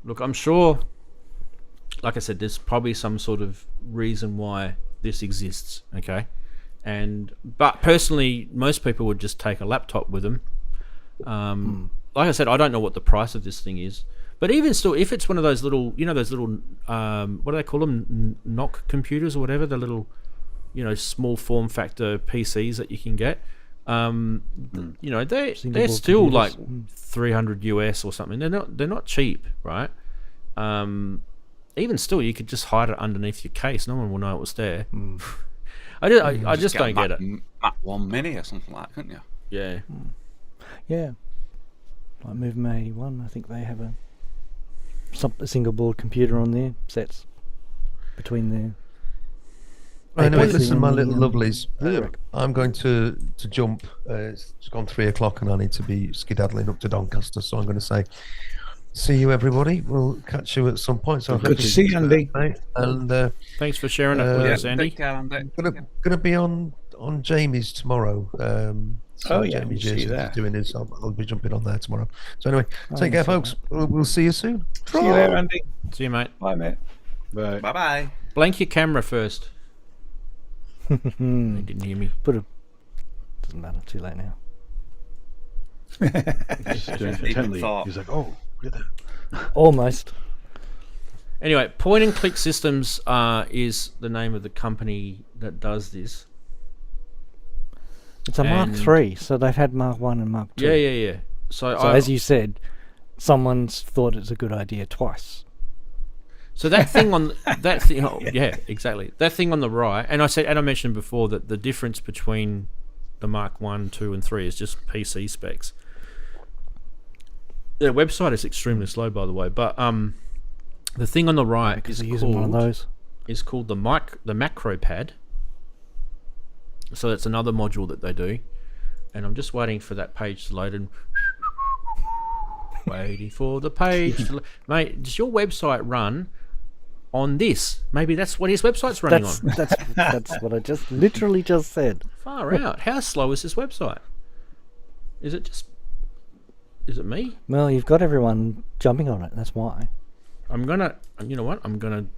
Look, I'm sure, like I said, there's probably some sort of reason why this exists, okay? But personally, most people would just take a laptop with them. Like I said, I don't know what the price of this thing is. But even still, if it's one of those little, those little, what do they call them? Knock computers or whatever, the little, small form factor PCs that you can get. They're Single board still computers. like $300 US or something. They're not cheap, right? Even still, you could just hide it underneath your case. No one will know it was there. I just don't get it. Mac 1 Mini or something like that, couldn't you? Yeah. Yeah, like Movement 81. I think they have a single board computer on their sets between their. Anyway, Hey, listen, my on the, little lovelies. Eurorack. I'm going to jump. It's gone 3 o'clock, and I need to be skedaddling up to Doncaster. So I'm going to say, see you, everybody. We'll catch you at some point. So I Good hope to see you, Andy. And Thanks for sharing it with us, Andy. Take care, Andy. gonna be on Jamie's tomorrow. Oh, yeah, Jamie we'll see you Jason is there. doing his. I'll be jumping on there tomorrow. So anyway, Oh, take yeah, care, folks. We'll see you soon. See you there, Andy. See you, mate. Bye, mate. But Bye-bye. Blank your camera first. You didn't hear me. Put a. Doesn't matter. Too late now. just staring Even intently. thought. He's like, "Oh, look at that." Almost. Anyway, Point and Click Systems is the name of the company that does this. It's a Mark And- III, so they've had Mark 1 and Mark 2. Yeah. So as you said, someone's thought it's a good idea twice. So that thing on that thing, yeah, exactly. That thing on the right, and I mentioned before that the difference between the Mark 1, 2, and 3 is just PC specs. Their website is extremely slow, by the way, but the thing on the right Because is they're using one of those. called the macro pad. So that's another module that they do, and I'm just waiting for that page to load and waiting for the page to mate, does your website run on this? Maybe that's what his website's running on. That's what I just literally just said. Far out. How slow is this website? Is it me? Well, you've got everyone jumping on it. That's why. I'm gonna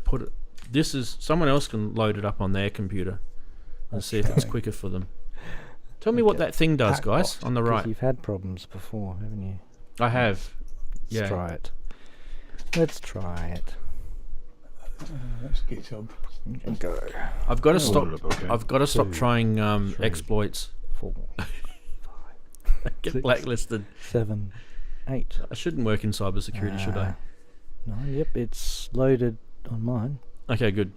put it. This is someone else can load it up on their computer and see if it's quicker for them. Tell me what that thing does, Pac guys, Bot. on the 'Cause right. You've had problems before, haven't you? I have. Let's Yeah. try it. Let's try it. Let's get up. Go. I've got to stop. Load it up, okay. I've got to stop 2, trying 3. exploits. 4, Get 6. blacklisted. 7, 8. I shouldn't work in cybersecurity, should I? 9. Yep, it's loaded on mine. Okay, good.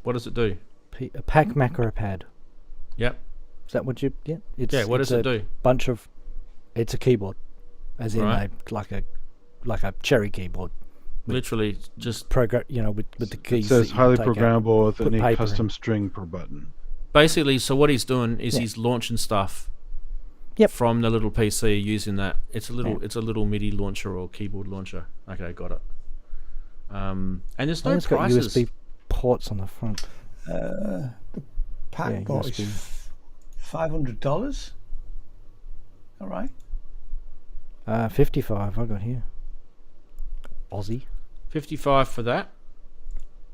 What does it do? A Pac macro pad. Yep. Is that what you? Yeah. It's, Yeah. What does it's it do? Bunch of. It's a keyboard, as in Right. like a cherry keyboard. Literally, just Program, with the It keys. says that you highly take out. programmable with put any paper custom in. string per button. basically. So what he's doing is Yeah. he's launching stuff. Yep. From the little PC using that. It's a little. Yeah. It's a little MIDI launcher or keyboard launcher. Okay, got it. And there's no Oh, it's got prices. USB ports on the front. The Pac Yeah, Bot USB. is $500. All right. 55 I got here. Aussie 55 for that.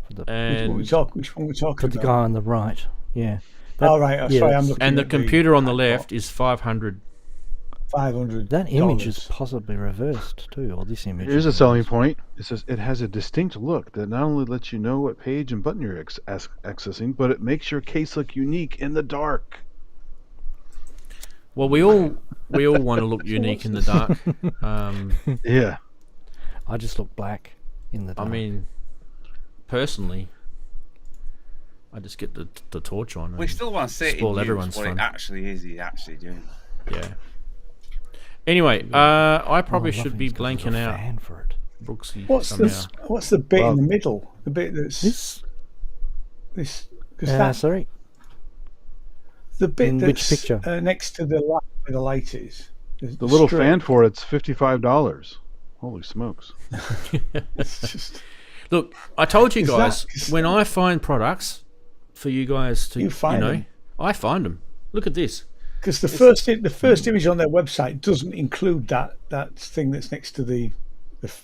for the Which And one we talking for the about? guy on the right. Yeah. All right. yeah, Sorry, I'm that's- looking and the at computer on the Pac left Bot. is 500. $500. That image is possibly reversed too, or this image. Here's is a selling reversed. point. It says it has a distinct look that not only lets you know what page and button you're accessing, but it makes your case look unique in the dark. Well, we all want to look unique in the dark. Yeah. I just look black in the dark. I mean, personally, I just get the torch on. We and still want to see it spoil in use everyone's what fun. it actually is he's actually doing. Yeah. Anyway, I probably Oh, should be lovely, it's got a blanking little out fan for it. Brooksy What's somehow. this? What's the bit in the middle? The bit that's This, because sorry, the bit in which that's picture? Next to the light where the light is. The little strip. fan for it's $55. Holy smokes. It's just Look, I told you Is guys, that- when I find products for you guys to, You find know, them. I find them. Look at this. because the first image on their website doesn't include that thing that's next to the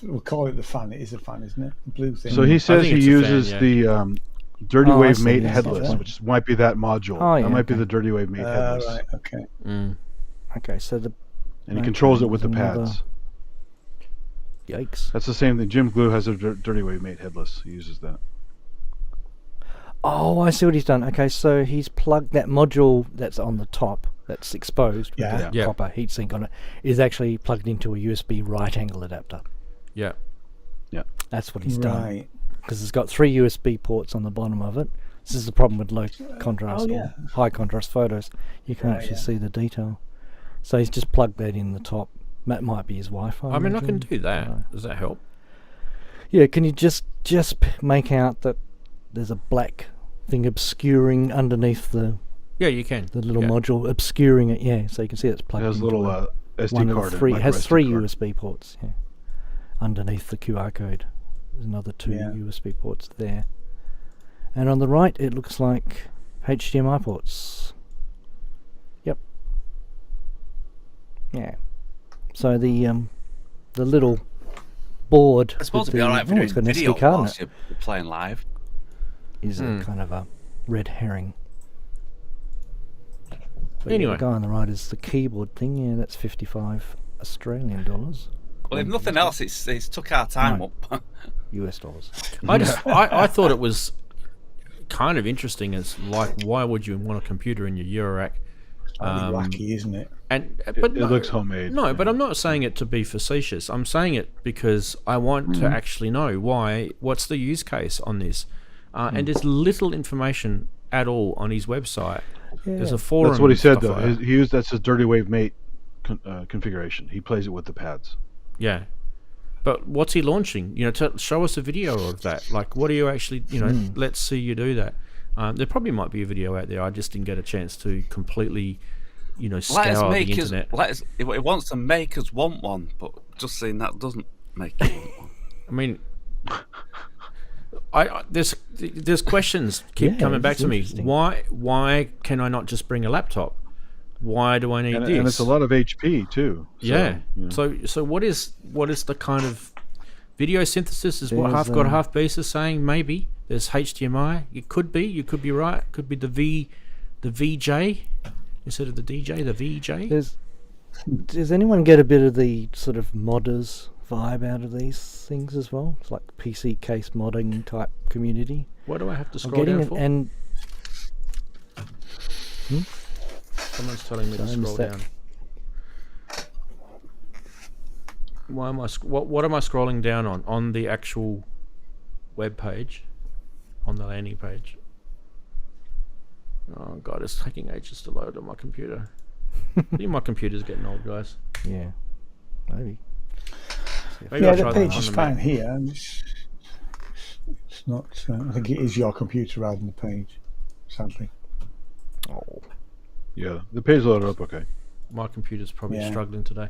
we'll call it the fan. It is a fan, isn't it? The blue thing. So he says think he it's a fan, uses yeah. the Dirty Oh, I Wave see, Mate yes, headless, okay. which might be that module. Oh, yeah, that might be okay. the Dirty Wave Mate headless. Right. Okay. Mm. Okay, so the And he controls it with the there's another- pads. Yikes! That's the same thing. Jim Glue has a Dirty Wave Mate headless. He uses that. Oh, I see what he's done. Okay, so he's plugged that module that's on the top, that's exposed Yeah. with the Yeah. copper heatsink on it, is actually plugged into a USB right angle adapter. Yeah. That's what he's done. Right. Because it's got 3 USB ports on the bottom of it. This is the problem with low contrast oh, or yeah. high contrast photos. You can't Right, actually yeah. see the detail. So he's just plugged that in the top. That might be his Wi-Fi. I mean, I can module. do that. No. Does that help? Yeah, can you just make out that there's a black thing obscuring underneath the Yeah, you can. little Yeah. module, obscuring it? Yeah, so you can see it's It plugged has a into little SD one card. of the 3. It micro has SD 3 card. USB ports. Yeah, underneath the QR code, there's another 2 Yeah. USB ports there. And on the right, it looks like HDMI ports. Yep. Yeah. So the little board It's supposed with to be the- alright for it's got doing an video SD card in whilst it, you're playing live. is a kind of a red herring. But Anyway. the guy on the right is the keyboard thing. Yeah, that's 55 Australian dollars. Well, if nothing else, it's took our time Right. up. US dollars. I thought it was kind of interesting as like, why would you want a computer in your Eurorack? Slightly wacky, isn't it? And but It no, looks homemade. No, but I'm not saying it to be facetious. I'm saying it because I want to actually know what's the use case on this. And there's little information at all on his website. There's a forum. That's what he said, stuff though. like that. He used that's his Dirty Wave Mate configuration. He plays it with the pads. Yeah. But what's he launching? Show us a video of that. Like, what are you actually, let's see you do that. There probably might be a video out there. I just didn't get a chance to completely, Let us scour the make us. internet. It wants to make us want one, but just saying that doesn't make it want one. I mean, there's questions keep Yeah, coming back it's to me. interesting. Why can I not just bring a laptop? Why do I need And, this? and it's a lot of HP too. So, Yeah. you know. So what is the kind of video synthesis is what There's, half God half beast is saying? Maybe there's HDMI. It could be. You could be right. Could be the VJ instead of the DJ. The VJ. Does anyone get a bit of the sort of modders vibe out of these things as well? It's like PC case modding type community. What do I have to I'm scroll getting down it, for? and Someone's telling me to Sorry, I missed scroll that. down. Why am I? What am I scrolling down on? On the actual web page, on the landing page. Oh god, it's taking ages to load on my computer. I think my computer's getting old, guys. yeah, maybe. Maybe Yeah, I'll the try that page on is the fine Mac. here. And it's not. I think it is your computer rather than the page. Sadly. Oh, Yeah, the page loaded up okay. My computer's probably Yeah. struggling today.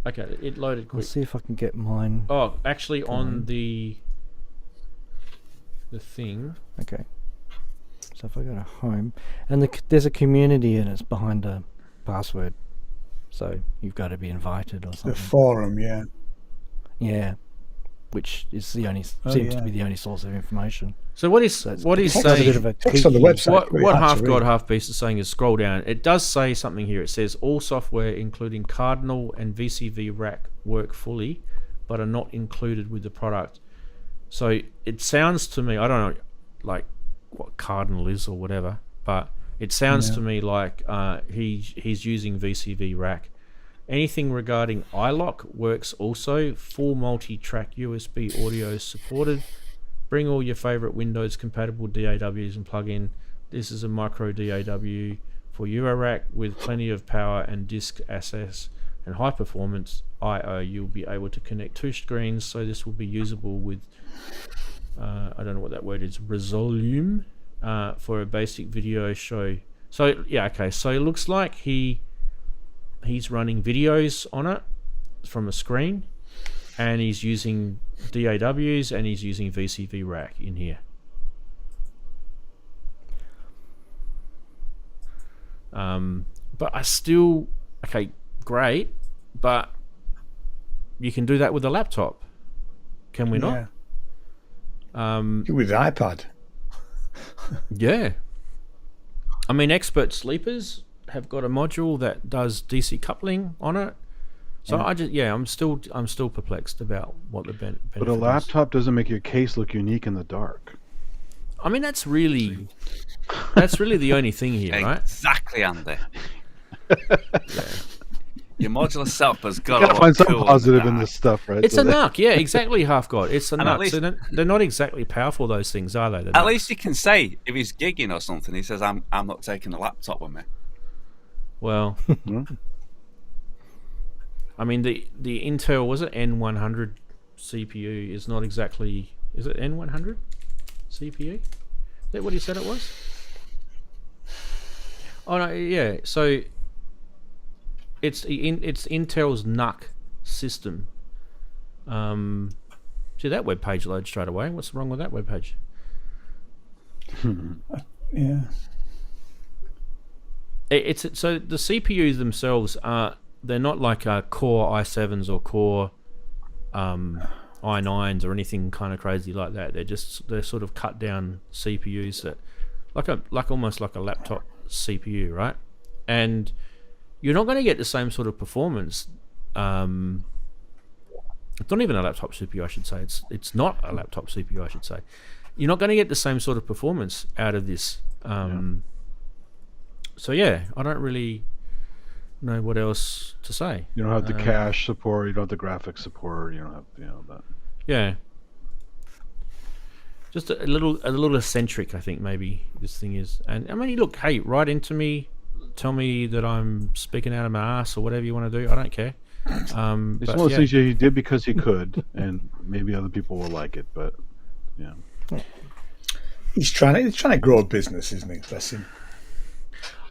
Okay, it loaded I'll quick. see if I can get mine. Oh, actually, on the thing. Okay. So if I go to home, and there's a community and it's behind a password, so you've got to be invited or The something. forum, yeah. Yeah. which is the only seems to be the only source of information. So what is Text saying? on the website. What Half God Half Beast is saying is scroll down. It does say something here. It says all software, including Cardinal and VCV Rack, work fully, but are not included with the product. So it sounds to me, I don't know, like what Cardinal is or whatever, but it sounds to me like he's using VCV Rack. Anything regarding iLok works also. Full multi-track USB audio is supported. Bring all your favorite Windows compatible DAWs and plug in. This is a micro DAW for eurorack with plenty of power and disk access and high performance I/O. You'll be able to connect 2 screens, so this will be usable with I don't know what that word is, Resolume, for a basic video show. So yeah, okay, so it looks like he's running videos on it from a screen, and he's using DAWs and he's using VCV Rack in here. But I still, okay, great, but you can do that with a laptop, can we not? With the iPad. Yeah. I mean, Expert Sleepers have got a module that does DC coupling on it. So I'm still perplexed about what the benefit But a laptop doesn't make your case look unique in the dark. I mean, that's really the only thing here, right? Exactly, Andy. Your modular self has got You gotta find something cool positive in this stuff, right? It's So a NUC, yeah, exactly, Half God. It's a And at NUC. So they're not exactly powerful, those things, are they? At least he can say, if he's gigging or something, he says, I'm not taking the laptop with me. Well, I mean, the Intel, was it N100 CPU is not exactly... Is it N100 CPU? Is that what he said it was? Oh, no, yeah. So it's Intel's NUC system. See, that web page loads straight away. What's wrong with that web page? Yeah. So the CPUs themselves they're not like Core i7s or Core i9s or anything kind of crazy like that. They're sort of cut down CPUs that almost like a laptop CPU, right? And you're not going to get the same sort of performance. It's not even a laptop CPU, I should say. It's not a laptop CPU, I should say. You're not going to get the same sort of performance out of this. So yeah, I don't really know what else to say. you don't have the cache support, you don't have the graphics support, you don't have that. Yeah. Just a little eccentric, I think, maybe this thing is. And I mean, look, hey, write into me, tell me that I'm speaking out of my ass or whatever you want to do. I don't care. It's one of those things he did because he could, and maybe other people will like it, but yeah. He's trying to grow a business, isn't he? Bless him.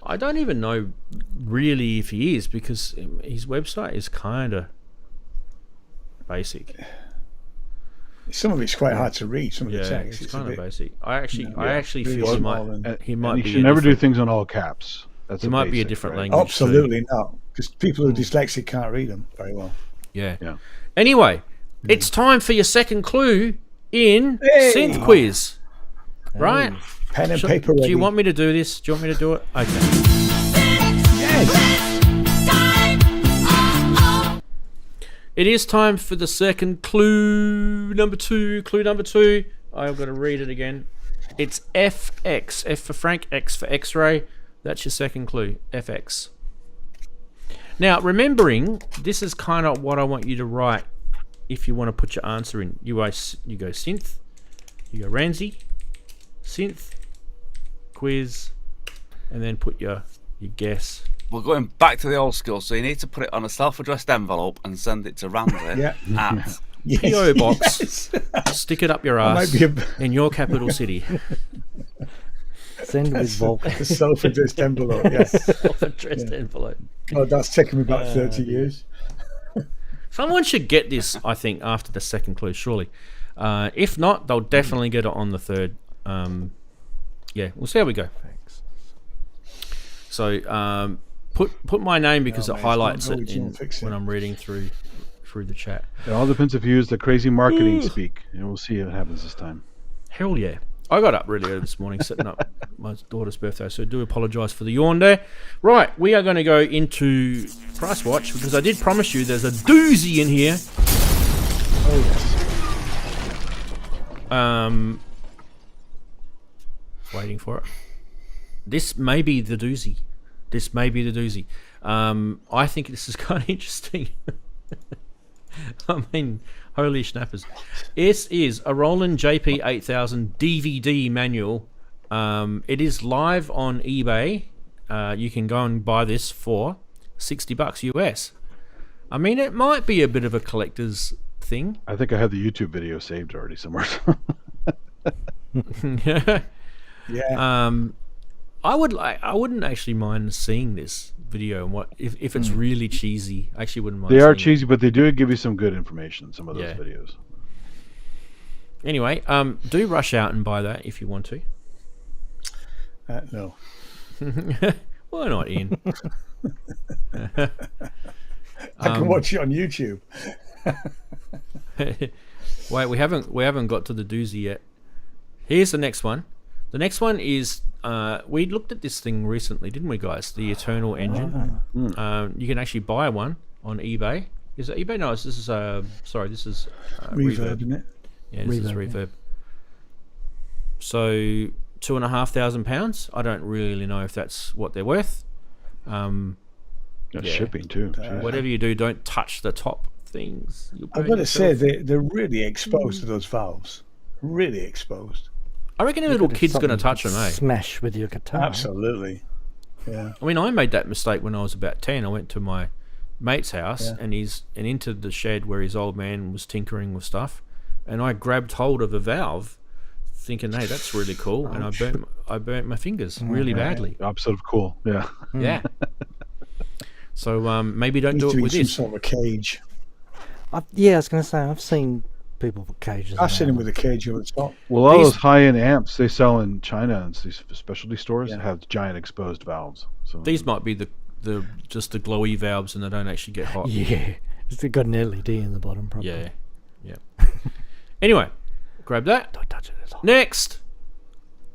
I don't even know really if he is, because his website is kind of basic. Some of it's quite hard to read. Some of the Yeah, text. it's kind of basic. I actually really feel small he might You be. should never do things on all caps. That's He a might be a basic, different right? language. Absolutely not, because people who are dyslexic can't read them very well. Yeah. Yeah. Anyway, it's time for your second clue in Hey! Synth Quiz. Right? Pen and paper ready. Do you want me to do this? Do you want me to do it? Okay. Yes. It is time for the second clue number 2. Clue number 2. I've got to read it again. It's FX. F for Frank, X for X-ray. That's your second clue. FX. Now, remembering, this is kind of what I want you to write if you want to put your answer in. You go synth, you go Ranzee, synth, quiz, and then put your guess. We're going back to the old school, so you need to put it on a self-addressed envelope and send it to Ranzee at PO box. Stick it up your ass might be in your capital city. Send with Vulcan. The self-addressed envelope. Yes. Self-addressed envelope. Oh, that's taken me about 30 years. Someone should get this, I think, after the second clue, surely. If not, they'll definitely get it on the third. Yeah, we'll see how we go. Thanks. So put my name because it mate, highlights don't it go, it's not fixing. when I'm reading through through the chat. It all depends if you use the crazy marketing speak, and we'll see what happens this time. Hell yeah. I got up really early this morning setting up my daughter's birthday, so I do apologise for the yawn there. Right, we are going to go into Price Watch because I did promise you there's a doozy in here. Oh, yes. Waiting for it. This may be the doozy. I think this is kind of interesting. I mean, holy schnappers. This is a Roland JP8000 DVD manual. It is live on eBay. You can go and buy this for $60 US. I mean, it might be a bit of a collector's thing. I think I have the YouTube video saved already somewhere. Yeah. I wouldn't actually mind seeing this video and what if it's really cheesy. I actually wouldn't mind. They are seeing cheesy, but they do give you some good information. Some of those videos. Anyway, do rush out and buy that if you want to. No. Why not, Ian? I can watch it on YouTube. Wait, we haven't got to the doozy yet. Here's the next one. The next one is we looked at this thing recently, didn't we, guys? The Eternal Engine. You can actually buy one on eBay. Is it eBay? No, this is Reverb, isn't it? Yeah, this is Reverb. So £2,500. I don't really know if that's what they're worth. That's shipping too. Whatever you do, don't touch the top things. I've got to say they're really exposed to those valves. Really exposed. I reckon a little kid's going to touch them, eh? Smash with your guitar. Absolutely. Yeah. I mean, I made that mistake when I was about 10. I went to my mate's house and into the shed where his old man was tinkering with stuff, and I grabbed hold of a valve, thinking, "Hey, that's really cool," and I burnt my fingers really badly. Opposite of cool. Yeah. Yeah. So maybe don't do it with this. Some sort of a cage. I was going to say I've seen people put cages. I've seen them with a cage over the top. Well, all those high-end amps they sell in China and these specialty stores have giant exposed valves. So these might be the just the glowy valves, and they don't actually get hot. Yeah, it's got an LED in the bottom, probably. Yeah. Anyway, grab that. Don't touch it at all. Next,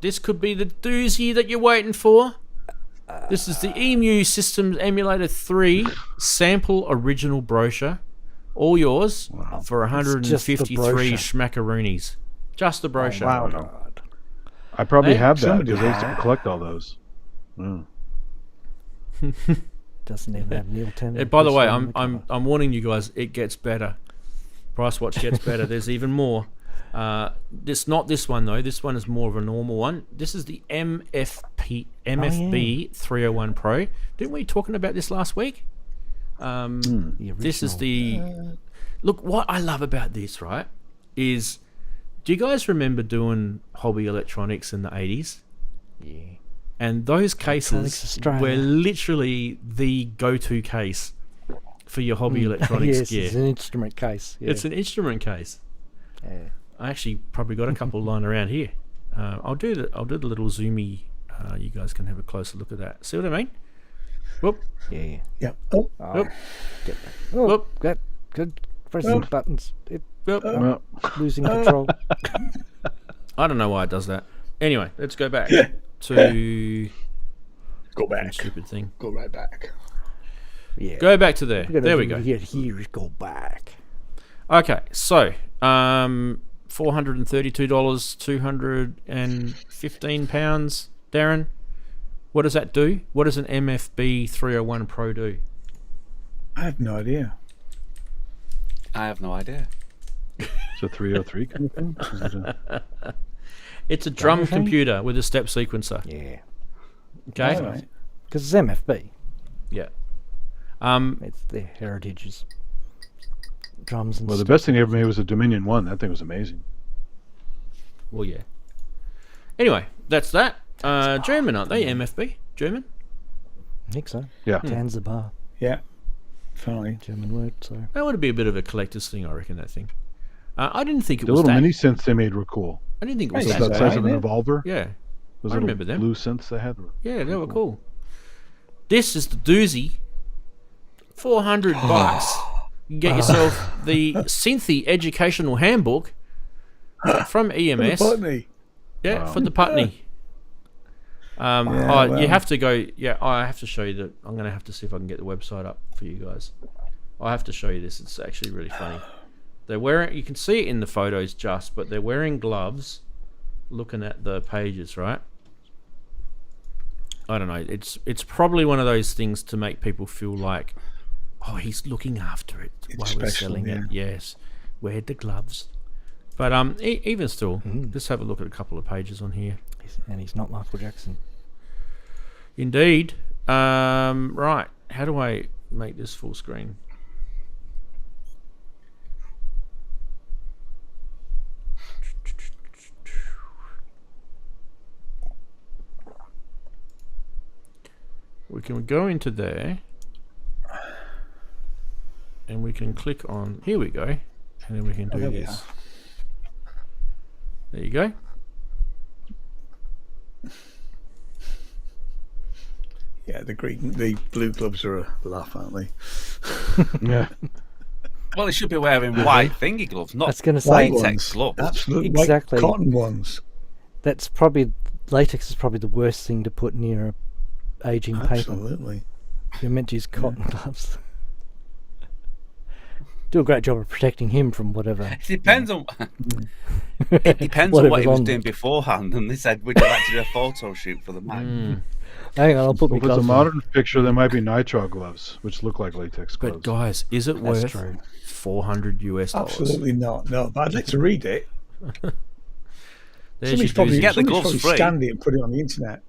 this could be the doozy that you're waiting for. This is the EMU Systems Emulator 3 sample original brochure. All yours for 153 schmackaroonies. Just the brochure. Oh, wow. I probably have that because I used to collect all those. Doesn't even have Neil Tennant. By the way, I'm warning you guys. It gets better. Price Watch gets better. There's even more. Not this one though. This one is more of a normal one. This is the MFB 301 Pro. Didn't we talking about this last week? This is the look. What I love about this, right, is do you guys remember doing hobby electronics in the 80s? Yeah. And those cases were literally the go-to case for your hobby electronics gear. It's an instrument case. Yeah. It's an instrument case. Yeah. I actually probably got a couple lying around here. I'll do the little zoomy. You guys can have a closer look at that. See what I mean? Whoop. Yeah. Yeah. Whoop. Get back. Whoop. Good. Pressing buttons. Losing control. I don't know why it does that. Anyway, let's go back to go back. Stupid thing. Go right back. Yeah. Go back to there. There we go. Here, go back. Okay, so $432, £215. Daren, what does that do? What does an MFB 301 Pro do? I have no idea. I have no idea. It's a 303 kind of thing? It's a drum computer with a step sequencer. Yeah. Okay. Because it's MFB. Yeah. It's their heritages. Drums and Well, the best thing they ever made was a Dominion 1. That thing was amazing. Well, yeah. Anyway, that's that. German, aren't they? MFB? German? I think so. Yeah. Tanzbar. Yeah. Finally. German word, so. That would be a bit of a collector's thing, I reckon, that thing. I didn't think it The was little that. mini synths they made were cool. I didn't think it was The that. size of an revolver. Yeah. Those I little remember them. blue synths they had. Yeah, they were cool. This is the doozy. $400. you get yourself the Synthy Educational Handbook from EMS. Putney. Yeah, for the Putney. You have to go. Yeah, I have to show you that. I'm going to have to see if I can get the website up for you guys. I have to show you this. It's actually really funny. They're wearing. You can see it in the photos, but they're wearing gloves, looking at the pages, right? I don't know. It's probably one of those things to make people feel like, oh, he's looking after it while we're selling it. Yes, wear the gloves. But even still, just have a look at a couple of pages on here. And he's not Michael Jackson. Indeed. Right. How do I make this full screen? We can go into there and we can click on, here we go, and then we can do this. There you go. Yeah, the blue gloves are a laugh, aren't they? Yeah. Well, he should be wearing white thingy gloves, not latex gloves. Absolutely, exactly. White cotton ones. That's probably, latex is probably the worst thing to put near a aging paper. Absolutely. You're meant to use cotton gloves. Do a great job of protecting him from whatever. It depends on. It depends on what he was doing beforehand. And they said, "Would you like to do a photo shoot for the Mac?" Hang on, I'll put my With gloves the on. modern picture, there might be nitrile gloves, which look like latex gloves. But guys, is it worth true. $400 US? Absolutely not. No, but I'd like to read it. There's Somebody's probably, get the gloves somebody's free. scanned it and put it on the internet.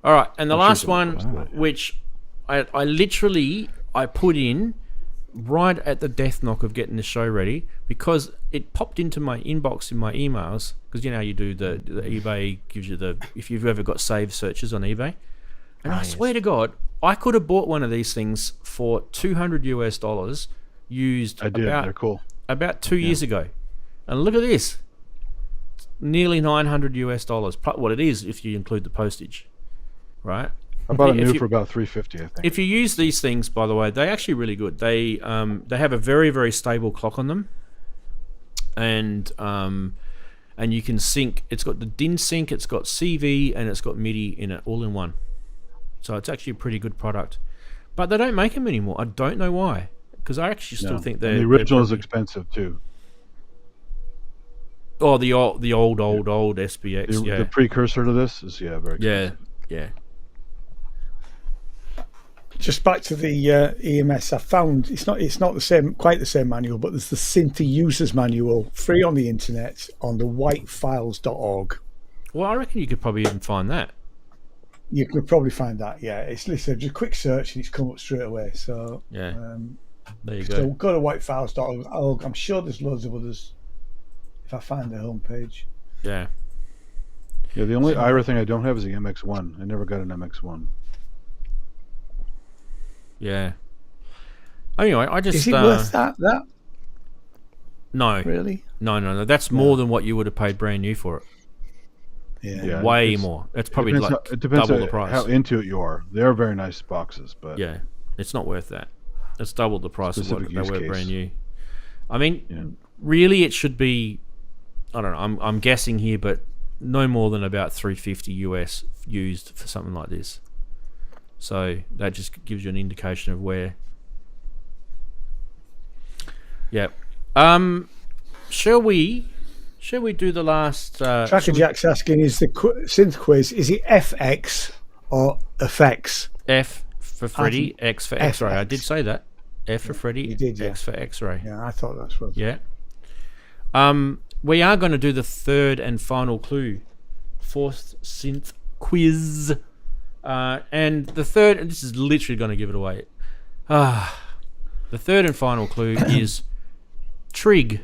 All right, and the last sure one, which I literally put in right at the death knock of getting the show ready, because it popped into my inbox in my emails, because you know how you do the eBay gives you the, if you've ever got saved searches on eBay, and I swear to God, I could have bought one of these things for $200 US used I did. They're cool. about 2 years ago, and look at this, nearly $900 US. What it is if you include the postage, right? I bought a new for about $350, I think. If you use these things, by the way, they're actually really good. They have a very, very stable clock on them, and you can sync. It's got the DIN sync, it's got CV, and it's got MIDI in it, all in one. So it's actually a pretty good product. But they don't make them anymore. I don't know why, because I actually still think they're. And the original is expensive too. Oh, the old SBX. The precursor to this is very expensive. Yeah. Just back to the EMS, I found it's not quite the same manual, but there's the Synthy Users Manual, free on the internet on the whitefiles.org. Well, I reckon you could probably even find that. You could probably find that, yeah. It's listed, just a quick search and it's come up straight away. So yeah, there you so go. Go to whitefiles.org. I'm sure there's loads of others if I find the homepage. Yeah. Yeah, the only IRA thing I don't have is the MX1. I never got an MX1. Yeah. Anyway, I just is it worth that? No, really? No. That's more than what you would have paid brand new for it. Yeah, way more. It's probably it depends double the price. how into it you are. They are very nice boxes, but yeah, it's not worth that. It's double the price of what Specific they use were case. brand new. I mean, really, it should be. I don't know. I'm guessing here, but no more than about $350 US used for something like this. So that just gives you an indication of where. Yeah. Shall we do the last? Tracker Jack's asking: is the synth quiz? Is it FX or FX? F for Freddy, X for X-ray. I did say that. F for Freddy, you did, X for X-ray. Yeah, I thought that's what. Yeah. We are going to do the third and final clue, fourth synth quiz, and the third. And this is literally going to give it away. The third and final clue is trig.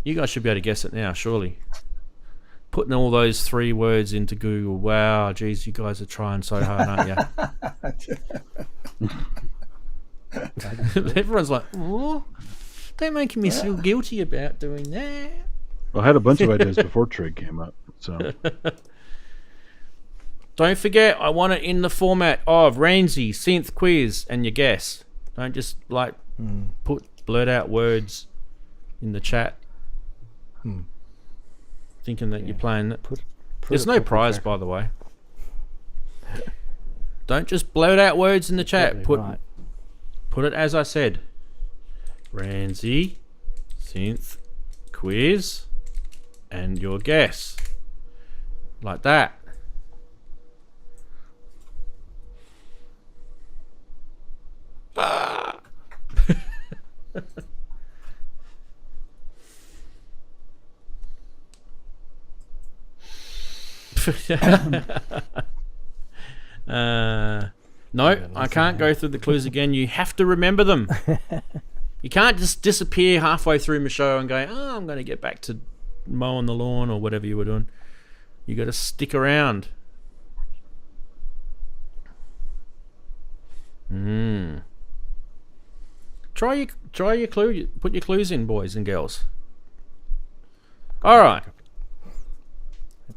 You guys should be able to guess it now, surely. Putting all those 3 words into Google. Wow, geez, you guys are trying so hard, aren't you? Everyone's like, oh, they're making me feel guilty about doing that. Well, I had a bunch of ideas before Trig came up. So Don't forget, I want it in the format of Ranzee, synth quiz, and your guess. Don't just like blurt out words in the chat, thinking that you're playing it. There's no prize, by the way. Don't just blurt out words in the chat. Put it as I said. Ranzee, synth quiz, and your guess, like that. No, I can't go through the clues again. You have to remember them. You can't just disappear halfway through my show and go, oh, I'm going to get back to mowing the lawn or whatever you were doing. You got to stick around. Try your clue. Put your clues in, boys and girls. All right.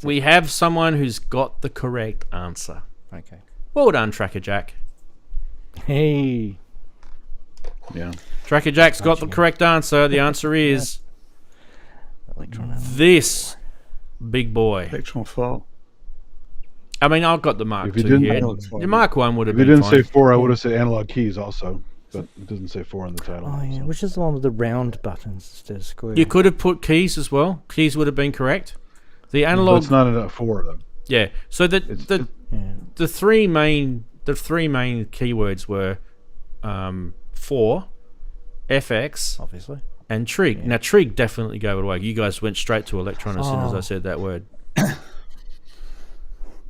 We have someone who's got the correct answer. Okay. Well done, Tracker Jack. Hey. Yeah. Tracker Jack's got the correct answer. The answer is this big boy. Electron 4. I mean, I've got the Mark If you II didn't- here. The Mark 1 would have If you been didn't fine. say 4, I would have said analog keys also, but it doesn't say 4 in the title. Oh yeah, so. which is the one with the round buttons instead of square? You could have put keys as well. Keys would have been correct. The But analog, it's not a 4 though. yeah. So It's- the three main keywords were 4, FX, obviously. and Trig. Now Trig definitely gave it away. You guys went straight to Electron as soon as I said that word.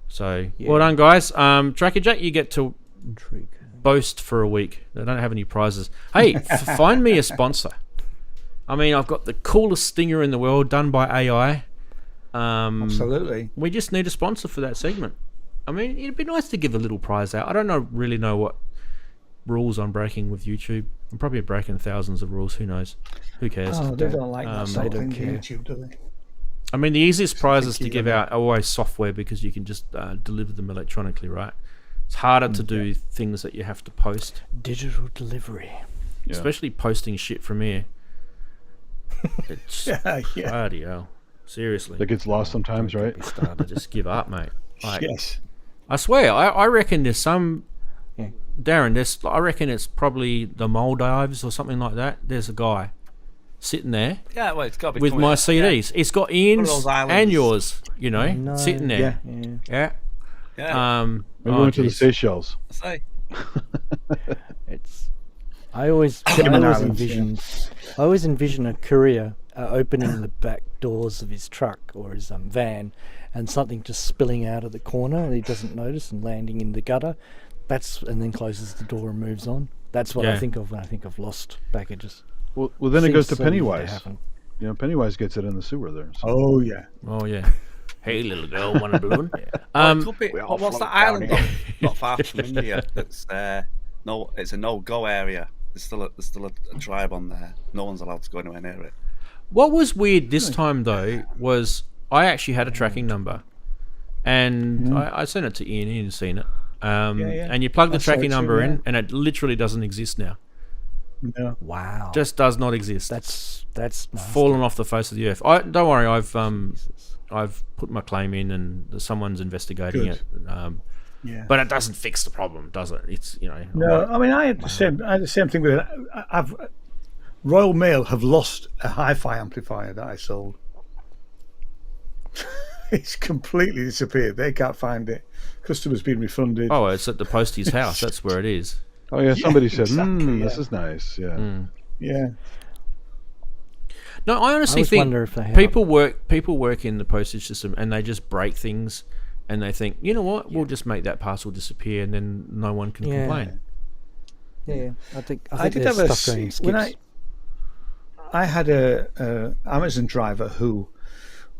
So well done, guys. Tracker Jack, you get to Trig. boast for a week. They don't have any prizes. Hey, find me a sponsor. I mean, I've got the coolest stinger in the world done by AI. Absolutely. We just need a sponsor for that segment. I mean, it'd be nice to give a little prize out. I don't really know what rules I'm breaking with YouTube. I'm probably breaking thousands of rules. Who knows? Who cares? Oh, they don't like that sort of don't thing on care. YouTube, do they? I mean, the easiest prizes to give out are always software because you can just deliver them electronically, right? It's harder to do things that you have to post, Digital delivery. Yeah. especially posting shit from here. It's Yeah. bloody hell. Seriously. That gets lost sometimes, right? I just give up, mate. Like, Yes. I swear, I reckon there's some... Yeah. Darren, I reckon it's probably the Maldives or something like that. There's a guy sitting there Yeah, well, it's got to be with coming my out. CDs. It's got Ian's those islands. and yours, you know, No, sitting there. Yeah. Yeah. Yeah, We went to the geez. Seychelles. I say. It's. I always envision a courier opening the back doors of his truck or his van, and something just spilling out of the corner, and he doesn't notice and landing in the gutter. And then closes the door and moves on. That's what I Yeah. think of when I think of lost packages. Well, then it goes to Seems so easy to Pennywise. happen. You know, Pennywise gets it in the sewer there. So. Oh, yeah. Oh, yeah. Hey, little girl, want a balloon? It could be, we all what's that float down island not far from India? That's no, it's a no-go area. There's still a tribe on there. No one's allowed to go anywhere near it. What was weird this time, though, was I actually had a tracking number. And I sent it to Ian. Ian's seen it. And you plug the I saw it tracking too, number yeah. in, and it literally doesn't exist now. No. Wow. Just does not exist. That's nasty. Fallen off the face of the earth. Don't worry, I've put my claim in, and someone's investigating Good. it. Yeah. But it doesn't fix the problem, does it? It's No, I mean, I had the same thing with it. Royal Mail have lost a hi-fi amplifier that I sold. It's completely disappeared. They can't find it. Customers been refunded. Oh, it's at the postie's house. That's where it is. Oh yeah, somebody said, exactly, "This yeah. is nice." Yeah. Yeah. No, I honestly always think wonder if they have people work in the postage system and they just break things, and they think, you know what, we'll just make that parcel disappear, and then no one can Yeah. complain. Yeah, I think I did there's have stuff going in when skips. I had a Amazon driver who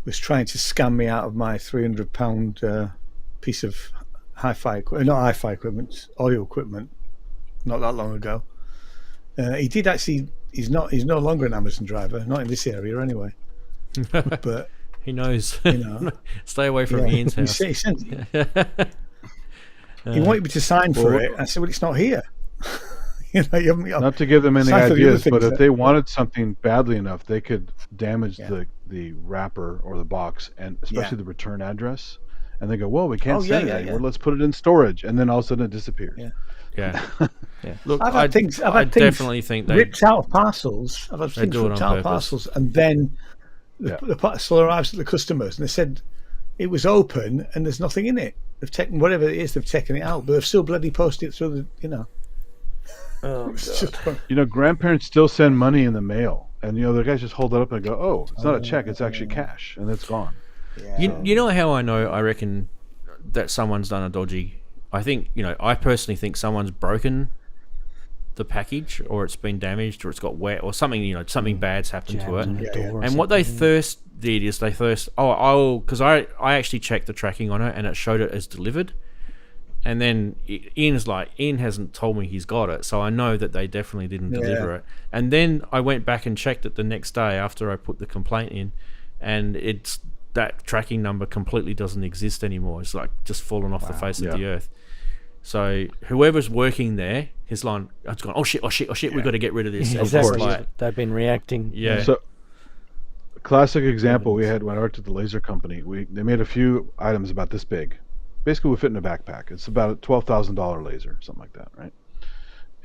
was trying to scam me out of my £300 piece of not hi-fi equipment, audio equipment, not that long ago. He did actually. He's no longer an Amazon driver, not in this area anyway. But He knows. You know. Stay away from Ian's house. He wanted me to sign for it. I said, well, it's not here. You know, you haven't, not to give them any aside from the other ideas, but things if they wanted something badly enough, they could damage the wrapper or the box, and especially the return address. And they go, well, we can't send it anymore. Let's put it in storage, and then all of a sudden it disappears. Yeah. Look, I've had things definitely think they ripped out of parcels. I've had things ripped out of parcels, and then the parcel arrives at the customers, and they said it was open and there's nothing in it. They've taken whatever it is, they've taken it out, but they've still bloody posted it through the, you know. Oh, God. You know, grandparents still send money in the mail, and you know the guys just hold it up and go, "Oh, it's not a check; it's actually cash, and it's gone." Yeah. You know how I know? I reckon that someone's done a dodgy. I think, you know, I personally think someone's broken the package, or it's been damaged, or it's got wet, or something. You know, something bad's happened to it. And what they first did is because I actually checked the tracking on it, and it showed it as delivered. And then Ian hasn't told me he's got it, so I know that they definitely didn't deliver it. And then I went back and checked it the next day after I put the complaint in, and that tracking number completely doesn't exist anymore. It's like just fallen off the face of the earth. So whoever's working there, his line, it's gone, oh shit, we've got to get rid of this. Of course. They've been reacting. Yeah. So, a classic example we had when I worked at the laser company, they made a few items about this big. Basically, would fit in a backpack. It's about a $12,000 laser, something like that, right?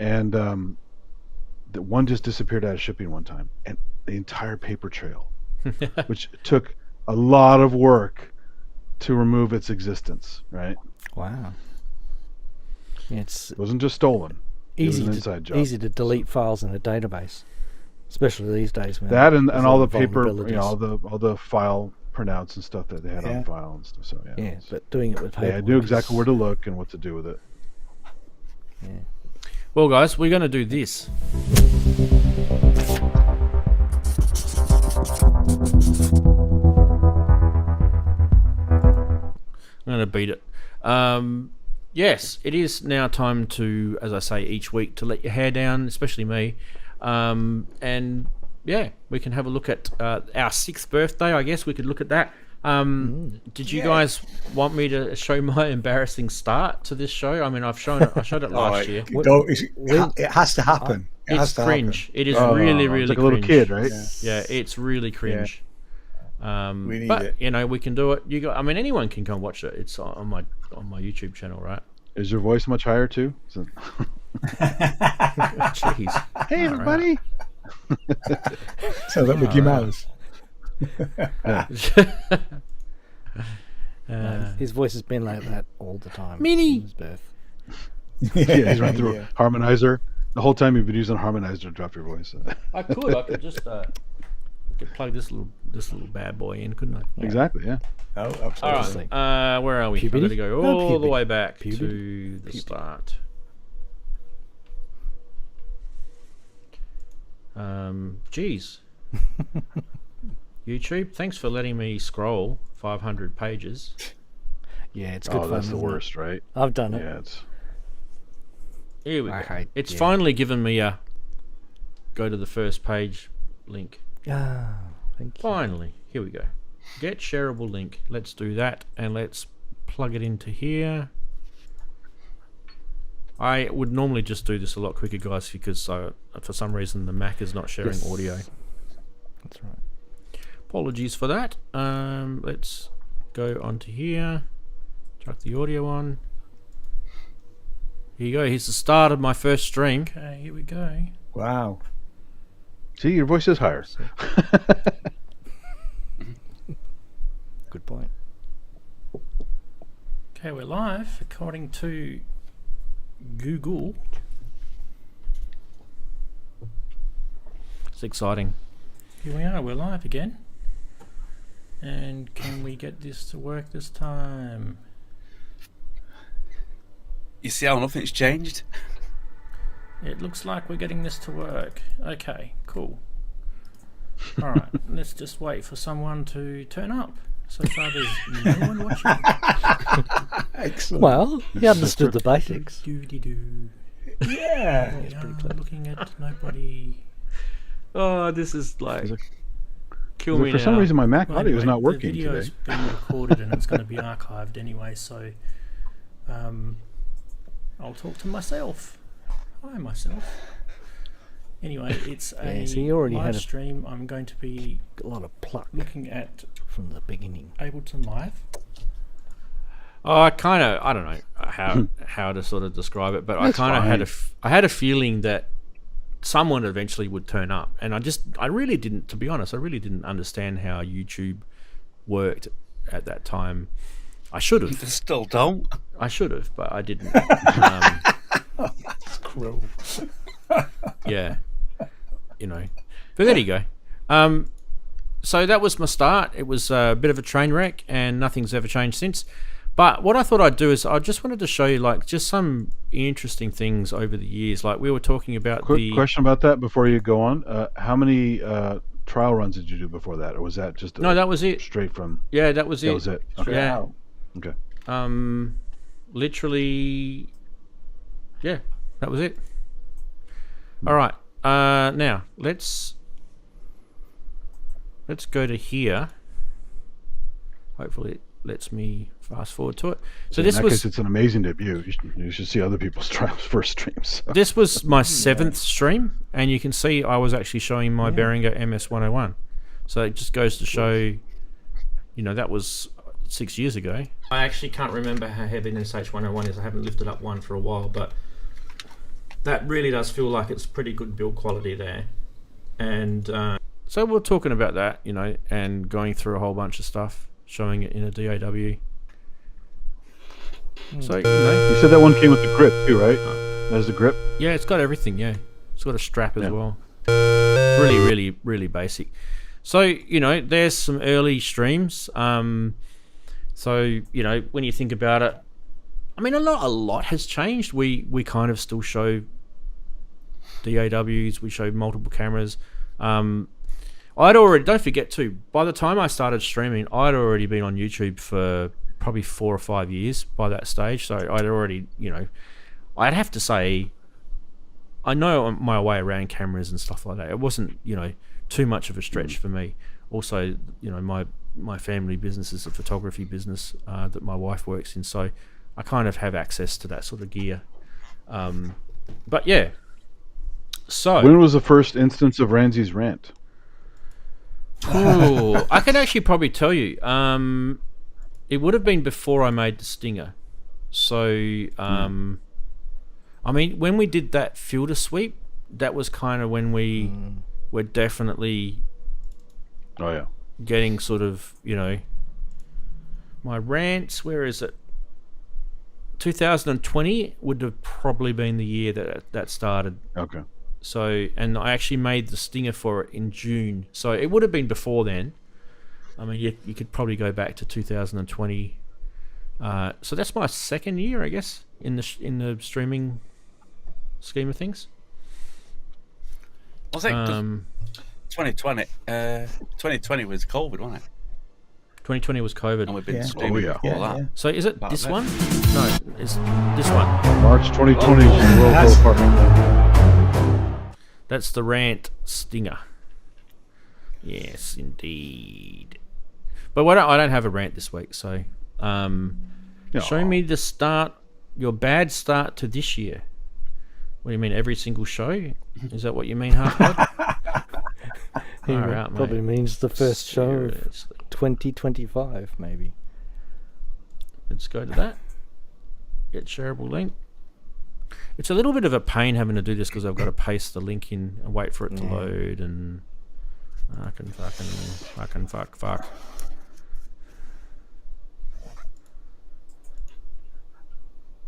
And the one just disappeared out of shipping one time, and the entire paper trail, which took a lot of work to remove its existence, right? Wow. It wasn't just stolen. It was an inside job. Easy to delete files in a database, especially these days. That and all the paper, you know, all the file printouts and stuff that they had on file and stuff. So but doing it with paper. I knew exactly where to look and what to do with it. Yeah. Well, guys, we're going to do this. I'm going to beat it. Yes, it is now time to, as I say, each week to let your hair down, especially me. And yeah, we can have a look at our 6th birthday. I guess we could look at that. Did you guys want me to show my embarrassing start to this show? I mean, I showed it last year. It has to happen. It's cringe. It is really it's like cringe. a little kid, right? Yeah, it's really cringe. We need but it. you know, we can do it. Anyone can come watch it. It's on my YouTube channel, right? Is your voice much higher too? Jeez. Hey, everybody. Sounds like Mickey Mouse. His voice has been like that all the time. Minnie. Since his birth. Yeah, he's run through harmonizer. The whole time you've been using harmonizer to drop your voice. I could just could plug this little bad boy in, couldn't I? Yeah. Exactly, yeah. Oh, absolutely. All right. Where are we? I've got to go all the way back Puberty. to the start. Geez. YouTube, thanks for letting me scroll 500 pages. Yeah, it's good fun. That's the isn't it? worst, right? I've done it. Yeah, it's... Here we go. It's finally given me a go to the first page link. Ah, thank you. Finally. Here we go. Get shareable link. Let's do that, and let's plug it into here. I would normally just do this a lot quicker, guys, because for some reason the Mac is not sharing audio. That's right. Apologies for that. Let's go onto here. Chuck the audio on. Here you go. Here's the start of my first stream. Okay, here we go. Wow. See, your voice is higher. Good point. Okay, we're live according to Google. It's exciting. Here we are, we're live again. And can we get this to work this time? You see how nothing's changed? It looks like we're getting this to work. Okay, cool. Alright, let's just wait for someone to turn up. So far there's no one watching. Excellent. Well, you understood the basics. Doody-doo. Yeah. Looking at nobody. Oh, this is like Kill me For some now. reason, my Mac Well, audio is anyway, not working the video's today. being recorded and it's going to be archived anyway, so I'll talk to myself. Hi, myself. Anyway, it's a so you already live had a- stream. I'm going to be A lot of pluck looking at from the beginning. Ableton Live. Oh, I don't know how to sort of describe it, but I That's kind of fine. had a feeling that someone eventually would turn up, and I really didn't, to be honest, I really didn't understand how YouTube worked at that time. I should have. Still don't. I should have, but I didn't. It's cruel. Yeah, you know. But there you go. So that was my start. It was a bit of a train wreck, and nothing's ever changed since. But what I thought I'd do is I just wanted to show you like just some interesting things over the years. Like we were talking about Quick question about that before you go on. How many trial runs did you do before that, or was that just No, that was it. straight from? Yeah, that was it. That was it. Okay. Yeah. Okay. Literally, yeah, that was it. All right. Now let's go to here. Hopefully it lets me fast forward to it. So In this that was case, it's an amazing debut. You should see other people's trials first streams. this was my 7th stream, and you can see I was actually showing my Behringer MS-101. So it just goes to show, you know, that was 6 years ago. I actually can't remember how heavy an SH-101 is. I haven't lifted up one for a while, but that really does feel like it's pretty good build quality there. And so we're talking about that, you know, and going through a whole bunch of stuff, showing it in a DAW. So, you know, You said that one came with the grip too, right? There's the grip. yeah, it's got everything, yeah. It's got a strap as well. Really, really, really basic. So, you know, there's some early streams. So, you know, when you think about it, I mean, a lot has changed. We kind of still show DAWs, we show multiple cameras. I'd already, don't forget too, by the time I started streaming, I'd already been on YouTube for probably 4 or 5 years by that stage. So I'd already, you know, I'd have to say, I know my way around cameras and stuff like that. It wasn't, you know, too much of a stretch for me. Also, you know, my family business is a photography business that my wife works in, so I kind of have access to that sort of gear. But yeah, so When was the first instance of Ranzee's Rant? ooh, I can actually probably tell you. It would have been before I made the Stinger. So, I mean, when we did that filter sweep, that was kind of when we were definitely Oh yeah. getting sort of, you know, my rants. Where is it? 2020 would have probably been the year that started. Okay. So, and I actually made the Stinger for it in June. So it would have been before then. I mean, you could probably go back to 2020. So that's my 2nd year, I guess, in the streaming scheme of things. I think 2020 was COVID, wasn't it? 2020 was COVID. And we've been Yeah. streaming Oh, yeah. before that. Yeah. So is it About this that. one? No, it's this one. March 2020 was the world fell apart. That's the Rant Stinger. Yes, indeed. But I don't have a rant this week, so show me your bad start to this year. What do you mean, every single show? Is that what you mean, Half-Blood? Far out, Probably mate. means the first show of Seriously. 2025, maybe. Let's go to that. Get shareable link. It's a little bit of a pain having to do this because I've got to paste the link in and wait for it to load, and I can fuck.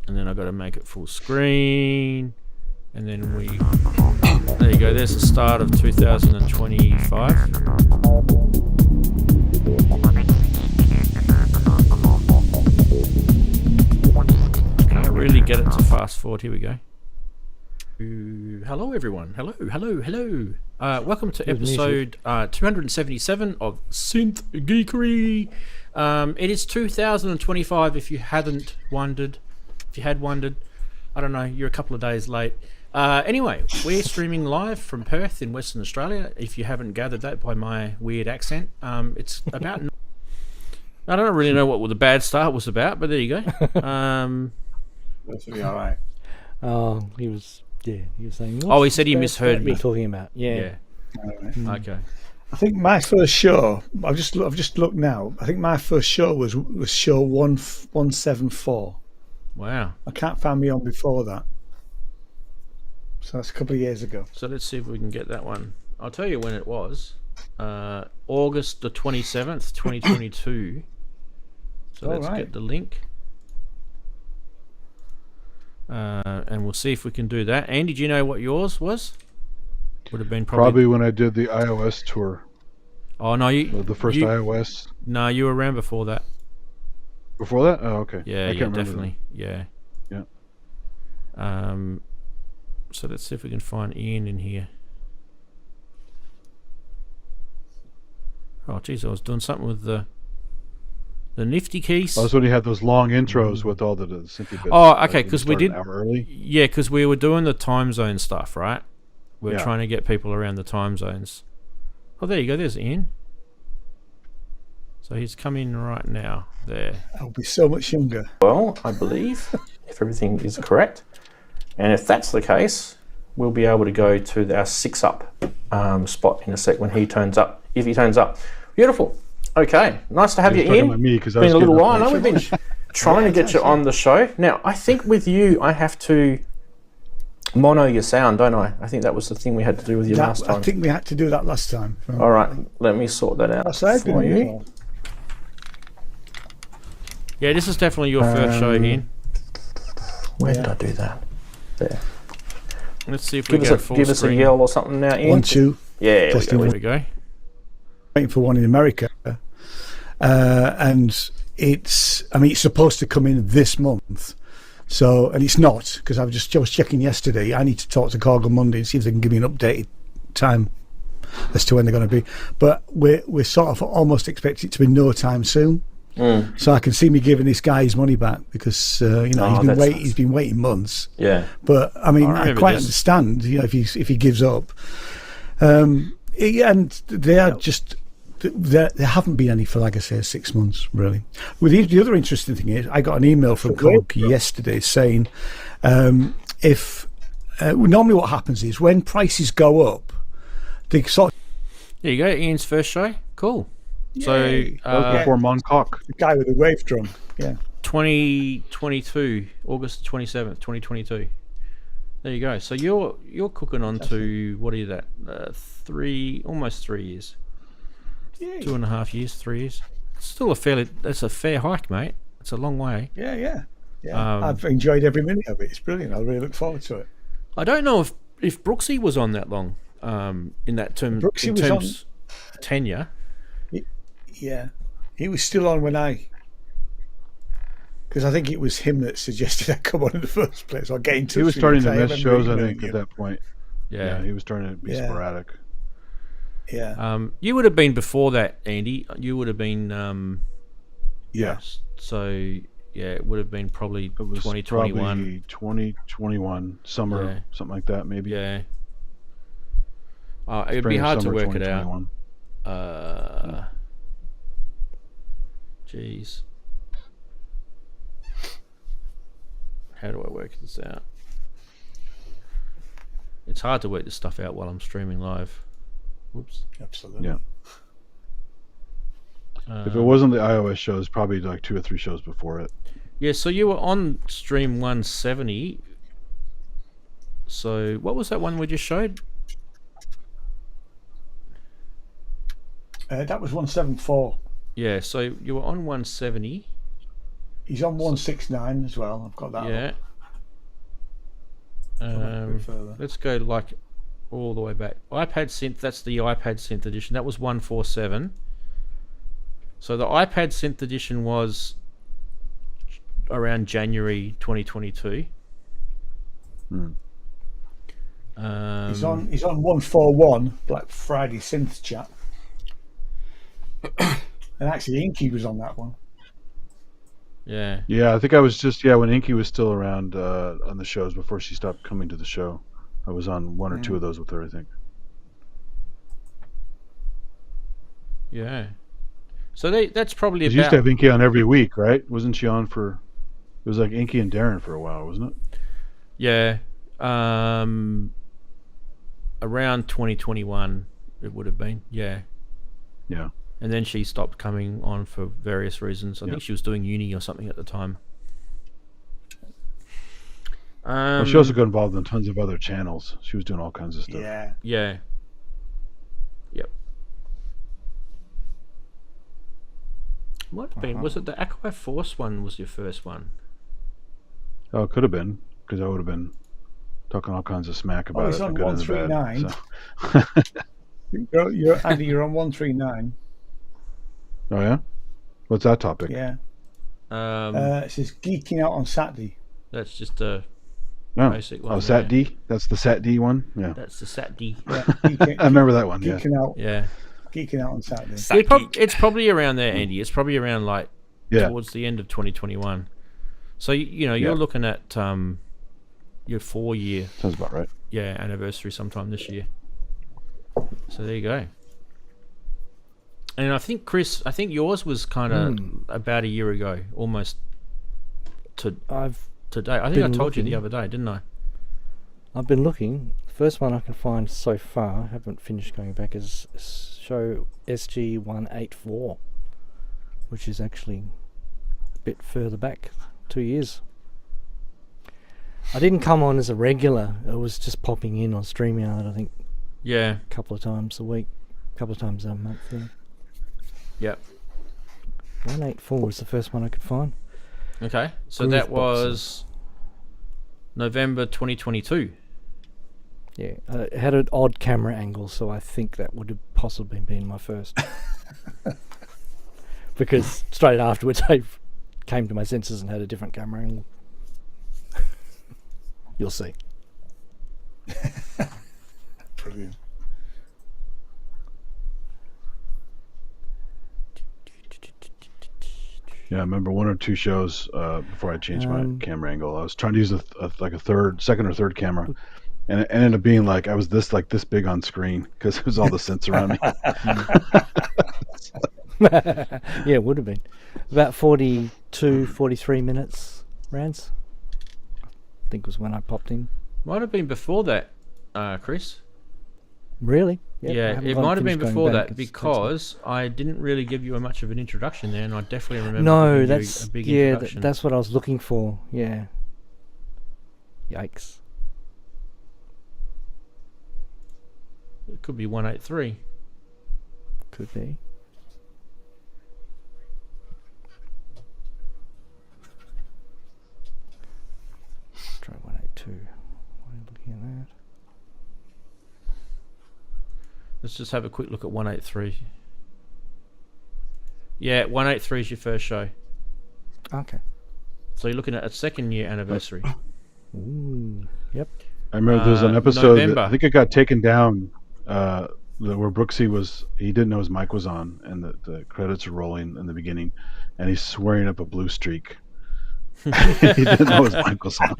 And then I've got to make it full screen, and then there you go, there's the start of 2025. Can't really get it to fast forward. Here we go. Hello everyone. Hello. Welcome to episode 277 of Synth Geekery. It is 2025 if you hadn't wondered. If you had wondered, I don't know, you're a couple of days late. Anyway, we're streaming live from Perth in Western Australia. If you haven't gathered that by my weird accent, it's about. I don't really know what the bad start was about, but there you go. That's be all right. Oh, he was saying. Oh, he said he misheard me. Talking about, yeah. Right. Okay. I think my first show. I've just looked now. I think my first show was show 174. Wow. I can't find me on before that. So that's a couple of years ago. So let's see if we can get that one. I'll tell you when it was. August the 27th, 2022. So let's get the link. And we'll see if we can do that. Andy, do you know what yours was? Would have been probably when I did the iOS tour. Oh no, the first iOS. No, you were around before that. Before that? Oh, okay. Yeah, definitely. Yeah. Yeah. So let's see if we can find Ian in here. Oh, geez, I was doing something with the nifty keys. That was when you had those long intros with all the synthy bits. Oh, okay, because we did an hour early. Yeah, because we were doing the time zone stuff, right? We're trying to get people around the time zones. Oh, there you go. There's Ian. So he's coming right now. There. I'll be so much younger. Well, I believe, if everything is correct, and if that's the case, we'll be able to go to our 6-up spot in a sec when he turns up. If he turns up. Beautiful. Okay. Nice to have you in. It's been a little while. I know we've been trying to get you on the show. Now, I think with you, I have to mono your sound, don't I? I think that was the thing we had to do with you last time. I think we had to do that last time. All right. Let me sort that out for you. Yeah, this is definitely your first show, Ian. Where did I do that? There. Let's see if we get full screen. Give us a yell or something now, Ian. 1, 2. Yeah, there we go. Waiting for one in America, and it's supposed to come in this month, so, and it's not, because I was checking yesterday. I need to talk to Corg on Monday and see if they can give me an updated time as to when they're going to be, but we're sort of almost expecting it to be no time soon. So I can see me giving this guy his money back because he's been waiting months. Yeah, but I mean I quite understand, if he gives up. And they are just. There haven't been any for, like I say, 6 months, really. Well, the other interesting thing is, I got an email from Corg yesterday saying if normally what happens is when prices go up, they sort of... There you go, Ian's first show. Cool. Yeah. So before Moncock. The guy with the wave drum. Yeah. 2022, August 27th, 2022. There you go. So you're cooking on to, what is that? Almost 3 years. Yeah. 2.5 years, 3 years. It's still that's a fair hike, mate. It's a long way. Yeah. I've enjoyed every minute of it. It's brilliant. I really look forward to it. I don't know if Brooksy was on that long, in that term. Brooksy was terms on tenure. He was still on when because I think it was him that suggested I come on in the first place, or get in touch. He was starting to miss shows, I think, at that point. Yeah, he was starting to be sporadic. Yeah. You would have been before that, Andy. You would have been. Yes. So it would have been probably 2021. 2021 summer, something like that, maybe. Yeah. It'd be hard to work it out. Jeez. How do I work this out? It's hard to work this stuff out while I'm streaming live. Whoops. Absolutely. Yeah. If it wasn't the iOS shows, probably like 2 or 3 shows before it. Yeah, so you were on stream 170. So what was that one we just showed? That was 174. Yeah, so you were on 170. He's on 169 as well. I've got that. Yeah. Let's go like all the way back. iPad Synth, that's the iPad Synth edition. That was 147. So the iPad Synth edition was around January 2022. He's on 141, Black Friday Synth chat. And actually Inky was on that one. Yeah. Yeah, I think I was just when Inky was still around on the shows before she stopped coming to the show. I was on one or two of those with her, I think. Yeah. So that's probably She used to about. have Inky on every week, right? Wasn't she on for? It was like Inky and Daren for a while, wasn't it? Yeah. Around 2021, it would have been. Yeah. Yeah. And then she stopped coming on for various reasons. I Yeah. think she was doing uni or something at the time. Well, she also got involved in tons of other channels. She was doing all kinds of stuff. Yeah. Yeah. Yep. Might have been. Was it the Aqua Force one? Was your first one? Oh, it could have been, because I would have been talking all kinds of smack about it's it. on The good and the bad, 139. so. Andy, you're on 139. Oh yeah, what's that topic? Yeah. It says geeking out on Saturday. That's just a No. basic one. Oh, Sat D. That's the Sat D one. Yeah, That's the Sat D. Yeah, I remember that one. Yeah, geeking out. Yeah. Geeking out on Saturday. It's probably around there, Andy. It's probably around like yeah. towards the end of 2021. So you know you're looking at your 4-year Sounds about right. anniversary sometime this year. So there you go. And I think Chris, yours was kind of about a year ago, almost today. I think I told you the other day, didn't I? I've been looking. The first one I can find so far, I haven't finished going back, is show SG184, which is actually a bit further back, 2 years. I didn't come on as a regular. It was just popping in on StreamYard, I think. Yeah. A couple of times a week, a couple of times a month. Yeah. Yep. 184 was the first one I could find. Okay. So Groove that boxes. was November 2022. Yeah, it had an odd camera angle, so I think that would have possibly been my first. Because straight afterwards I came to my senses and had a different camera angle. You'll see. Brilliant. Yeah, I remember one or two shows before I changed my camera angle. I was trying to use second or third camera, and it ended up being like I was this big on screen because it was all the synths around me. Yeah, it would have been. About 42, 43 minutes, Ranzee. I think was when I popped in. Might have been before that, Chris. Really? Yep, I Yeah, haven't it gone- might have been finished going before back. that It's- because I didn't really give you much of an introduction there, and I definitely remember No, giving you that's a big yeah, introduction. that's what I was looking for. Yeah. Yikes. It could be 183. Could be. Try 182. Why are you looking at that? Let's just have a quick look at 183. Yeah, 183 is your first show. Okay. So you're looking at a 2nd-year anniversary. Ooh. Yep. I remember there was an episode November. that I think it got taken down where Brooksy he didn't know his mic was on, and the credits are rolling in the beginning, and he's swearing up a blue streak. He didn't know his mic was on.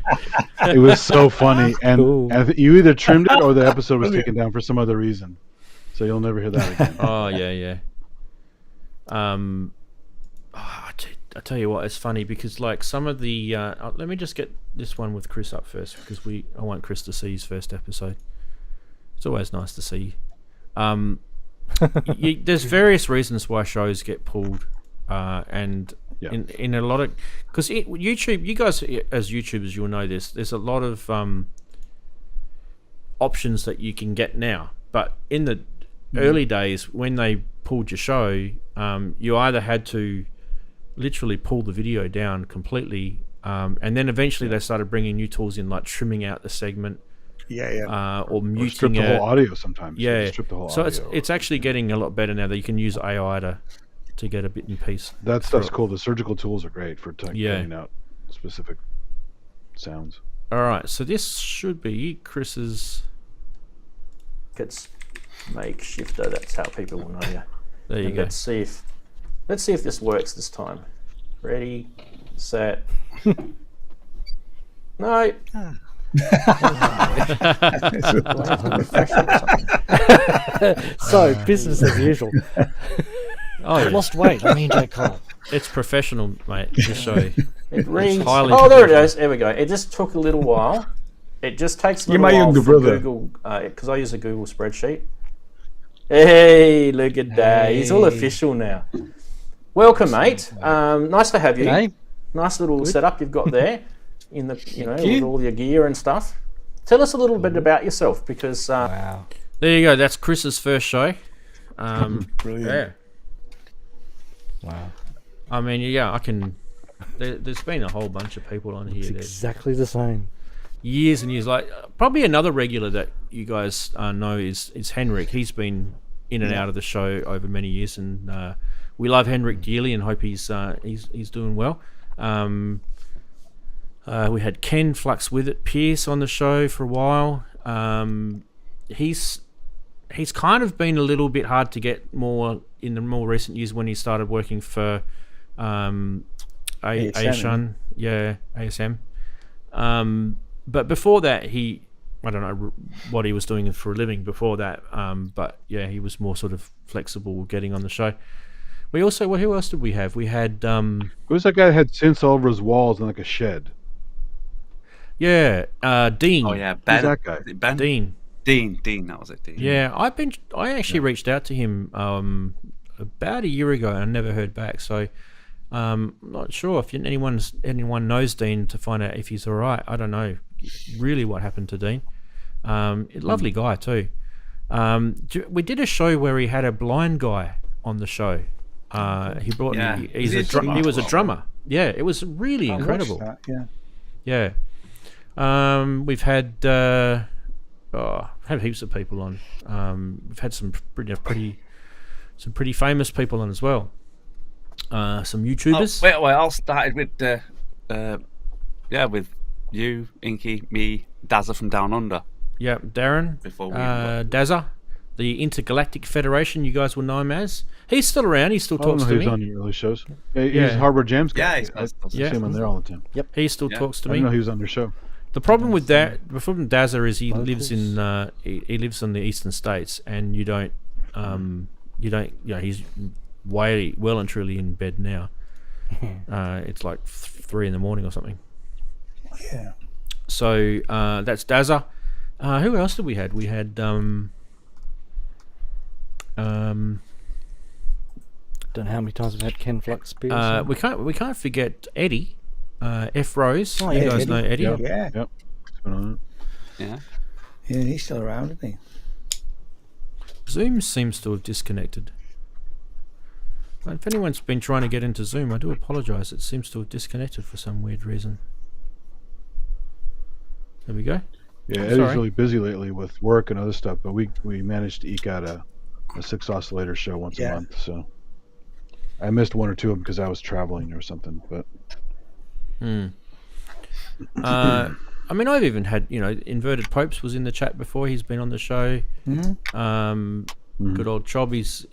It was so funny, and, Cool. you either trimmed it or the episode was taken down for some other reason. So you'll never hear that again. Oh, yeah. I tell you what, it's funny because like some of the let me just get this one with Chris up first because I want Chris to see his first episode. It's always nice to see. There's various reasons why shows get pulled, and Yeah. in a lot of because YouTube, you guys as YouTubers, you'll know this. There's a lot of options that you can get now, but in the early days when they pulled your show, you either had to literally pull the video down completely, and then eventually they started bringing new tools in like trimming out the segment, or muting Or strip the it. whole audio sometimes. Yeah, Just strip the whole so audio. it's actually getting a lot better now that you can use AI to get a bit in piece. That stuff's cool. The surgical tools are great for Yeah. cutting out specific sounds. All right, so this should be Chris's. It's Maikshifter. That's how people will know you. There you And go. let's see if this works this time. Ready, set. No. So business as usual. Oh, yeah. Lost weight. I mean, J. Cole. It's professional, mate. This show. It rings. highly Oh, there it professional. is. There we go. It just took a little while. It just takes a You're little my while younger for brother. Google, because I use a Google spreadsheet. Hey, look at that. He's all official now. Welcome, mate. Nice to have you. Hey. Nice little setup you've got there in the with you. all your gear and stuff. Tell us a little bit about yourself, because Wow. There you go. That's Chris's first show. Brilliant. Yeah. Wow. I mean, yeah, I can. There's been a whole bunch of people on here. It's There's exactly the same. years and years. Like probably another regular that you guys know is Henrik. He's been in and out of the show over many years, and we love Henrik dearly and hope he's doing well. We had Ken Flux with it Pierce on the show for a while. He's kind of been a little bit hard to get more in the more recent years when he started working for ASM. Yeah, ASM. But before that, I don't know what he was doing for a living before that. But yeah, he was more sort of flexible getting on the show. We also, who else did we have? We had Who's that guy that had synths all over his walls in like a shed? Dean. Oh yeah, Who's Ben. that guy? Is it Ben? Dean. Dean, that was it. Dean. Yeah, I actually reached out to him about a year ago and I never heard back. So I'm not sure if anyone knows Dean to find out if he's all right. I don't know really what happened to Dean. Lovely guy too. We did a show where he had a blind guy on the show. He brought. Yeah. He was a drummer. Yeah, it was really incredible. That, yeah. Yeah. We've had heaps of people on. We've had some pretty famous people on as well. Some YouTubers. Oh, wait, I'll start with with you, Inky, me, Dazza from Down Under. Yeah, Daren. Before we Dazza, the Intergalactic Federation, you guys will know him as. He's still around. He still I don't talks know to who's me. on your early shows. He's Yeah. Harbor Jams guy. Yeah, he's I see Yeah. him on there all the time. He still Yeah. talks to I didn't know me. he was on your show. The problem with that, the problem with Dazza is he lives in he lives in the eastern states, and he's way well and truly in bed now. It's like 3 a.m. or something. Yeah. So that's Dazza. Who else did we had? We had Don't know how many times we've had Ken Flux Spears. we can't forget Eddie, F Rose. Oh, You yeah, guys Eddie. know Eddie. Yep. Yeah. Yep. He's been on it. Yeah. Yeah, he's still around, isn't he? Zoom seems to have disconnected. If anyone's been trying to get into Zoom, I do apologise. It seems to have disconnected for some weird reason. There we go. Yeah, I'm Eddie's sorry. really busy lately with work and other stuff, but we managed to eke out a 6 oscillator show once a month. So I missed one or two of them because I was traveling or something. But I mean, I've even had, Inverted Popes was in the chat before. He's been on the show. Good old Chob. He's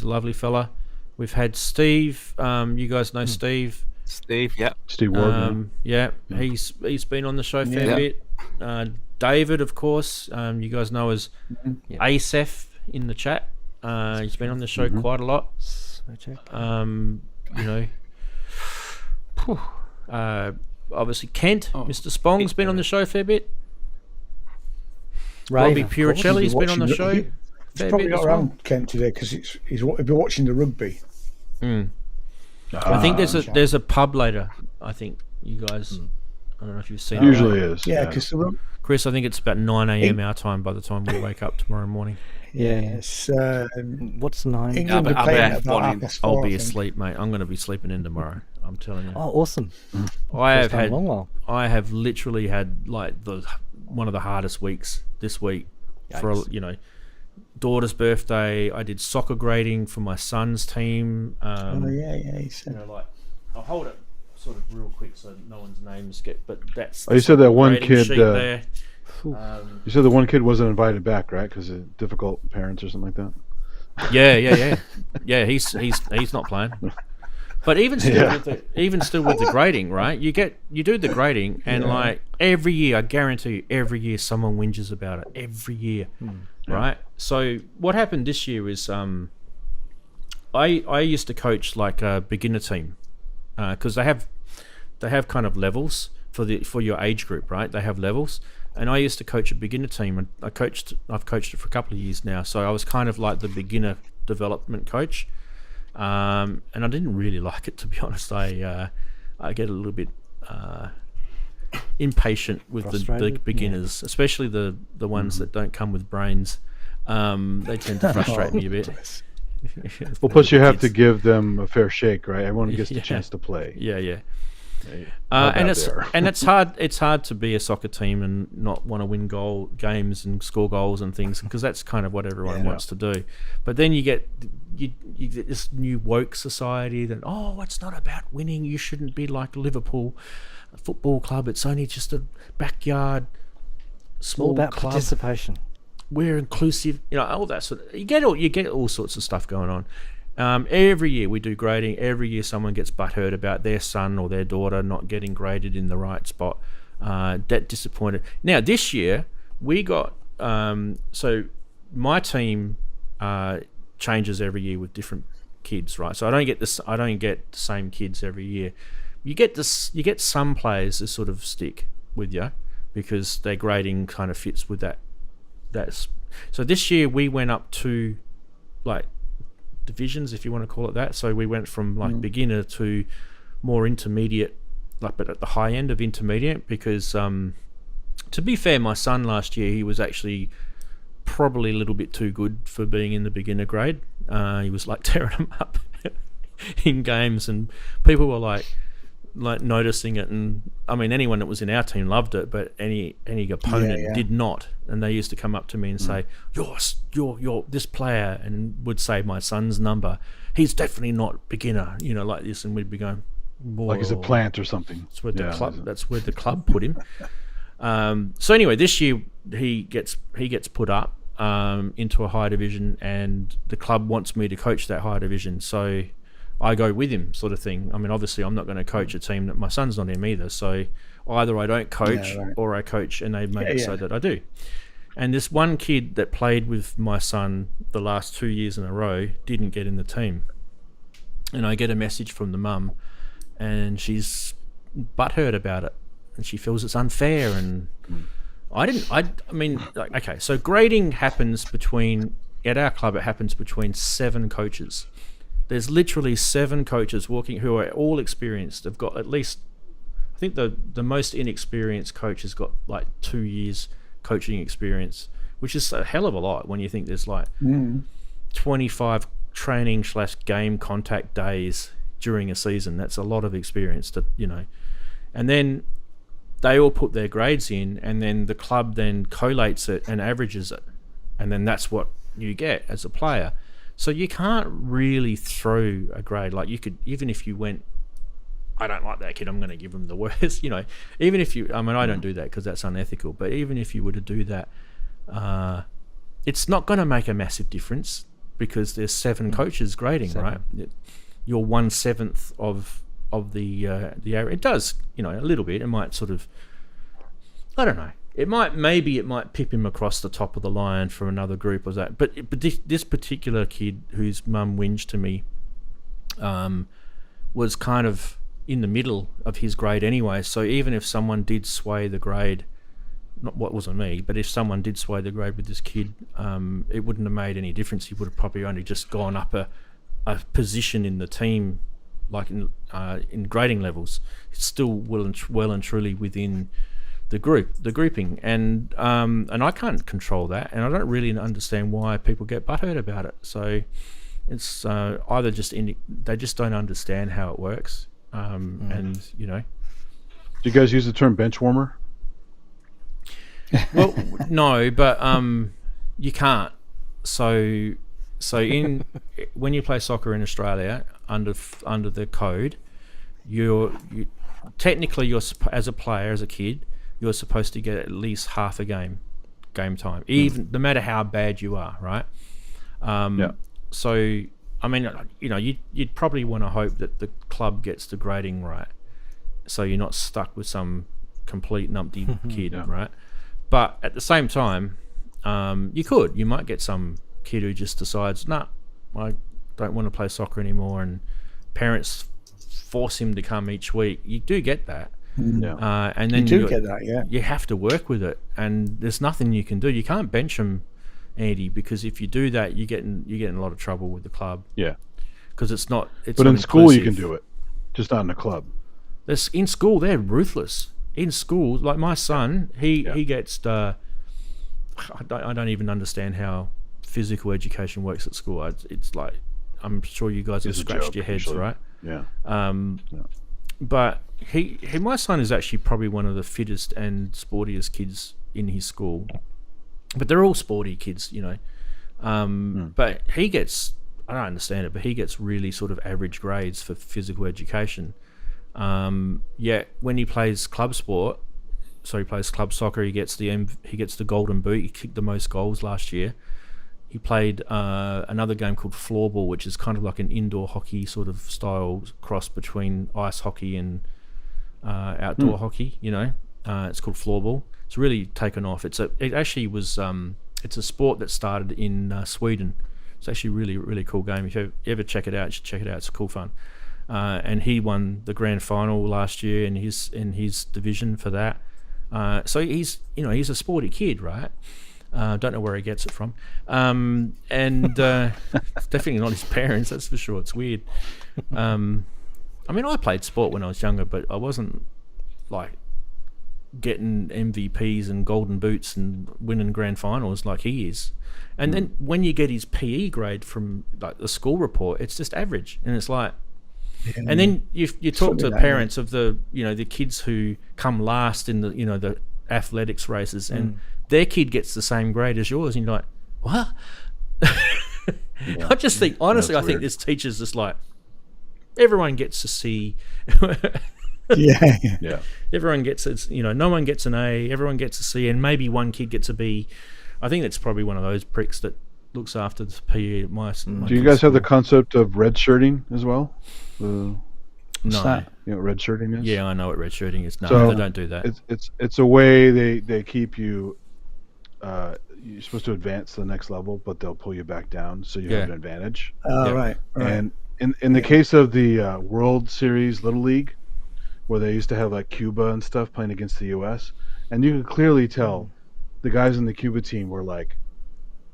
a lovely fella. We've had Steve. You guys know Steve. Steve, yeah. Steve Ward. He's been on the show a fair bit. David, of course, you guys know as ASEF in the chat. He's been on the show quite a lot. Obviously Kent, Mr. Spong's been on the show a fair bit. Robbie Raven, of course. Puricelli's been on the show. He's fair probably bit not as well. around Kent today because he's been watching the rugby. I think there's a pub later. I think you guys. I don't know if you've seen. Usually it. is. Yeah, because the Chris, I think it's about 9 a.m. our time by the time we wake up tomorrow morning. Yes. What's 9? England are I'll playing be at about F1 I'll 4:30, be I think. asleep, mate. I'm going to be sleeping in tomorrow. I'm telling you. Oh, awesome. I have First time in had. a long while. I have literally had like one of the hardest weeks this week. For daughter's birthday, I did soccer grading for my son's team. Oh yeah, he said. I'll hold it sort of real quick so no one's names get. But that's. Oh, you said that one grading kid. sheet there. You said the one kid wasn't invited back, right? Because of difficult parents or something like that. Yeah. Yeah, he's not playing. But even still with the grading, right? You do the grading, and like every year, I guarantee you, every year someone whinges about it. Every year, right? So what happened this year is, I used to coach like a beginner team, because they have kind of levels for your age group, right? They have levels, and I used to coach a beginner team, and I've coached it for a couple of years now. So I was kind of like the beginner development coach. And I didn't really like it, to be honest. I get a little bit impatient with the beginners, especially the ones that don't come with brains. They tend to frustrate me a bit. Well, plus you have to give them a fair shake, right? Everyone gets the chance to play. Yeah. And it's hard. It's hard to be a soccer team and not want to win games and score goals and things, because that's kind of what everyone wants to do. But then you get this new woke society that it's not about winning. You shouldn't be like Liverpool Football Club. It's only just a backyard small about club. Participation. We're inclusive. All that sort of. You get all sorts of stuff going on. Every year we do grading. Every year someone gets butthurt about their son or their daughter not getting graded in the right spot. That disappointed. Now this year we got so my team changes every year with different kids, right? So I don't get the same kids every year. You get some players that sort of stick with you because their grading kind of fits with that. So this year we went up to like divisions, if you want to call it that. So we went from like beginner to more intermediate, like, but at the high end of intermediate, because to be fair, my son last year, he was actually probably a little bit too good for being in the beginner grade. He was like tearing them up in games, and people were like noticing it. And I mean, anyone that was in our team loved it, but any opponent did not. And they used to come up to me and say, "You're this player," and would say my son's number. He's definitely not beginner, like this, and we'd be going, like he's a plant or something. That's where the club put him. So anyway, this year he gets put up into a higher division, and the club wants me to coach that higher division. So I go with him, sort of thing. I mean, obviously, I'm not going to coach a team that my son's not in either. So either I don't coach or I coach, and they make it so that I do. And this one kid that played with my son the last 2 years in a row didn't get in the team. And I get a message from the mum, and she's butthurt about it, and she feels it's unfair. And I mean, okay, so grading happens at our club, it happens between 7 coaches. There's literally 7 coaches working who are all experienced. They've got at least, I think the most inexperienced coach has got like 2 years coaching experience, which is a hell of a lot when you think there's like 25 training/game contact days during a season. That's a lot of experience to, and then they all put their grades in, and then the club then collates it and averages it, and then that's what you get as a player. So you can't really throw a grade. Like, you could, even if you went, I don't like that kid, I'm going to give him the worst, even if you, I mean, I don't do that because that's unethical, but even if you were to do that, it's not going to make a massive difference because there's 7 coaches grading, right? You're 1/7 of the area. It does, a little bit. It might sort of, I don't know. It might pip him across the top of the line from another group or that. But this particular kid whose mum whinged to me was kind of in the middle of his grade anyway. So even if someone did sway the grade, wasn't me, but if someone did sway the grade with this kid, it wouldn't have made any difference. He would have probably only just gone up a position in the team, like in grading levels. It's still well and truly within the grouping, and I can't control that, and I don't really understand why people get butthurt about it. So it's either they just don't understand how it works, and Do you guys use the term bench warmer? Well, no, but you can't. So when you play soccer in Australia under the code, you're technically as a player, as a kid, you're supposed to get at least half a game time, even no matter how bad you are, right? So I mean, you know, you'd probably want to hope that the club gets the grading right, so you're not stuck with some complete numpty kid, right? But at the same time, you might get some kid who just decides, nah, I don't want to play soccer anymore, and parents force him to come each week. You do get that. And then you do get that, yeah. You have to work with it, and there's nothing you can do. You can't bench him, Andy, because if you do that, you get in a lot of trouble with the club. Yeah, because it's not. It's but not in school you inclusive. can do it, just not in a club. In school they're ruthless. In school, like my son, he gets. I don't even understand how physical education works at school. It's like, I'm sure you guys have scratched your heads, right? Yeah. But my son is actually probably one of the fittest and sportiest kids in his school. But they're all sporty kids, you know. But he gets, I don't understand it, but he gets really sort of average grades for physical education. Yet when he plays club sport, so he plays club soccer, he gets the golden boot. He kicked the most goals last year. He played another game called floorball, which is kind of like an indoor hockey sort of style cross between ice hockey and outdoor hockey. You know, it's called floorball. It's really taken off. It's a sport that started in Sweden. It's actually a really cool game. If you ever check it out, you should check it out. It's cool fun. And he won the grand final last year in his division for that. So he's a sporty kid, right? Don't know where he gets it from, and it's definitely not his parents. That's for sure. It's weird. I mean, I played sport when I was younger, but I wasn't like getting MVPs and golden boots and winning grand finals like he is. And then when you get his PE grade from like the school report, it's just average, and it's like. And then you talk to parents of the kids who come last in the athletics races, and their kid gets the same grade as yours, and you're like, what? I just think, honestly, I think this teacher's just like, everyone gets a C. Yeah. Everyone gets it. No one gets an A. Everyone gets a C, and maybe one kid gets a B. I think that's probably one of those pricks that looks after the PE at my Do you guys have the concept of red shirting as well? No. You know what red shirting is? Yeah, I know what red shirting is. No, So they don't do that. It's a way they keep you. You're supposed to advance to the next level, but they'll pull you back down, so you have an advantage. Right. And in the case of the World Series Little League, where they used to have like Cuba and stuff playing against the U.S., and you could clearly tell the guys in the Cuba team were like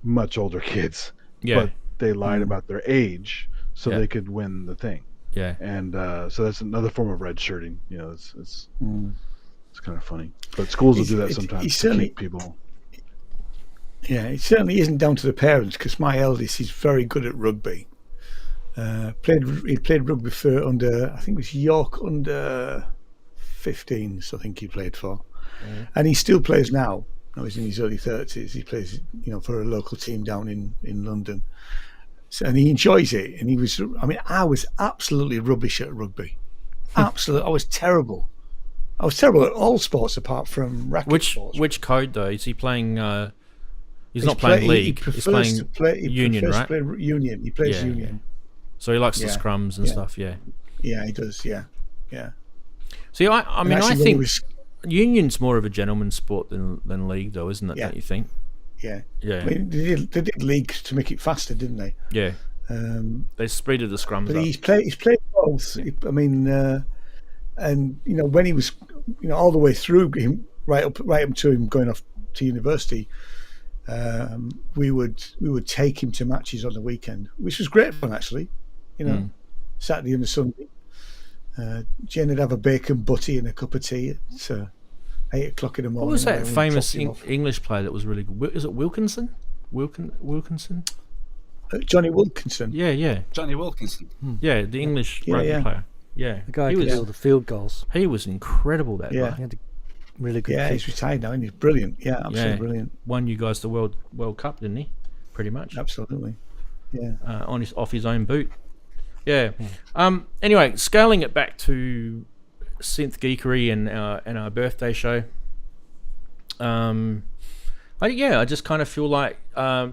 much older kids, but they lied about their age so they could win the thing. Yeah, and so that's another form of red shirting. It's kind of funny, but schools will do that sometimes to keep people. Yeah, it certainly isn't down to the parents, because my eldest is very good at rugby. He played rugby for I think it was York under 15s. I think he played for, and he still plays now. Now he's in his early 30s. He plays, for a local team down in London. So, and he enjoys it. And I was absolutely rubbish at rugby. Absolutely. I was terrible. I was terrible at all sports apart from racket sports. Which code, though? Is he playing... he's not playing league. He's playing union, right? Play union. He plays union. So he likes the scrums and stuff, yeah. Yeah, he does, yeah. See, I think union's more of a gentleman's sport than league, though, isn't it, don't you think? Yeah. Yeah. I mean, they did leagues to make it faster, didn't they? Yeah. They speeded the scrums but up. He's played both. Yeah. And when he was, all the way through him, right up to him going off to university, we would take him to matches on the weekend, which was great fun actually. Saturday and Sunday. Jen would have a bacon butty and a cup of tea at 8 o'clock in the morning. What was that famous English player that was really good? Is it Wilkinson? Wilkinson? Johnny Wilkinson. Yeah. Johnny Wilkinson. Yeah, the English rugby player. Yeah. The guy who did all the field goals. He was incredible, that guy. He had a really good he's retired now and he's brilliant. Yeah, absolutely brilliant. Won you guys the World Cup, didn't he? Pretty much. Absolutely. Yeah. Off his own boot. Yeah. Anyway, scaling it back to Synth Geekery and our birthday show. I just kind of feel like I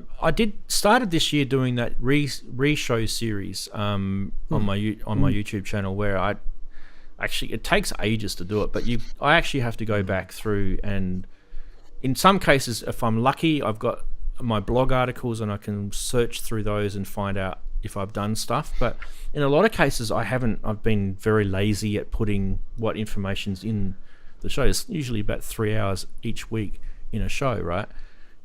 started this year doing that re-show series on my YouTube channel, where I actually, it takes ages to do it, but I actually have to go back through, and in some cases, if I'm lucky, I've got my blog articles and I can search through those and find out if I've done stuff. But in a lot of cases, I haven't. I've been very lazy at putting what information's in the show. It's usually about 3 hours each week in a show, right?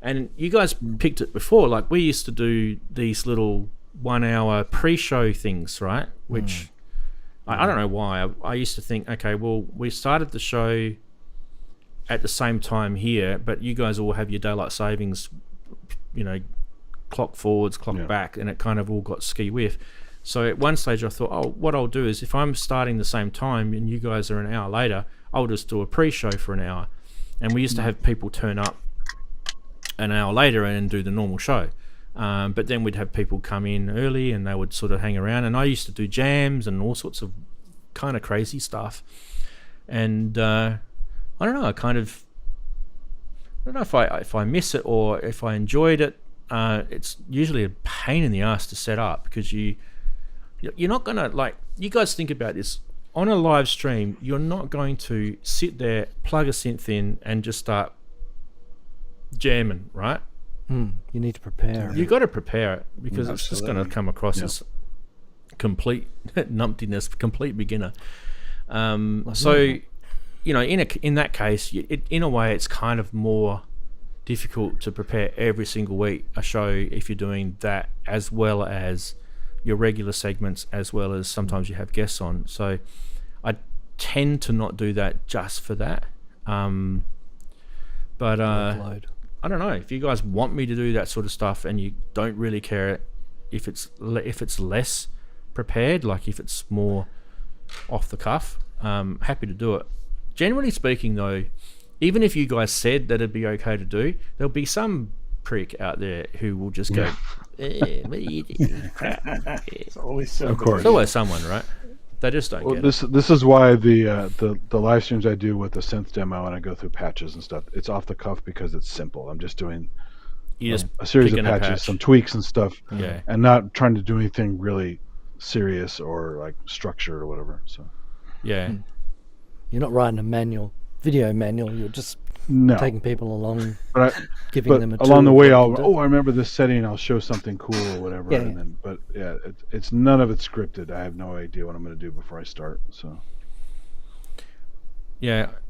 And you guys picked it before. Like, we used to do these little 1 hour pre-show things, right? Which I don't know why. I used to think, okay, well, we started the show at the same time here, but you guys all have your daylight savings, clock forwards, clock back, and it kind of all got ski-whiff. So at one stage I thought, what I'll do is, if I'm starting the same time and you guys are an hour later, I'll just do a pre-show for an hour. And we used to have people turn up an hour later and do the normal show. But then we'd have people come in early and they would sort of hang around. And I used to do jams and all sorts of kind of crazy stuff. And I don't know, I don't know if I miss it or if I enjoyed it. It's usually a pain in the ass to set up, because you're not going to, like, you guys think about this. On a live stream, you're not going to sit there, plug a synth in, and just start jamming, right? You need to prepare. You got to prepare it, because it's just going to come across as complete numptiness, complete beginner. So, in that case, in a way, it's kind of more difficult to prepare every single week a show if you're doing that, as well as your regular segments, as well as sometimes you have guests on. So I tend to not do that just for that. But I don't know, if you guys want me to do that sort of stuff and you don't really care if it's less prepared, like if it's more off the cuff, happy to do it. Generally speaking though, even if you guys said that it'd be okay to do, there'll be some prick out there who will just go, what are you doing? Crap. It's always Of course. There's always someone, right? They just don't get it. This is why the live streams I do with the synth demo and I go through patches and stuff, it's off the cuff because it's simple. I'm just doing a series of patches, some tweaks and stuff, and not trying to do anything really serious or like structured or whatever. So you're not writing a video manual. You're just taking people along, giving them a tool. Along the way, I remember this setting. I'll show something cool or whatever. It's none of it's scripted. I have no idea what I'm going to do before I start. So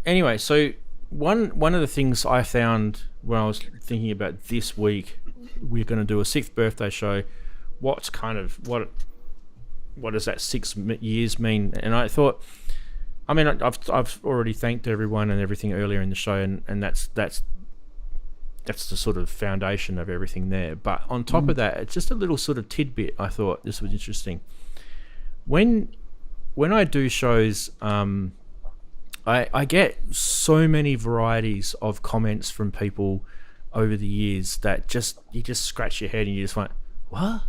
anyway, so one of the things I found when I was thinking about this week, we're going to do a 6th birthday show. What does that 6 years mean? And I thought, I mean, I've already thanked everyone and everything earlier in the show, and that's the sort of foundation of everything there. But on top of that, it's just a little sort of tidbit. I thought this was interesting. When I do shows, I get so many varieties of comments from people over the years that you just scratch your head and you just went, what?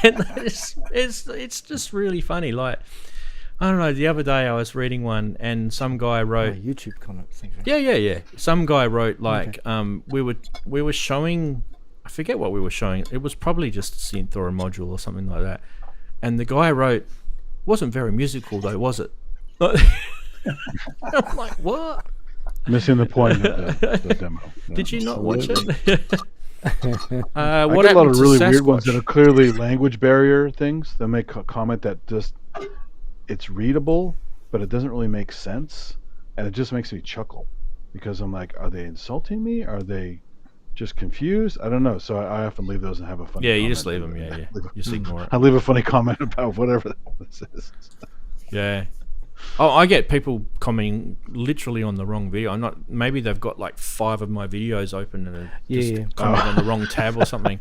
And it's just really funny. Like, I don't know, the other day I was reading one and some guy wrote YouTube comments. Yeah. Some guy wrote like we were showing, I forget what we were showing. It was probably just a synth or a module or something like that. And the guy wrote, wasn't very musical though, was it? I'm like, what? Missing the point of the demo. Did you not watch it? I get a lot of really weird ones that are clearly language barrier things. They'll make a comment that just, it's readable, but it doesn't really make sense, and it just makes me chuckle because I'm like, are they insulting me? Are they just confused? I don't know. So I often leave those and have a funny comment. You just leave them. Yeah. Just ignore it. I leave a funny comment about whatever this is. Yeah. Oh, I get people commenting literally on the wrong video. Maybe they've got like 5 of my videos open and just comment on the wrong tab or something.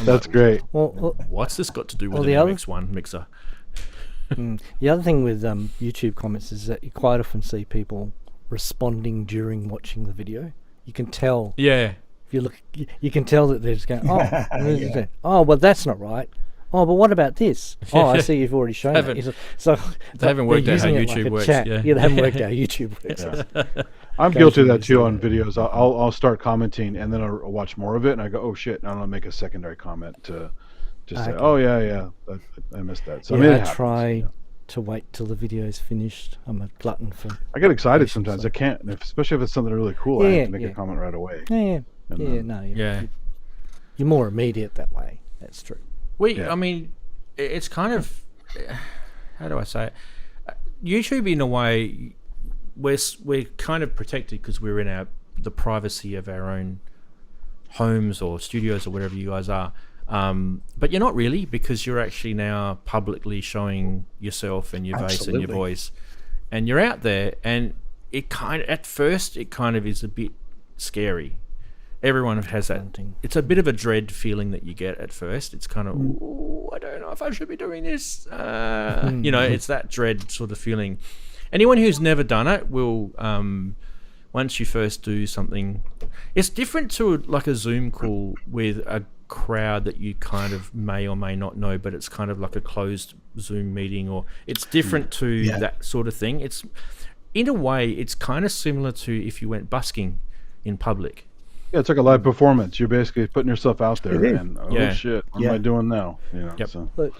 That's like, great. Well, what's this got to do with the MX1 mixer? The other thing with YouTube comments is that you quite often see people responding during watching the video. You can tell. Yeah. If you look, you can tell that they're just going, oh, well, that's not right. Oh, but what about this? Oh, I see you've already shown it. So they haven't worked out how YouTube works. Yeah, they haven't worked out how YouTube works. I'm guilty of that too on videos. I'll start commenting and then I'll watch more of it and I go, oh shit, and I'll make a secondary comment to just say, oh yeah, I missed that. So I try to wait till the video's finished. I'm a glutton for. I get excited sometimes. I can't, especially if it's something really cool. I have to make a comment right away. You're more immediate that way. That's true. I mean, it's kind of, how do I say it? YouTube, in a way, we're kind of protected because we're in the privacy of our own homes or studios or whatever you guys are. But you're not really, because you're actually now publicly showing yourself and your bass and your voice, and you're out there. And at first it kind of is a bit scary. Everyone has that. It's a bit of a dread feeling that you get at first. It's kind of, I don't know if I should be doing this. It's that dread sort of feeling. Anyone who's never done it will, once you first do something, it's different to like a Zoom call with a crowd that you kind of may or may not know, but it's kind of like a closed Zoom meeting, or it's different to that sort of thing. It's, in a way, it's kind of similar to if you went busking in public. Yeah, it's like a live performance. You're basically putting yourself out there, and shit, what am I doing now? But,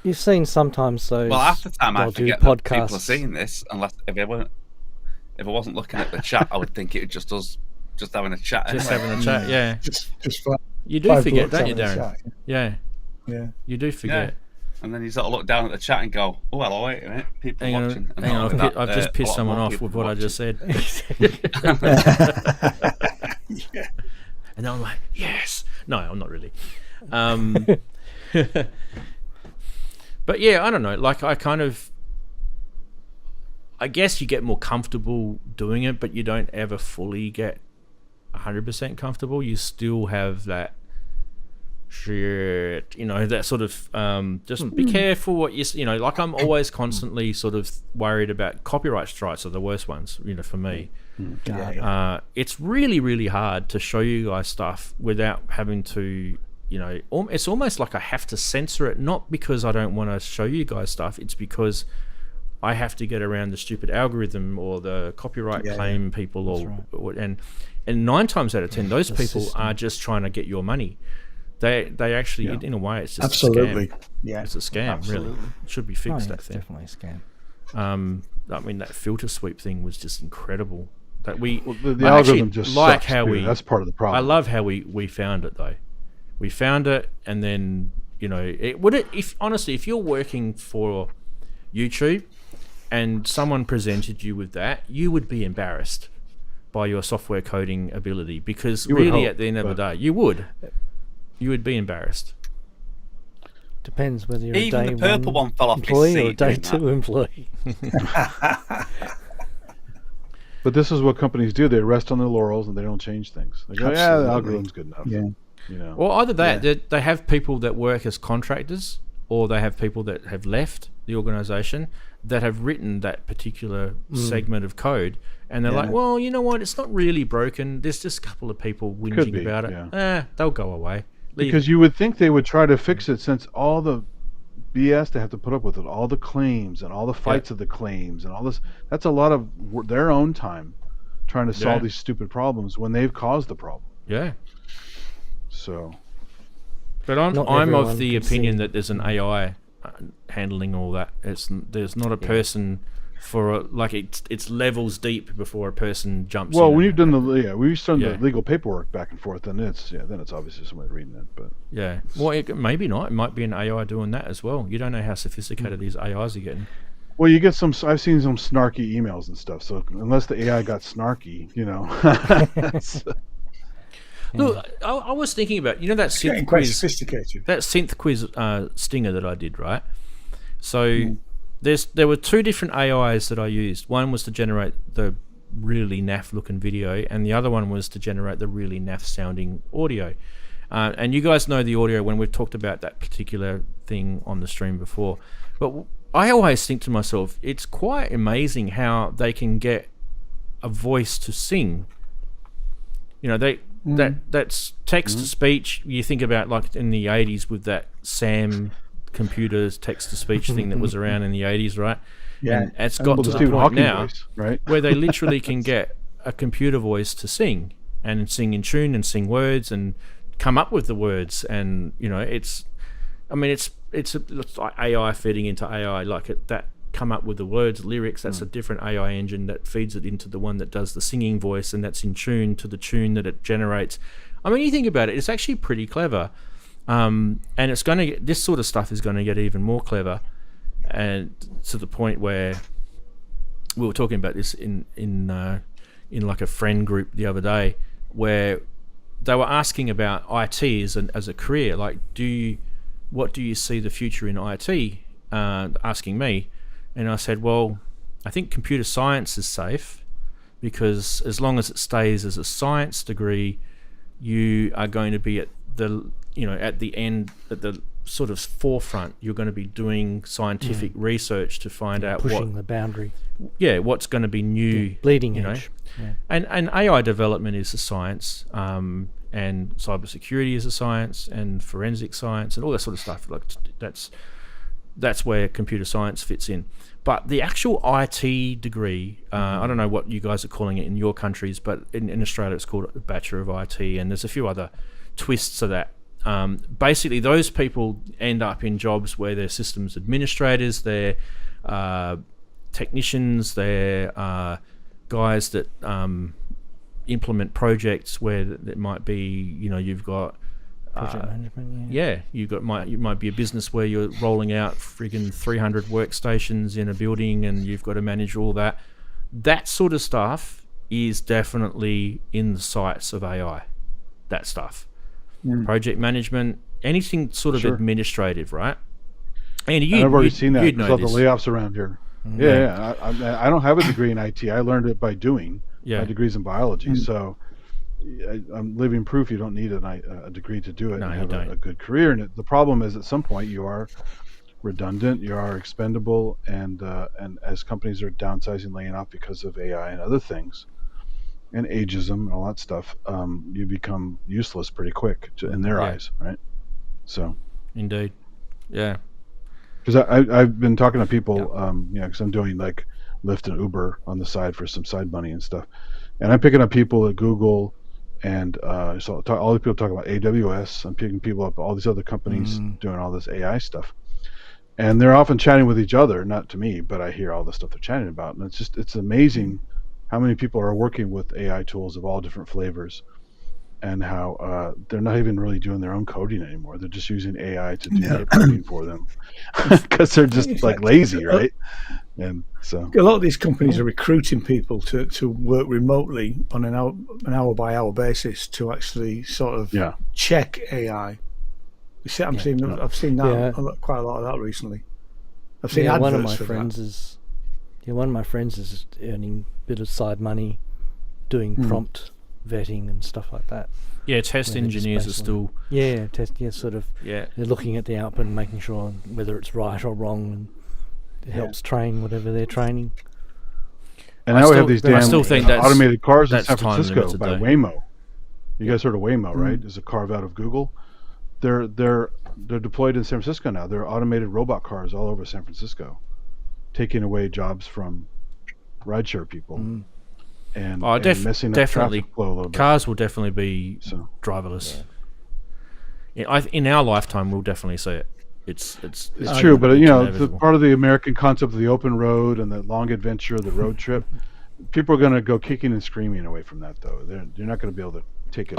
you've seen sometimes those. Well, half the time I forget that people are seeing this, unless if I wasn't looking at the chat, I would think it was just us just having a chat. Just having a chat, yeah. Just you do forget, don't you, Darren? Yeah. You do forget. And then you sort of look down at the chat and go, "Oh, hello, wait a minute, people watching." Hang on, I've just pissed someone off with what I just said. And then I'm like, "Yes." No, I'm not really. But yeah, I don't know. Like, I guess you get more comfortable doing it, but you don't ever fully get 100% comfortable. You still have that shit, that sort of just be careful what like I'm always constantly sort of worried about copyright strikes are the worst ones, for me. It's really, really hard to show you guys stuff without having to, it's almost like I have to censor it, not because I don't want to show you guys stuff, it's because I have to get around the stupid algorithm or the copyright claim people, and 9 times out of 10 those people are just trying to get your money. They actually, in a way, it's just a scam. Yeah, it's a scam. Really, it should be fixed. That thing, definitely a scam. I mean, that filter sweep thing was just incredible. That the algorithm just like sucks, that's part of the problem. I love how we found it though. We found it, and then if you're working for YouTube and someone presented you with that, you would be embarrassed by your software coding ability, because really, at the end of the day, you would be embarrassed. Depends whether you're even a day the purple one fell off employee or a day 2 employee. But this is what companies do. They rest on their laurels and they don't change things. They go, the algorithm's good enough. Yeah. Or either that, they have people that work as contractors, or they have people that have left the organization that have written that particular segment of code, and they're like, well, you know what, it's not really broken, there's just a couple of people whinging about it. They'll go away. Because you would think they would try to fix it, since all the BS they have to put up with it, all the claims and all the fights of the claims and all this, that's a lot of their own time trying to solve these stupid problems when they've caused the problem. So, but I'm of the opinion that there's an AI handling all that. There's not a person for it's levels deep before a person jumps in. Well, when you've done we've done the legal paperwork back and forth, then it's obviously somebody reading it. But well, maybe not. It might be an AI doing that as well. You don't know how sophisticated these AIs are getting. Well, you get some. I've seen some snarky emails and stuff. So unless the AI got snarky, Look, I was thinking about that synth quiz, sophisticated. That synth quiz stinger that I did, right? So there were 2 different AIs that I used. One was to generate the really naff looking video, and the other one was to generate the really naff sounding audio. And you guys know the audio when we've talked about that particular thing on the stream before. But I always think to myself, it's quite amazing how they can get a voice to sing. That's text to speech. You think about like in the 80s with that Sam computers text to speech thing that was around in the 80s, right? Yeah. And it's And got Well, to the the Stephen point Hawking now voice, right? where they literally can get a computer voice to sing and sing in tune and sing words and come up with the words. And it's like AI feeding into AI, that come up with the words, lyrics. That's a different AI engine that feeds it into the one that does the singing voice, and that's in tune to the tune that it generates. I mean, you think about it, it's actually pretty clever. And it's going to get, this sort of stuff is going to get even more clever, and to the point where we were talking about this in like a friend group the other day, where they were asking about IT as a career. Like, what do you see the future in IT? Asking me, and I said, well, I think computer science is safe, because as long as it stays as a science degree, you are going to be at the end, at the sort of forefront. You're going to be doing scientific research to find out pushing the boundary. What's going to be new, bleeding edge. Yeah. And AI development is a science, and cybersecurity is a science, and forensic science, and all that sort of stuff. Like, that's where computer science fits in. But the actual IT degree, I don't know what you guys are calling it in your countries, but in Australia it's called a Bachelor of IT, and there's a few other twists of that. Basically, those people end up in jobs where they're systems administrators, they're technicians, they're guys that implement projects where it might be, you've got Project management, you might be a business where you're rolling out friggin' 300 workstations in a building, and you've got to manage all that. That sort of stuff is definitely in the sights of AI. That stuff, project management, anything sort of administrative, right? And I've already seen that. You'd know There's the layoffs around here. Yeah. I don't have a degree in IT. I learned it by doing. My degree's in biology, so I'm living proof you don't need a degree to do it and have a good career in it. The problem is, at some point, you are redundant, you are expendable, and as companies are downsizing, laying off because of AI and other things, and ageism and all that stuff, you become useless pretty quick in their eyes, right? So, indeed, yeah. Because I've been talking to people, because I'm doing like Lyft and Uber on the side for some side money and stuff, and I'm picking up people at Google, and so all the people talk about AWS. I'm picking people up at all these other companies doing all this AI stuff, and they're often chatting with each other, not to me, but I hear all the stuff they're chatting about, and it's amazing how many people are working with AI tools of all different flavors, and how they're not even really doing their own coding anymore. They're just using AI to do their coding for them, because they're just like lazy, right? And so a lot of these companies are recruiting people to work remotely on an hour by hour basis to actually sort of check AI. I've seen that quite a lot of that recently. I've seen adverts one of my for friends that. one of my friends is earning a bit of side money doing prompt vetting and stuff like that. Yeah, test engineers are still they're looking at the output and making sure whether it's right or wrong, and it helps train whatever they're training. And now we have these damn think automated cars in San time Francisco limited, by though. Waymo. You guys heard of Waymo, right? It's a carve out of Google. They're deployed in San Francisco now. They're automated robot cars all over San Francisco, taking away jobs from rideshare people. And messing up traffic flow a little bit. Cars will definitely be driverless. In our lifetime, we'll definitely see it. It's true, but the part of the American concept of the open road and the long adventure, the road trip, people are going to go kicking and screaming away from that, though. You're not going to be able to take it.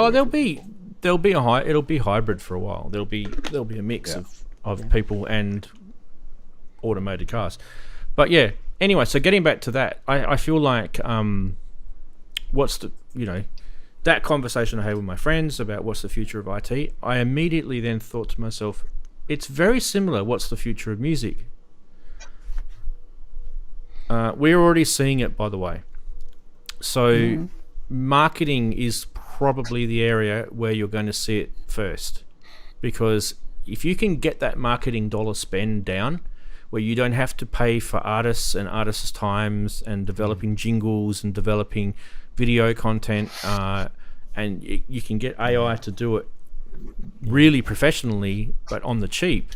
It'll be hybrid for a while. There'll be a mix of people and automated cars. But anyway, so getting back to that, I feel like that conversation I had with my friends about what's the future of IT, I immediately then thought to myself, it's very similar. What's the future of music? We're already seeing it, by the way. So marketing is probably the area where you're going to see it first, because if you can get that marketing dollar spend down, where you don't have to pay for artists and artists' times and developing jingles and developing video content, and you can get AI to do it really professionally, but on the cheap,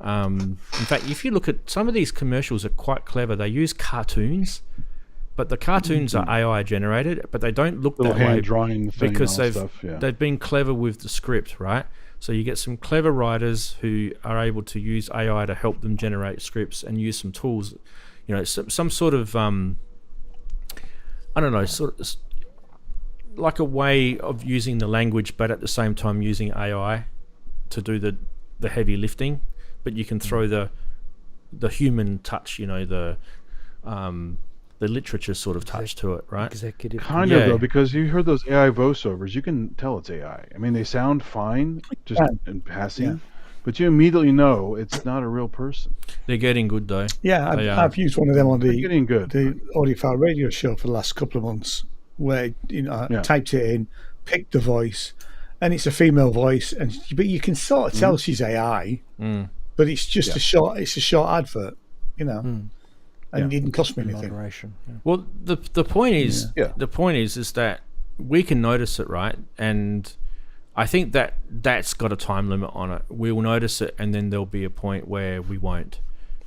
In fact, if you look at some of these commercials, are quite clever. They use cartoons, but the cartoons are AI generated, but they don't look Little that way hand drawing thing because and all stuff. Yeah. they've been clever with the script, right? So you get some clever writers who are able to use AI to help them generate scripts and use some tools, you know, some sort of I don't know, sort of like a way of using the language, but at the same time using AI to do the heavy lifting. But you can throw the human touch, you know, the literature sort of touch to it, right? Executive. Kind of though, because you heard those AI voiceovers, you can tell it's AI. I mean, they sound fine just in passing, but you immediately know it's not a real person. They're getting good though. Yeah, I've used one of them on They're getting good. the audiophile radio show for the last couple of months, where I typed it in, picked the voice, and it's a female voice, but you can sort of tell she's AI, but it's just a short advert, you know. And it didn't cost me anything. Moderation. Yeah. Well, the point is that we can notice it, right? And I think that's got a time limit on it. We'll notice it, and then there'll be a point where we won't.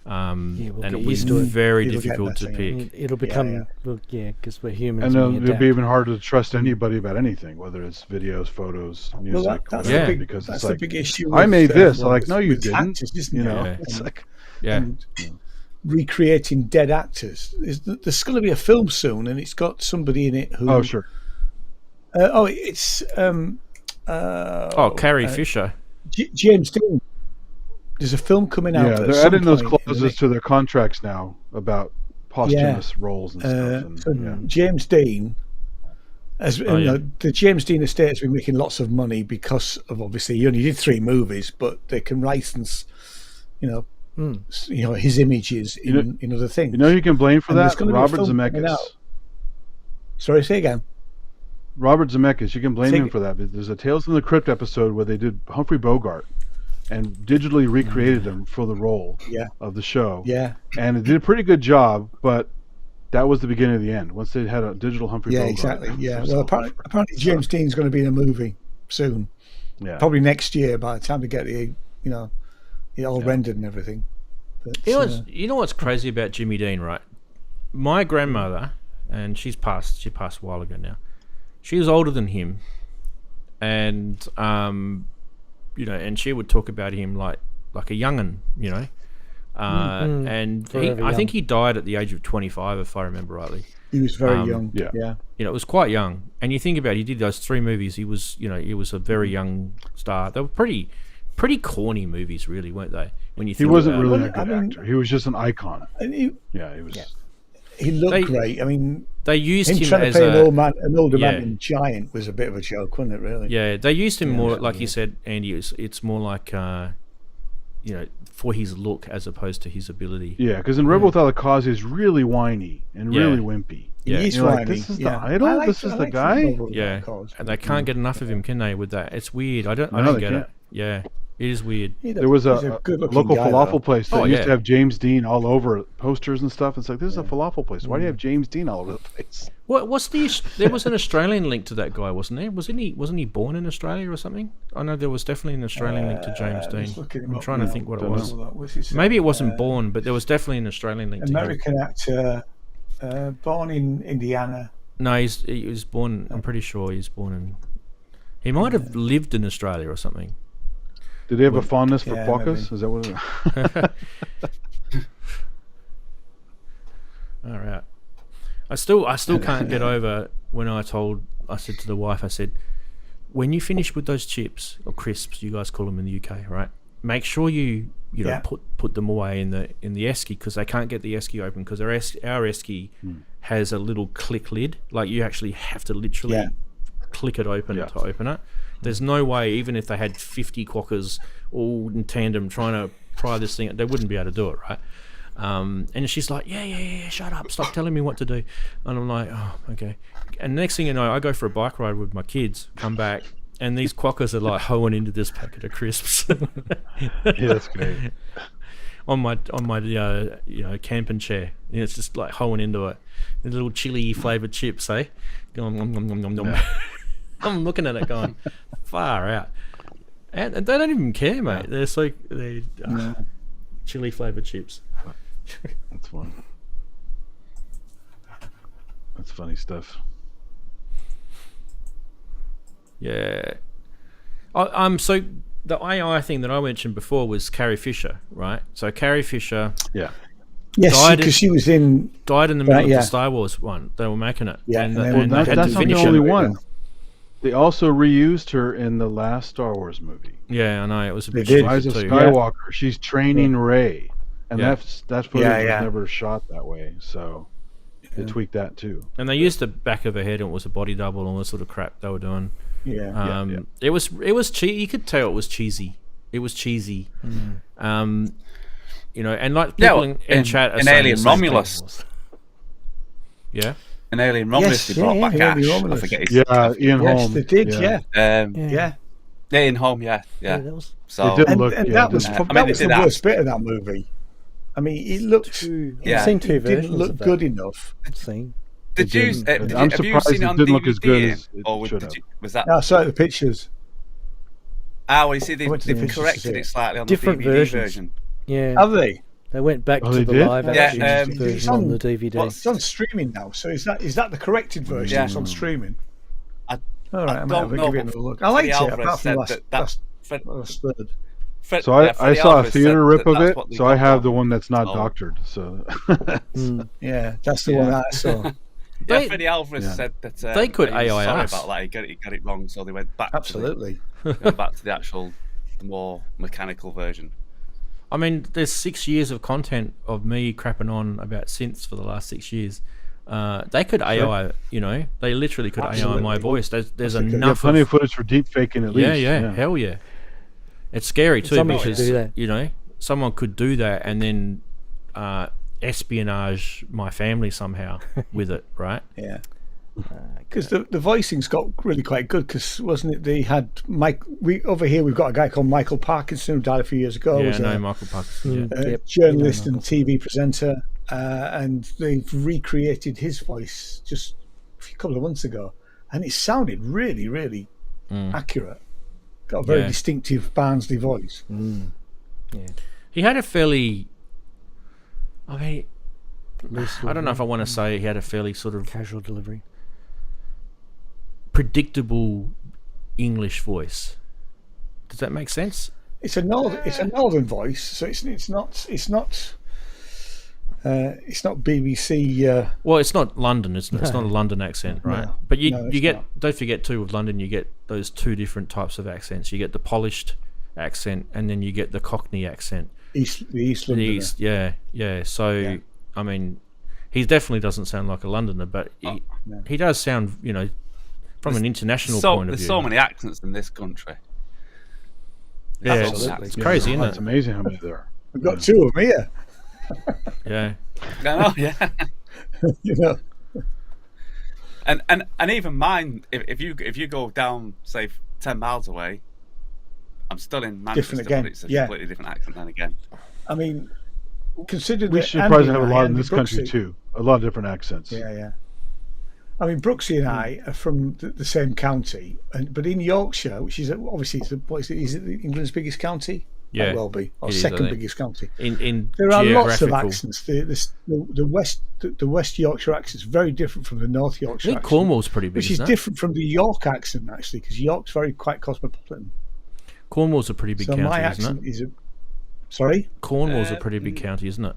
And it'll be very difficult to pick. It'll become because we're humans. And it'll be even harder to trust anybody about anything, whether it's videos, photos, music. That's because that's it's like, the big issue. I made this. I'm like, no, you didn't. Actors, isn't you it? know, Yeah. it's like, And recreating dead actors. There's going to be a film soon, and it's got somebody in it who. oh sure. It's Carrie Fisher. James Dean. There's a film coming out. Yeah, at they're some adding those point in the clauses to their contracts now about posthumous roles and stuff. And, James Dean, the James Dean estate has been making lots of money because of, obviously, he only did 3 movies, but they can license, his images in other things. You know, you can blame for And there's that gonna be a Robert film coming Zemeckis. out. Sorry, say again. Robert Zemeckis, you can blame him for that. There's a Tales from the Crypt episode where they did Humphrey Bogart and digitally recreated him for the role of the show. Yeah. And it did a pretty good job, but that was the beginning of the end. Once they had a digital Humphrey Bogart. Exactly. Yeah. Well, apparently James Dean's going to be in a movie soon. Yeah. Probably next year by the time they get it all rendered and everything. But, You know what's crazy about Jimmy Dean, right? My grandmother, and she passed a while ago now. She was older than him, and and she would talk about him like a young'un, and I think he died at the age of 25, if I remember rightly. He was very young. Yeah. It was quite young. And you think about it, he did those 3 movies. He was a very young star. They were pretty corny movies, really, weren't they? When you think he wasn't about really it. a good actor. He was just an icon. He was. Yeah. He looked great. I mean, they used him trying as to play an older man in Giant was a bit of a joke, wasn't it? Really? Yeah, they used him more, like you said, Andy. It's more like for his look as opposed to his ability. Yeah, because in Rebel Without a Cause, he's really whiny and really wimpy. Yeah, he's whiny. Like, this is the idol. This is the guy. Yeah, and they can't get enough of him, can they? With that, it's weird. I don't get it. Yeah. It is weird. There was a local falafel place that used to have James Dean all over posters and stuff. It's like, this is a falafel place. Why do you have James Dean all over the place? There was an Australian link to that guy, wasn't there? Wasn't he born in Australia or something? I know there was definitely an Australian link to James Dean. I'm trying to think what it was. Maybe it wasn't born, but there was definitely an Australian link to him. American actor, born in Indiana. No, he was born. I'm pretty sure he was born in. He might have lived in Australia or something. Did he have a fondness for quokkas? Is that what it is? All right. I still can't get over when I said to the wife, I said, when you finish with those chips or crisps, you guys call them in the UK, right? Make sure you put them away in the esky, because they can't get the esky open, because our esky has a little click lid. Like, you actually have to literally click it open to open it. There's no way, even if they had 50 quokkas all in tandem trying to pry this thing, they wouldn't be able to do it, right? And she's like, yeah, shut up, stop telling me what to do. And I'm like, oh, okay. And next thing you know, I go for a bike ride with my kids, come back, and these quokkas are like hoeing into this packet of crisps. Yeah, that's great. on my camping chair. It's just like hoeing into it. The little chili flavored chips, eh? Nom, nom, nom, nom, nom. I'm looking at it going, far out. And they don't even care, mate. They're so chili flavored chips. That's fun. That's funny stuff. Yeah. So the AI thing that I mentioned before was Carrie Fisher, right? So Carrie Fisher Yeah. Yes, because she was in. died in the middle yeah. of the Star Wars one. They were making it. Yeah, and, and then- and Well, they had that's to not the finish only it. one. They also reused her in the last Star Wars movie. Yeah, I know. It was a bit did. Rise stupid of too. Skywalker. She's training Rey, and Yeah. that footage Yeah, yeah. was never shot that way. So they tweaked that too. And they used the back of her head, and it was a body double and all this sort of crap they were doing. Yeah. Yeah. It was cheesy. You could tell it was cheesy. It was cheesy. You know, and like people in chat are in saying Alien the same thing. Romulus. Yeah. In Alien Romulus, they brought back Alien Ash. Romulus. I forget his Yeah, Ian Yes, Holm. they did. Yeah. Yeah, in home. Yeah. that was So It didn't And, look. and yeah, that it was didn't- probably, I mean, that was they the did worst bit of that movie. I mean, it looked. Yeah. I've seen two It didn't versions look of that. good enough. I've seen. did you? didn't. Have I'm you surprised seen it it on didn't DVD? look as good as it or should did have. you, was that? No, I saw the pictures. Well, you see, I went to the they've pictures to corrected see it it. slightly on Different the DVD versions. version. Yeah, Have they? they went back Oh, to they the did? live Yeah, action it's version on- on the DVD. It's on streaming now. So is that the corrected version? Yeah. It's on streaming. I- All right, I might don't have to know, give it but another look. I Freddie liked it Alvarez apart from said the last, that last, last third. So I Freddie saw a Alvarez theater said rip of that's it. what they So I got have wrong. the one that's not Oh. doctored. So Yeah, that's the one that I saw. They- Freddie Alvarez Yeah. said that They could he was AI sorry us. about that. He got it wrong, so they went back. Absolutely. Went back to the actual, more mechanical version. I mean, there's 6 years of content of me crapping on about synths for the last 6 years. They could AI, you know, they literally could AI my voice. There's That's a good- you got enough. plenty of footage for deep faking at least. Yeah, hell yeah. It's scary too Someone should because do that. you know someone could do that and then espionage my family somehow with it, right? Yeah. Because the voicing's got really quite good. Because wasn't it they had Mike? Over here we've got a guy called Michael Parkinson who died a few years ago. Yeah, was no, a, Michael Parkinson. Yeah. a journalist and TV presenter, and they've recreated his voice just a couple of months ago, and it sounded really, really accurate. Got a very Yeah. distinctive Barnsley voice. He had a fairly. I mean, Loose I don't know if I want to say he had a fairly sort of casual delivery. predictable English voice. Does that make sense? It's a northern voice, so it's not BBC. Well, it's not London, isn't it? It's not a London accent, right? No. But you No, it's get, not. don't forget too, with London, you get those two different types of accents. You get the polished accent, and then you get the Cockney accent. the East The Londoner. East, yeah. So, Yeah. I mean, he definitely doesn't sound like a Londoner, but he does sound, you know, from an international point of There's view. so many accents in this country. Yeah, Absolutely. it's crazy, isn't It's it? amazing how many there are. We've got two of them here. Yeah. No, yeah. You know, And even mine, if you go down, say 10 miles away, I'm still in Manchester, Different again, but it's a yeah. completely different accent then again. I mean, consider We that should Andy probably and have a I, lot in Andy this country Brooksy- too. A lot of different accents. Yeah. I mean, Brooksy and I are from the same county, but in Yorkshire, which is obviously is it England's biggest county? Yeah, Might well be, or it is, I second think. biggest county. In There are lots of geographical- accents. The West Yorkshire accent is very different from the North I Yorkshire think accent, Cornwall's pretty big, which is isn't it? different from the York accent actually, because York's quite cosmopolitan. Cornwall's a pretty big So county, my isn't accent it? is Sorry. Cornwall's a pretty big county, isn't it?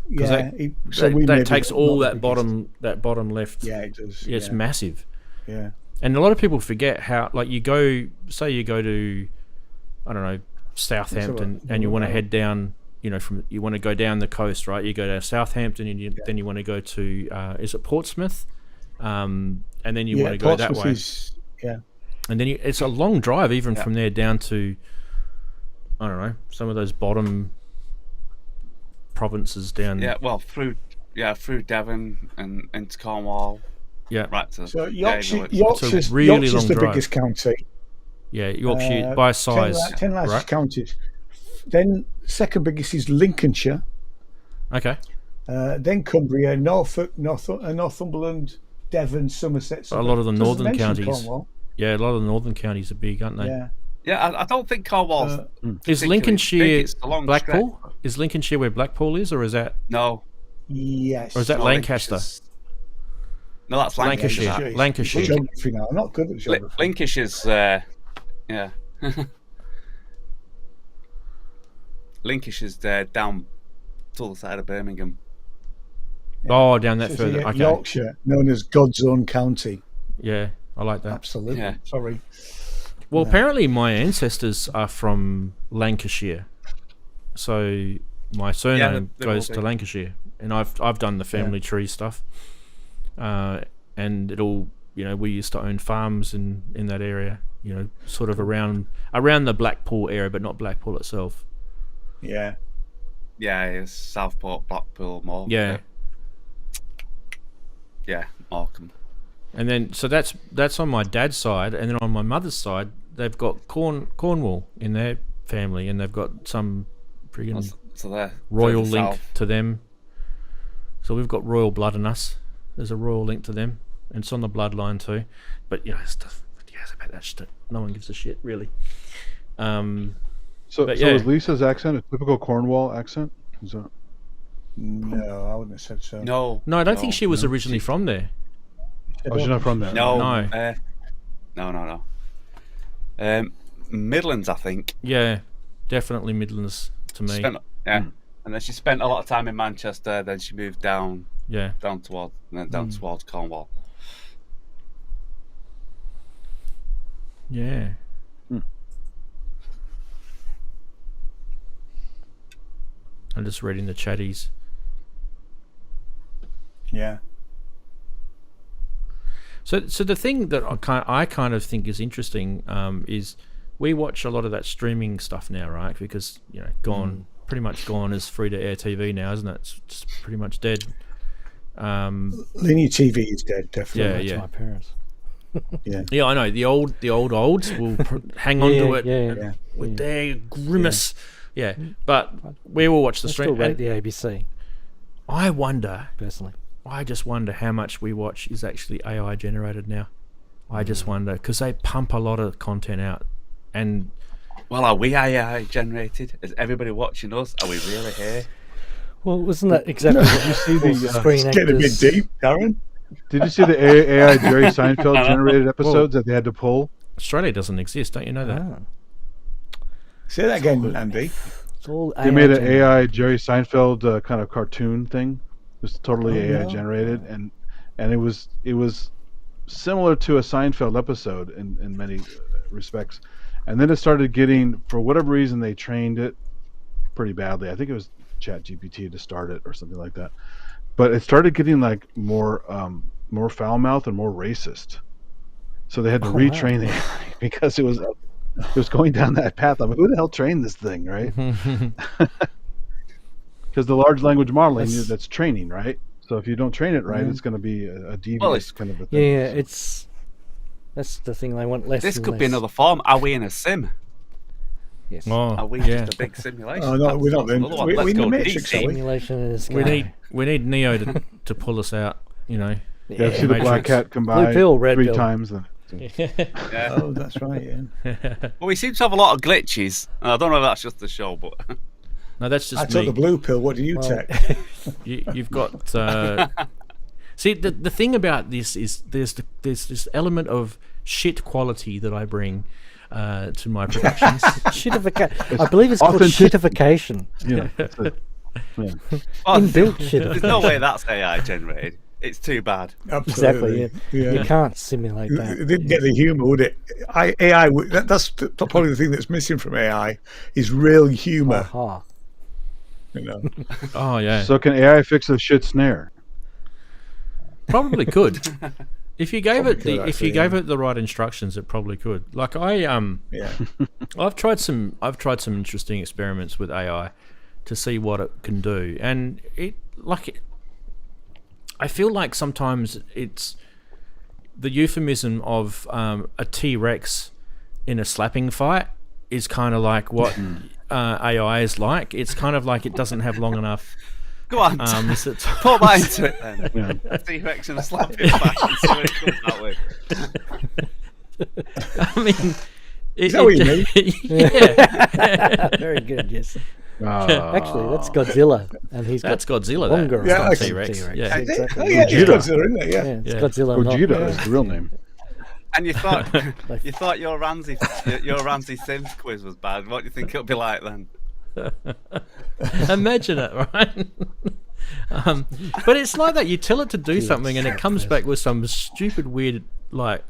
Yeah. That may be takes not all the that biggest. bottom left. Yeah, it does. It's massive. Yeah. And a lot of people forget how, like, you go to, I don't know, Southampton, and you want to head down, you know, you want to go down the coast, right? You go to Southampton, and then you want to go to, is it Portsmouth? And then you want to go that way. And then it's a long drive, even from there down to, I don't know, some of those bottom provinces down. Yeah, well, through Devon and into Cornwall. Yeah. Right. So Yorkshire's It's a really long the drive. biggest county. Yeah, Yorkshire by size. 10 largest right? counties. Then second biggest is Lincolnshire. Okay. Then Cumbria, Norfolk, Northumberland, Devon, Somerset. A lot of the Doesn't northern mention counties. Cornwall. Yeah, a lot of the northern counties are big, aren't they? Yeah. Yeah, I don't think Cornwall's Is particularly Lincolnshire big. It's a long Blackpool? stretch. Is Lincolnshire where Blackpool is, or is that? No. Yes. Or is that No, Lancaster? No, that's Lancashire. Lancashire. Lancashire. Geography now. I'm not good at geography. Lancashire's, yeah. Lancashire's down to the side of Birmingham. Oh, down that So further. it's Okay. Yorkshire, known as God's own county. Yeah, I like that. Absolutely. Yeah. Sorry. Well, apparently my ancestors are from Lancashire, so my surname they goes will to be. Lancashire, and I've done the family tree stuff, and it all, you know, we used to own farms in that area, you know, sort of around the Blackpool area, but not Blackpool itself. Yeah. Yeah, it's Southport, Blackpool, Morecambe. Yeah, Yeah, Morecambe. and then so that's on my dad's side, and then on my mother's side they've got Cornwall in their family, and they've got some friggin' So they're royal further link south. to them. So we've got royal blood in us. There's a royal link to them, and it's on the bloodline too. But you know, stuff. Yeah, about that shit. No one gives a shit, really. So But yeah. is Lisa's accent a typical Cornwall accent? Is that... No, I wouldn't have said so. No. No, I don't think she was originally from there. Oh, she's not from there. No. No. No. Midlands, I think. Yeah, definitely Midlands to me. And then she spent a lot of time in Manchester. Then she moved down Yeah. towards Cornwall. Yeah. I'm just reading the chatties. Yeah. So the thing that I kind of think is interesting is we watch a lot of that streaming stuff now, right? Because, you know, pretty much gone as free to air TV now, isn't it? It's just pretty much dead. Linear TV is dead, definitely. Yeah. My parents. Yeah, I know. The olds will hang on to it Yeah. with their grimace. Yeah, but we will watch the I still stream. rate And the ABC I wonder. personally. I just wonder how much we watch is actually AI generated now. I just wonder, because they pump a lot of content out, and Well, are we AI generated? Is everybody watching us? Are we really here? Well, wasn't that exactly what you see the screen It's getting a bit actors? deep, Darren. Did you see the AI Jerry Seinfeld generated episodes that they had to pull? Australia doesn't exist, don't you know that? Ah, Say that again, Andy. it's all They made an generated. AI Jerry Seinfeld kind of cartoon thing. It was totally AI no. generated, and it was similar to a Seinfeld episode in many respects. And then it started getting, for whatever reason, they trained it pretty badly. I think it was ChatGPT to start it or something like that. But it started getting like more foul mouthed and more racist. So they had to retrain the AI because it was going down that path. I'm like, who the hell trained this thing, right? Because the large language modeling, that's training, right? So if you don't train it right, it's going to be a devious kind of a thing. Yeah, that's the thing they want less. This and could be less. another form. Are we in a sim? Yes. Oh, Are we yeah. just a big simulation? Oh, no, we're not then. Another one. We're Let's in the go Matrix, DC. are we? Simulation is We need Neo to pull us out. You know. Yeah, see the black Matrix. cat come Blue by pill, red 3 pill. times. Then. Yeah. Oh, that's right, yeah. Well, we seem to have a lot of glitches. I don't know if that's just the show, but No, that's just I took me. the blue pill. What do you Well, take? You've got. See, the thing about this is there's this element of shit quality that I bring to my productions. Shitification. I believe it's called authentic- shitification. Yeah, that's it. Yeah. Inbuilt there's shitification. no way that's AI generated. It's too bad. Exactly. Absolutely. Yeah. Yeah. You can't simulate It that. didn't get the humour, would it? AI. That's probably the thing that's missing from AI is real humour. Aha. You know. Oh yeah, So can AI fix a shit snare? probably could. If you gave it Probably the could, if you actually, gave it the right instructions, it probably could. Like Yeah. I've tried some interesting experiments with AI to see what it can do, and I feel like sometimes it's the euphemism of a T-Rex in a slapping fight is kind of like what AI is like. It's kind of like it doesn't have long enough. Go on, Is it- put that into it then. T-Rex and a slapping back and see what it comes out with. I mean, Is that what you mean? Yeah. Very good. Yes. Actually, that's Godzilla, and That's got Godzilla. longer That's not arms T-Rex. than T-Rex. Yeah. Exactly. Oh, yeah, it's Godzilla, isn't it? Yeah. Yeah, it's Godzilla. not- Gogeta is the real name. And you thought your Ranzee Synth quiz was bad. What do you think it'll be like then? Imagine it, right? But it's like that. You tell it to do something, and it comes back with some stupid, weird, like,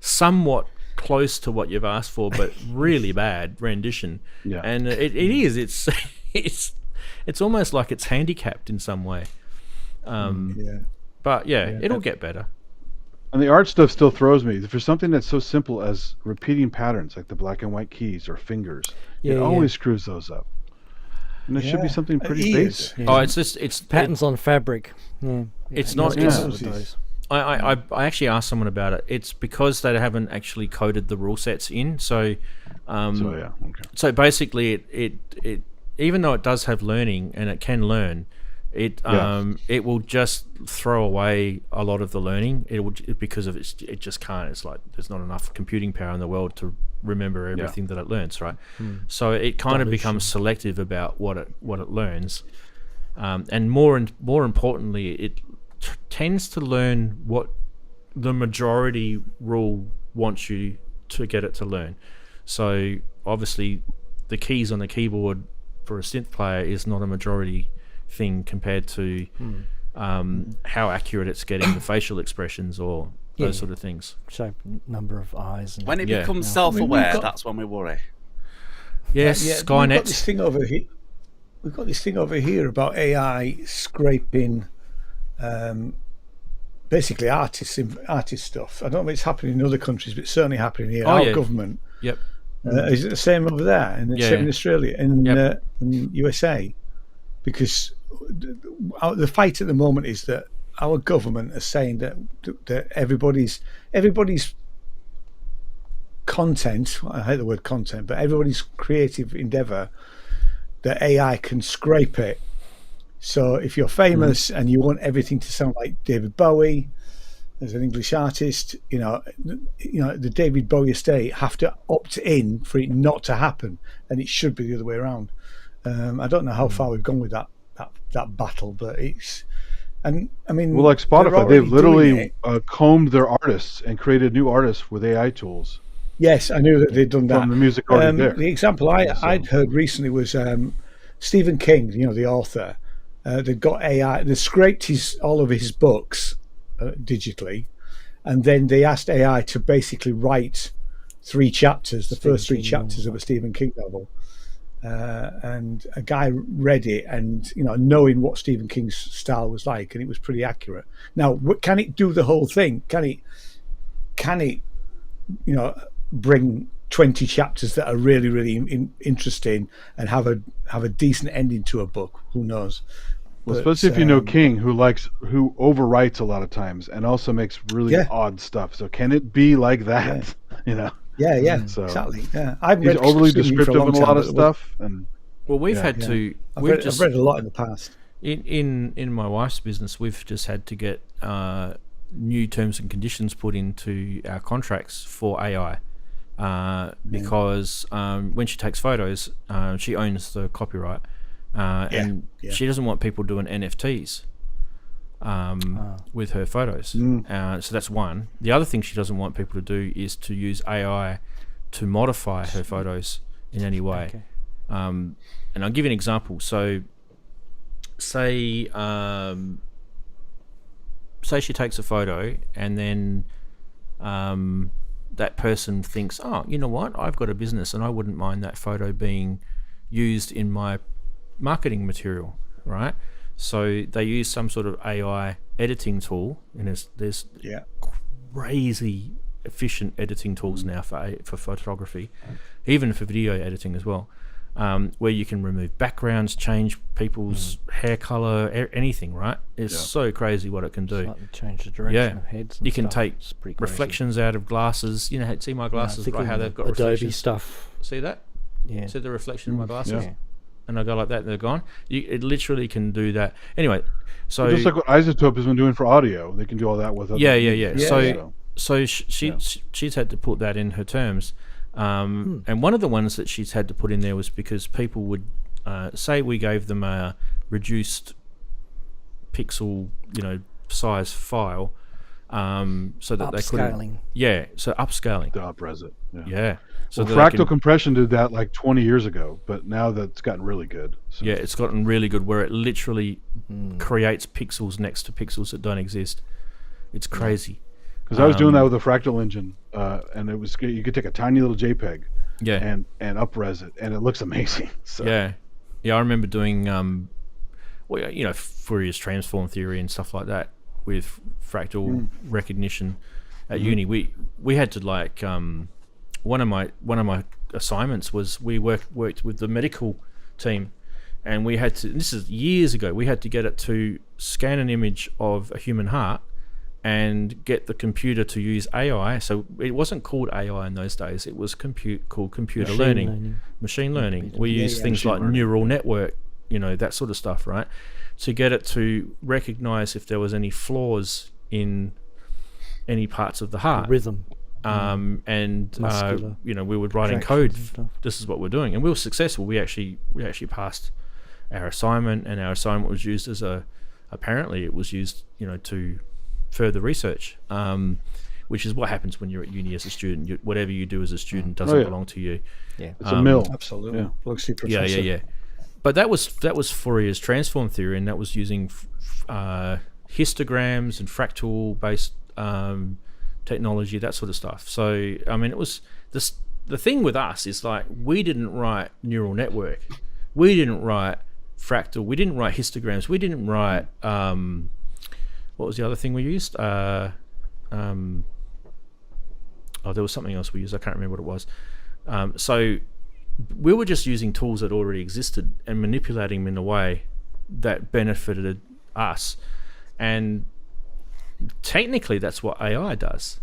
somewhat close to what you've asked for, but really bad rendition. Yeah. And it is. It's almost like it's handicapped in some way. But it'll get better. And the art stuff still throws me. For something that's so simple as repeating patterns, like the black and white keys or fingers, it always screws those up. And it should be something pretty basic. Oh, it's patterns on fabric. Yeah. It's not. I actually asked someone about it. It's because they haven't actually coded the rule sets in. So basically, it even though it does have learning and it can learn, it will just throw away a lot of the learning. Because of it just can't. It's like there's not enough computing power in the world to remember everything that it learns, right? So it kind of becomes selective about what it learns, and more importantly, it tends to learn what the majority rule wants you to get it to learn. So obviously, the keys on the keyboard for a synth player is not a majority thing compared to how accurate it's getting the facial expressions or those sort of things. Shape, number of eyes. And when it becomes self-aware, that's when we worry. Yes, Skynet. We've got this thing over here. We've got this thing over here about AI scraping, basically artist stuff. I don't know if it's happening in other countries, but it's certainly happening here. Our government. Yep. Is it the same over there? And the same in Australia and in USA? Because the fight at the moment is that our government is saying that everybody's content, I hate the word content, but everybody's creative endeavor, that AI can scrape it. So if you're famous and you want everything to sound like David Bowie as an English artist, the David Bowie estate have to opt in for it not to happen, and it should be the other way around. I don't know how far we've gone with that battle, but it's, and I mean, well, like Spotify, they've literally combed their artists and created new artists with AI tools. Yes, I knew that they'd done that. From the music already there. The example I'd heard recently was Stephen King, the author. They've got AI. They scraped all of his books digitally, and then they asked AI to basically write 3 chapters, the first 3 chapters of a Stephen King novel. And a guy read it, and knowing what Stephen King's style was like, and it was pretty accurate. Now, can it do the whole thing? Can it bring 20 chapters that are really, really interesting and have a decent ending to a book? Who knows? Well, especially if you know King, who overwrites a lot of times and also makes really odd stuff. So can it be like that? Yeah, so exactly. Yeah, I've read overly descriptive in a lot of stuff, and we've had to. I've read a lot in the past. In my wife's business, we've just had to get new terms and conditions put into our contracts for AI because when she takes photos, she owns the copyright, and she doesn't want people doing NFTs. With her photos. So that's one. The other thing she doesn't want people to do is to use AI to modify her photos in any way. Okay. And I'll give you an example. So say she takes a photo and then that person thinks, oh, you know what? I've got a business and I wouldn't mind that photo being used in my marketing material, right? So they use some sort of AI editing tool, and there's crazy efficient editing tools now for photography, even for video editing as well, where you can remove backgrounds, change people's hair color, anything, right? It's so crazy what it can do. Slightly change the direction of heads. And you can take reflections out of glasses. See my glasses, right? How they've got Adobe reflections. Stuff. See that? Yeah. See the reflection in my glasses? Yeah. And I go like that, and they're gone. It literally can do that. Anyway, so just like what Isotope has been doing for audio, they can do all that with. Yeah. So she's had to put that in her terms, And one of the ones that she's had to put in there was because people would say we gave them a reduced pixel, size file, so that they couldn't. Upscaling. Yeah, so upscaling. To up-res it. Yeah. So Well, that they fractal compression did that like 20 years ago, but now that's gotten really good. So. Yeah, it's gotten really good where it literally creates pixels next to pixels that don't exist. It's crazy. Because I was doing that with a fractal engine, and it was you could take a tiny little JPEG, and up-res it, and it looks amazing. So. Yeah, I remember doing Fourier's transform theory and stuff like that with fractal recognition at uni. We had to one of my assignments was we worked with the medical team, and we had to. This is years ago. We had to get it to scan an image of a human heart and get the computer to use AI. So it wasn't called AI in those days. It was called computer learning, machine learning. We used things like neural network, that sort of stuff, right? To get it to recognize if there was any flaws in any parts of the heart. Rhythm. And we would write in code. This is what we're doing, and we were successful. We actually passed our assignment, and our assignment was used as apparently it was used, to further research, which is what happens when you're at uni as a student. Whatever you do as a student doesn't belong to you. Yeah, it's a mill. Absolutely. Yeah. Yeah. But that was Fourier's transform theory, and that was using histograms and fractal based technology, that sort of stuff. So I mean, it was this. The thing with us is like we didn't write neural network, we didn't write fractal, we didn't write histograms, we didn't write what was the other thing we used? There was something else we used. I can't remember what it was. So we were just using tools that already existed and manipulating them in a way that benefited us. And technically, that's what AI does.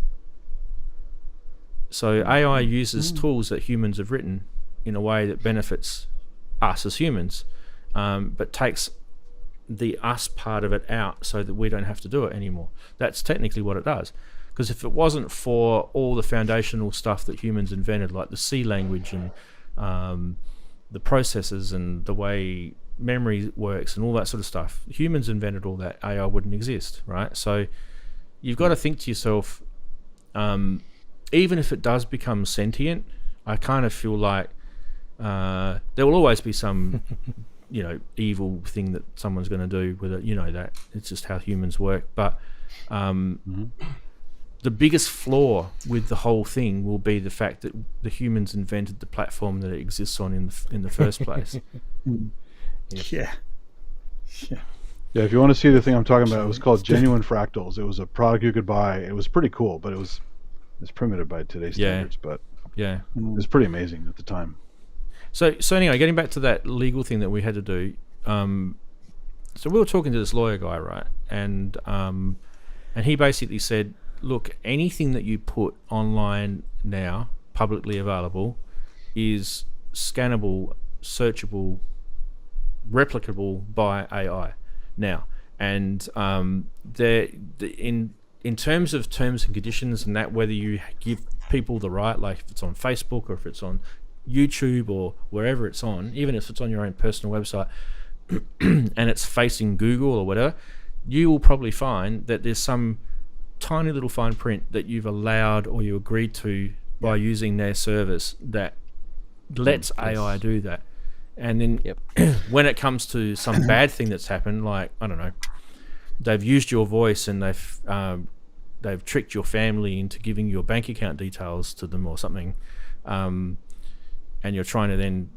So AI uses tools that humans have written in a way that benefits us as humans, but takes the us part of it out so that we don't have to do it anymore. That's technically what it does. Because if it wasn't for all the foundational stuff that humans invented, like the C language and the processors and the way memory works and all that sort of stuff, humans invented all that, AI wouldn't exist, right? So you've got to think to yourself, even if it does become sentient, I kind of feel like there will always be some evil thing that someone's going to do with it. That it's just how humans work. But the biggest flaw with the whole thing will be the fact that the humans invented the platform that it exists on in the first place. Yeah. Yeah, if you want to see the thing I'm talking about, it was called Genuine Fractals. It was a product you could buy. It was pretty cool, but it's primitive by today's standards. But it was pretty amazing at the time. So anyway, getting back to that legal thing that we had to do. So we were talking to this lawyer guy, right? And he basically said, look, anything that you put online now, publicly available, is scannable, searchable, replicable by AI now. And in terms of terms and conditions and that, whether you give people the right, like if it's on Facebook or if it's on YouTube or wherever it's on, even if it's on your own personal website and it's facing Google or whatever, you will probably find that there's some tiny little fine print that you've allowed or you agreed to by using their service that lets AI do that. And then when it comes to some bad thing that's happened, like, I don't know, they've used your voice and they've tricked your family into giving your bank account details to them or something, and you're trying to then,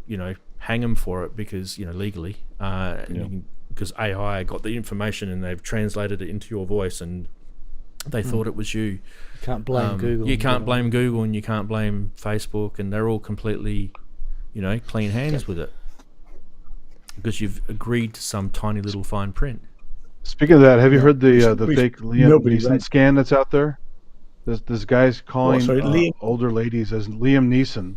hang them for it because, legally, because AI got the information and they've translated it into your voice and they thought it was you. You can't blame Google. You can't blame Google and you can't blame Facebook, and they're all completely, clean hands with it because you've agreed to some tiny little fine print. Speaking of that, have you heard the fake Liam Neeson scan that's out there? This guy's calling older ladies as Liam Neeson,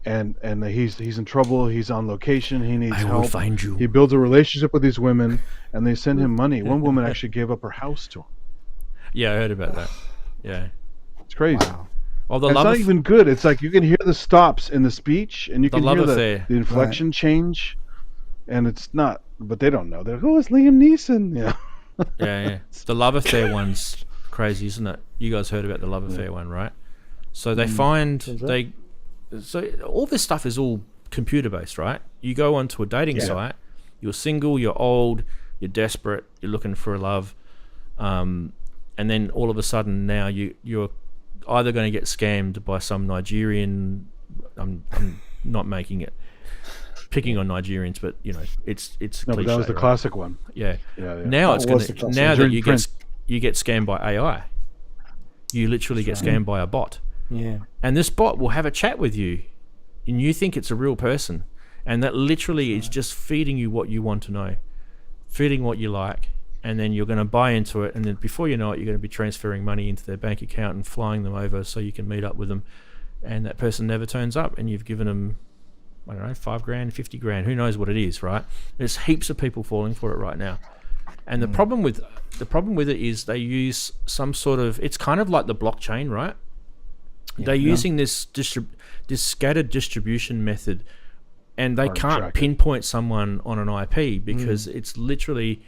and he's in trouble. He's on location. He needs help. I will find you. He builds a relationship with these women, and they send him money. One woman actually gave up her house to him. Yeah, I heard about that. Yeah, it's crazy. Wow. Oh, the It's love not affair. even good. It's like you can hear the stops in the speech, and you The can love hear affair. the inflection change, and it's not. But they don't know. They're like, oh, it's Liam Neeson. Yeah. Yeah. The love affair one's crazy, isn't it? You guys heard about the love affair one, right? So they find so all this stuff is all computer based, right? You go onto a dating site, you're single, you're old, you're desperate, you're looking for a love, and then all of a sudden now you're either going to get scammed by some Nigerian. I'm not making it picking on Nigerians, but you know it's No, but that was the right? classic one. Yeah. Yeah. Now That it's was the going classic. now that Nigerian print. you get scammed by AI. You literally get scammed by a bot. Yeah. And this bot will have a chat with you, and you think it's a real person, and that literally is just feeding you what you want to know, feeding what you like, and then you're going to buy into it, and then before you know it, you're going to be transferring money into their bank account and flying them over so you can meet up with them, and that person never turns up, and you've given them, I don't know, $5,000, $50,000, who knows what it is, right? There's heaps of people falling for it right now, and the problem with it is they use some sort of, it's kind of like the blockchain, right? They're using this scattered distribution method, and they can't pinpoint someone on an IP because it's literally,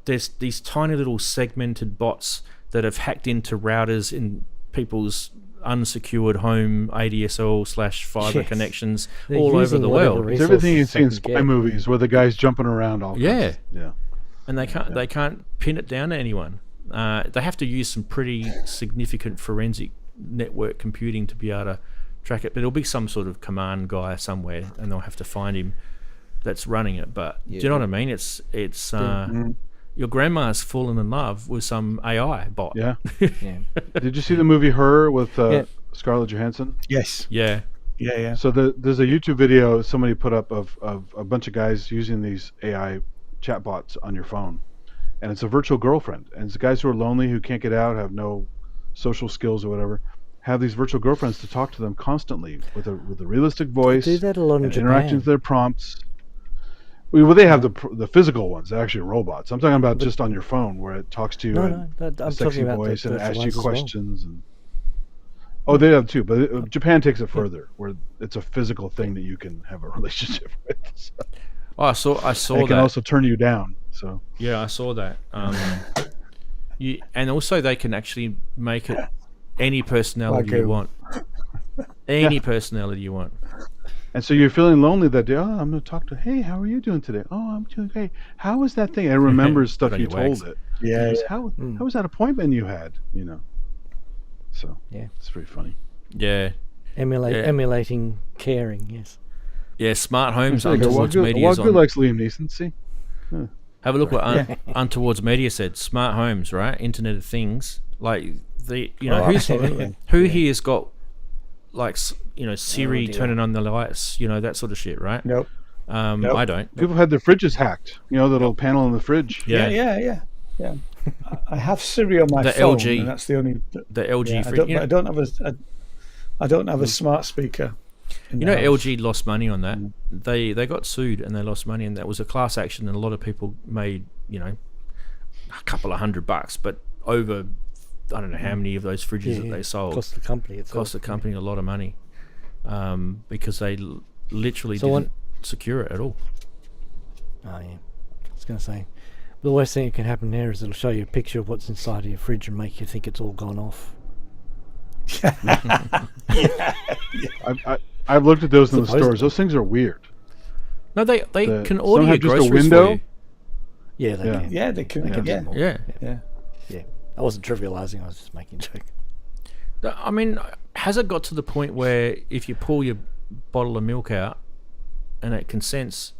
there's these tiny little segmented bots that have hacked into routers in people's unsecured home ADSL/fiber connections all over the world. It's everything you see in spy movies where the guy's jumping around all Yeah. Yeah. And they can't pin it down to anyone. They have to use some pretty significant forensic network computing to be able to track it, but it'll be some sort of command guy somewhere, and they'll have to find him that's running it. But do you know what I mean? It's your grandma's fallen in love with some AI bot. Yeah. Did you see the movie Her with Scarlett Johansson? Yes. Yeah. So there's a YouTube video somebody put up of a bunch of guys using these AI chatbots on your phone, and it's a virtual girlfriend, and it's guys who are lonely, who can't get out, have no social skills or whatever, have these virtual girlfriends to talk to them constantly with a realistic voice. They do that a lot in and Japan. interacting with their prompts. Well, they have the physical ones, they're actually robots. I'm talking about just on your phone where it talks to you in I'm a sexy talking about voice and the asks you ones as well. questions. And they have too, but Japan takes it further, where it's a physical thing that you can have a relationship with. So. Oh, I saw It that. can also turn you down. So yeah, I saw that. And also they can actually make it any personality you want. Any personality you want. And so you're feeling lonely that day. Oh, I'm going to talk to. Hey, how are you doing today? Oh, I'm doing great. How was that thing? It remembers stuff you told it. Yeah. How was that appointment you had? You know. So it's pretty funny. Yeah. Emulating caring. Yes. Yeah. Smart homes. Untoward Media. Walker likes Liam Neeson. See. Have a look what Untoward Media said. Smart homes, right? Internet of Things. Like who here has got like Siri turning on the lights, that sort of shit, right? Nope. I don't. People had their fridges hacked. The little panel in the fridge. Yeah. I have Siri on my the phone. LG, and that's the only. The LG fridge. I don't have a smart speaker. LG lost money on that. They got sued and they lost money, and that was a class action, and a lot of people made a couple of $100, but over I don't know how many of those fridges that they sold cost the company a lot of money, because they literally didn't secure it at all. Oh yeah, I was going to say, the worst thing that can happen there is it'll show you a picture of what's inside of your fridge and make you think it's all gone off. I've looked at those in the stores. Those things are weird. No, they can order your groceries a window. for you. Yeah, they can. Yeah, they can. Yeah. I wasn't trivializing. I was just making a joke. I mean, has it got to the point where if you pull your bottle of milk out and it can sense,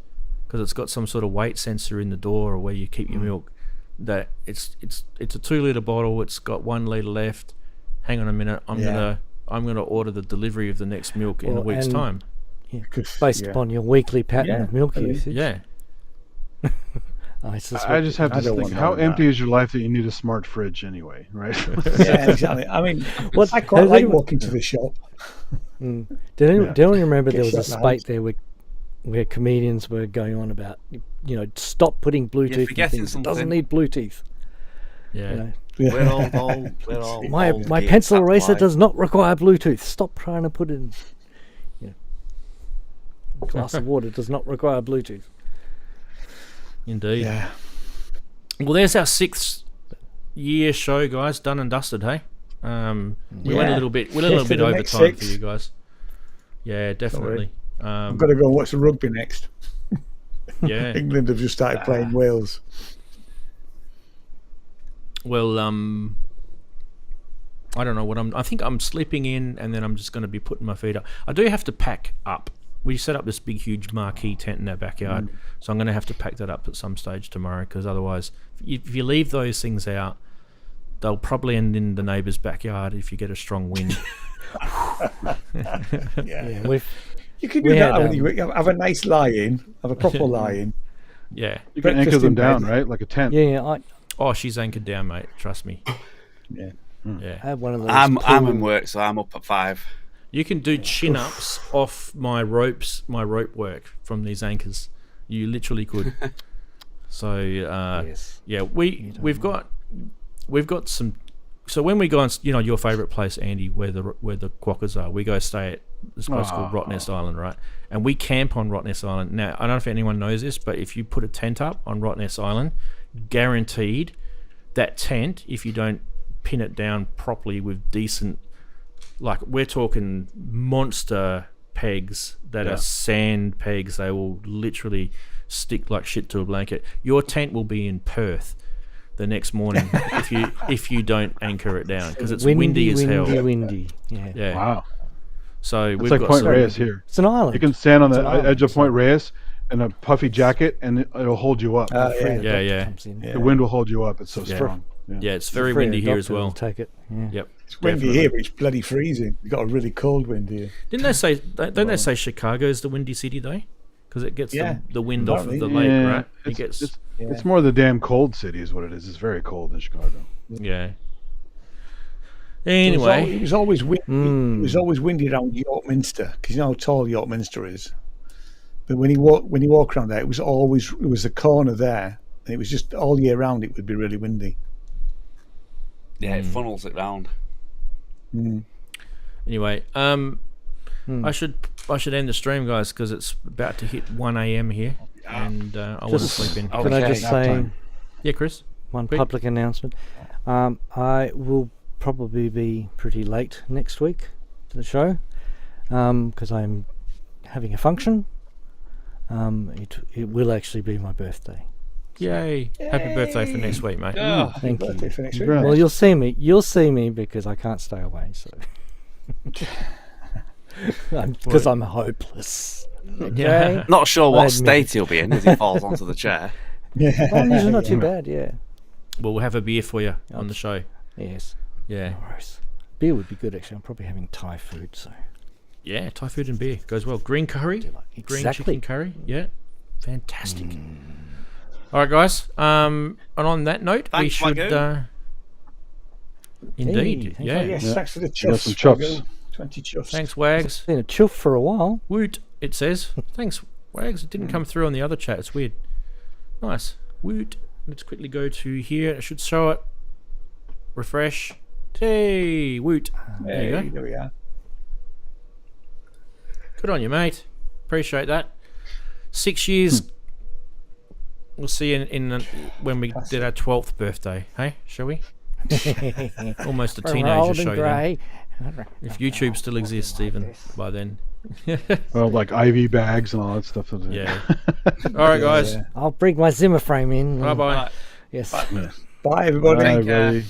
because it's got some sort of weight sensor in the door or where you keep your milk, that it's a 2-litre bottle, it's got 1 litre left. Hang on a minute, I'm gonna order the delivery of the next milk in a week's time. Yeah, based upon your weekly pattern of milk usage. Yeah. I just have to think, how empty is your life that you need a smart fridge anyway, right? Yeah, exactly. I mean, I quite like walking to the shop. Did anyone remember there was a spate there where comedians were going on about, stop putting Bluetooth in things. It doesn't need Bluetooth. Yeah. We're all old. We're all My old, my dear. pencil That's eraser why. does not require Bluetooth. Stop trying to put it in. A glass of water does not require Bluetooth. Indeed. Yeah. Well, there's our 6th year show, guys. Done and dusted, hey? We went a little bit. We're a little Cheers to bit the over next time for 6. you guys. Yeah, definitely. I've got to go and watch the rugby next. Yeah. England have just started playing Wales. Well, I don't know what I think I'm slipping in, and then I'm just going to be putting my feet up. I do have to pack up. We set up this big, huge marquee tent in our backyard, so I'm going to have to pack that up at some stage tomorrow. Because otherwise, if you leave those things out, they'll probably end in the neighbour's backyard if you get a strong wind. Yeah. You can do that. Have a nice lie-in. Have a proper lie-in. Yeah. You can anchor them down, right? Like a tent. Oh, she's anchored down, mate. Trust me. Yeah. Yeah. I have one of those. I'm in work, so I'm up at 5. You can do chin-ups off my rope work from these anchors. You literally could. So yeah, we've got some. So when we go on, your favourite place, Andy, where the quokkas are, we go stay at this place called Rottnest Island, right? And we camp on Rottnest Island. Now, I don't know if anyone knows this, but if you put a tent up on Rottnest Island, guaranteed that tent, if you don't pin it down properly with decent, like we're talking monster pegs that are sand pegs, they will literally stick like shit to a blanket. Your tent will be in Perth the next morning if you don't anchor it down, because it's windy as hell. Windy. Yeah. Wow. So It's we've like got Point some, Reyes here. It's an island. You can stand on the It's an edge of Point Reyes in a puffy jacket, and it'll hold you up. yeah. The wind will hold you up. It's so strong. Yeah, it's very windy here as well. Take it. Yeah. Yep. It's windy here, but it's bloody freezing. We've got a really cold wind here. Didn't they say? Don't they say Chicago's the windy city though? Because it gets the wind off of the apparently. lake, right? It's more the damn cold city is what it is. It's very cold in Chicago. Yeah. Anyway, it was always windy. It was always windy around York Minster, because you know how tall York Minster is. But when you walk around there, it was a corner there, and it was just all year round. It would be really windy. Yeah, it funnels it round. Anyway, I should end the stream, guys, because it's about to hit 1 a.m. here, and I want to sleep in. Can I just say, yeah, Chris, one public announcement? I will probably be pretty late next week to the show because I'm having a function. It will actually be my birthday. Yay! Happy birthday for next week, mate. Thank you. For next week. Well, you'll see me because I can't stay away. So because I'm hopeless. Okay? Not sure I what admit state he'll be in as he falls onto the chair. Well, these are not too bad. Yeah. Well, we'll have a beer for you on the show. Yes. Yeah. No worries. Beer would be good actually. I'm probably having Thai food, so. Yeah, Thai food and beer goes well. Green curry, green Exactly. chicken curry. Yeah, fantastic. All right, guys. And on that note, we Thanks, should. Wagyu. Indeed, Hey, yeah. Yes, thanks for the Got chuffs. some chuffs. 20 chuffs. Thanks, Wags. Been a chuff for a while. Woot, it says. Thanks, Wags. It didn't come through on the other chat. It's weird. Nice. Woot. Let's quickly go to here. It should show it. Refresh. Hey, woot. There you go. There we are. Good on you, mate. Appreciate that. 6 years. We'll see you in when we did our 12th birthday. Hey, shall we? Almost a teenager show then. If YouTube still exists even by then. Well, like IV bags and all that stuff. Yeah. All right, guys. I'll bring my Zimmer frame in. Bye-bye. Yes. Bye, everybody. Bye, everybody.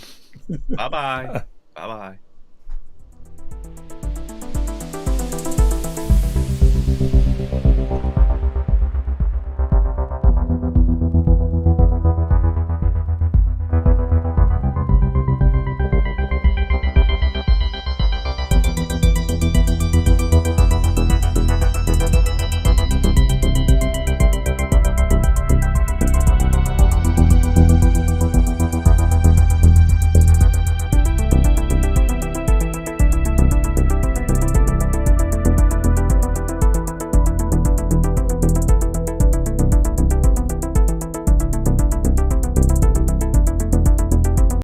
Bye bye. Bye bye.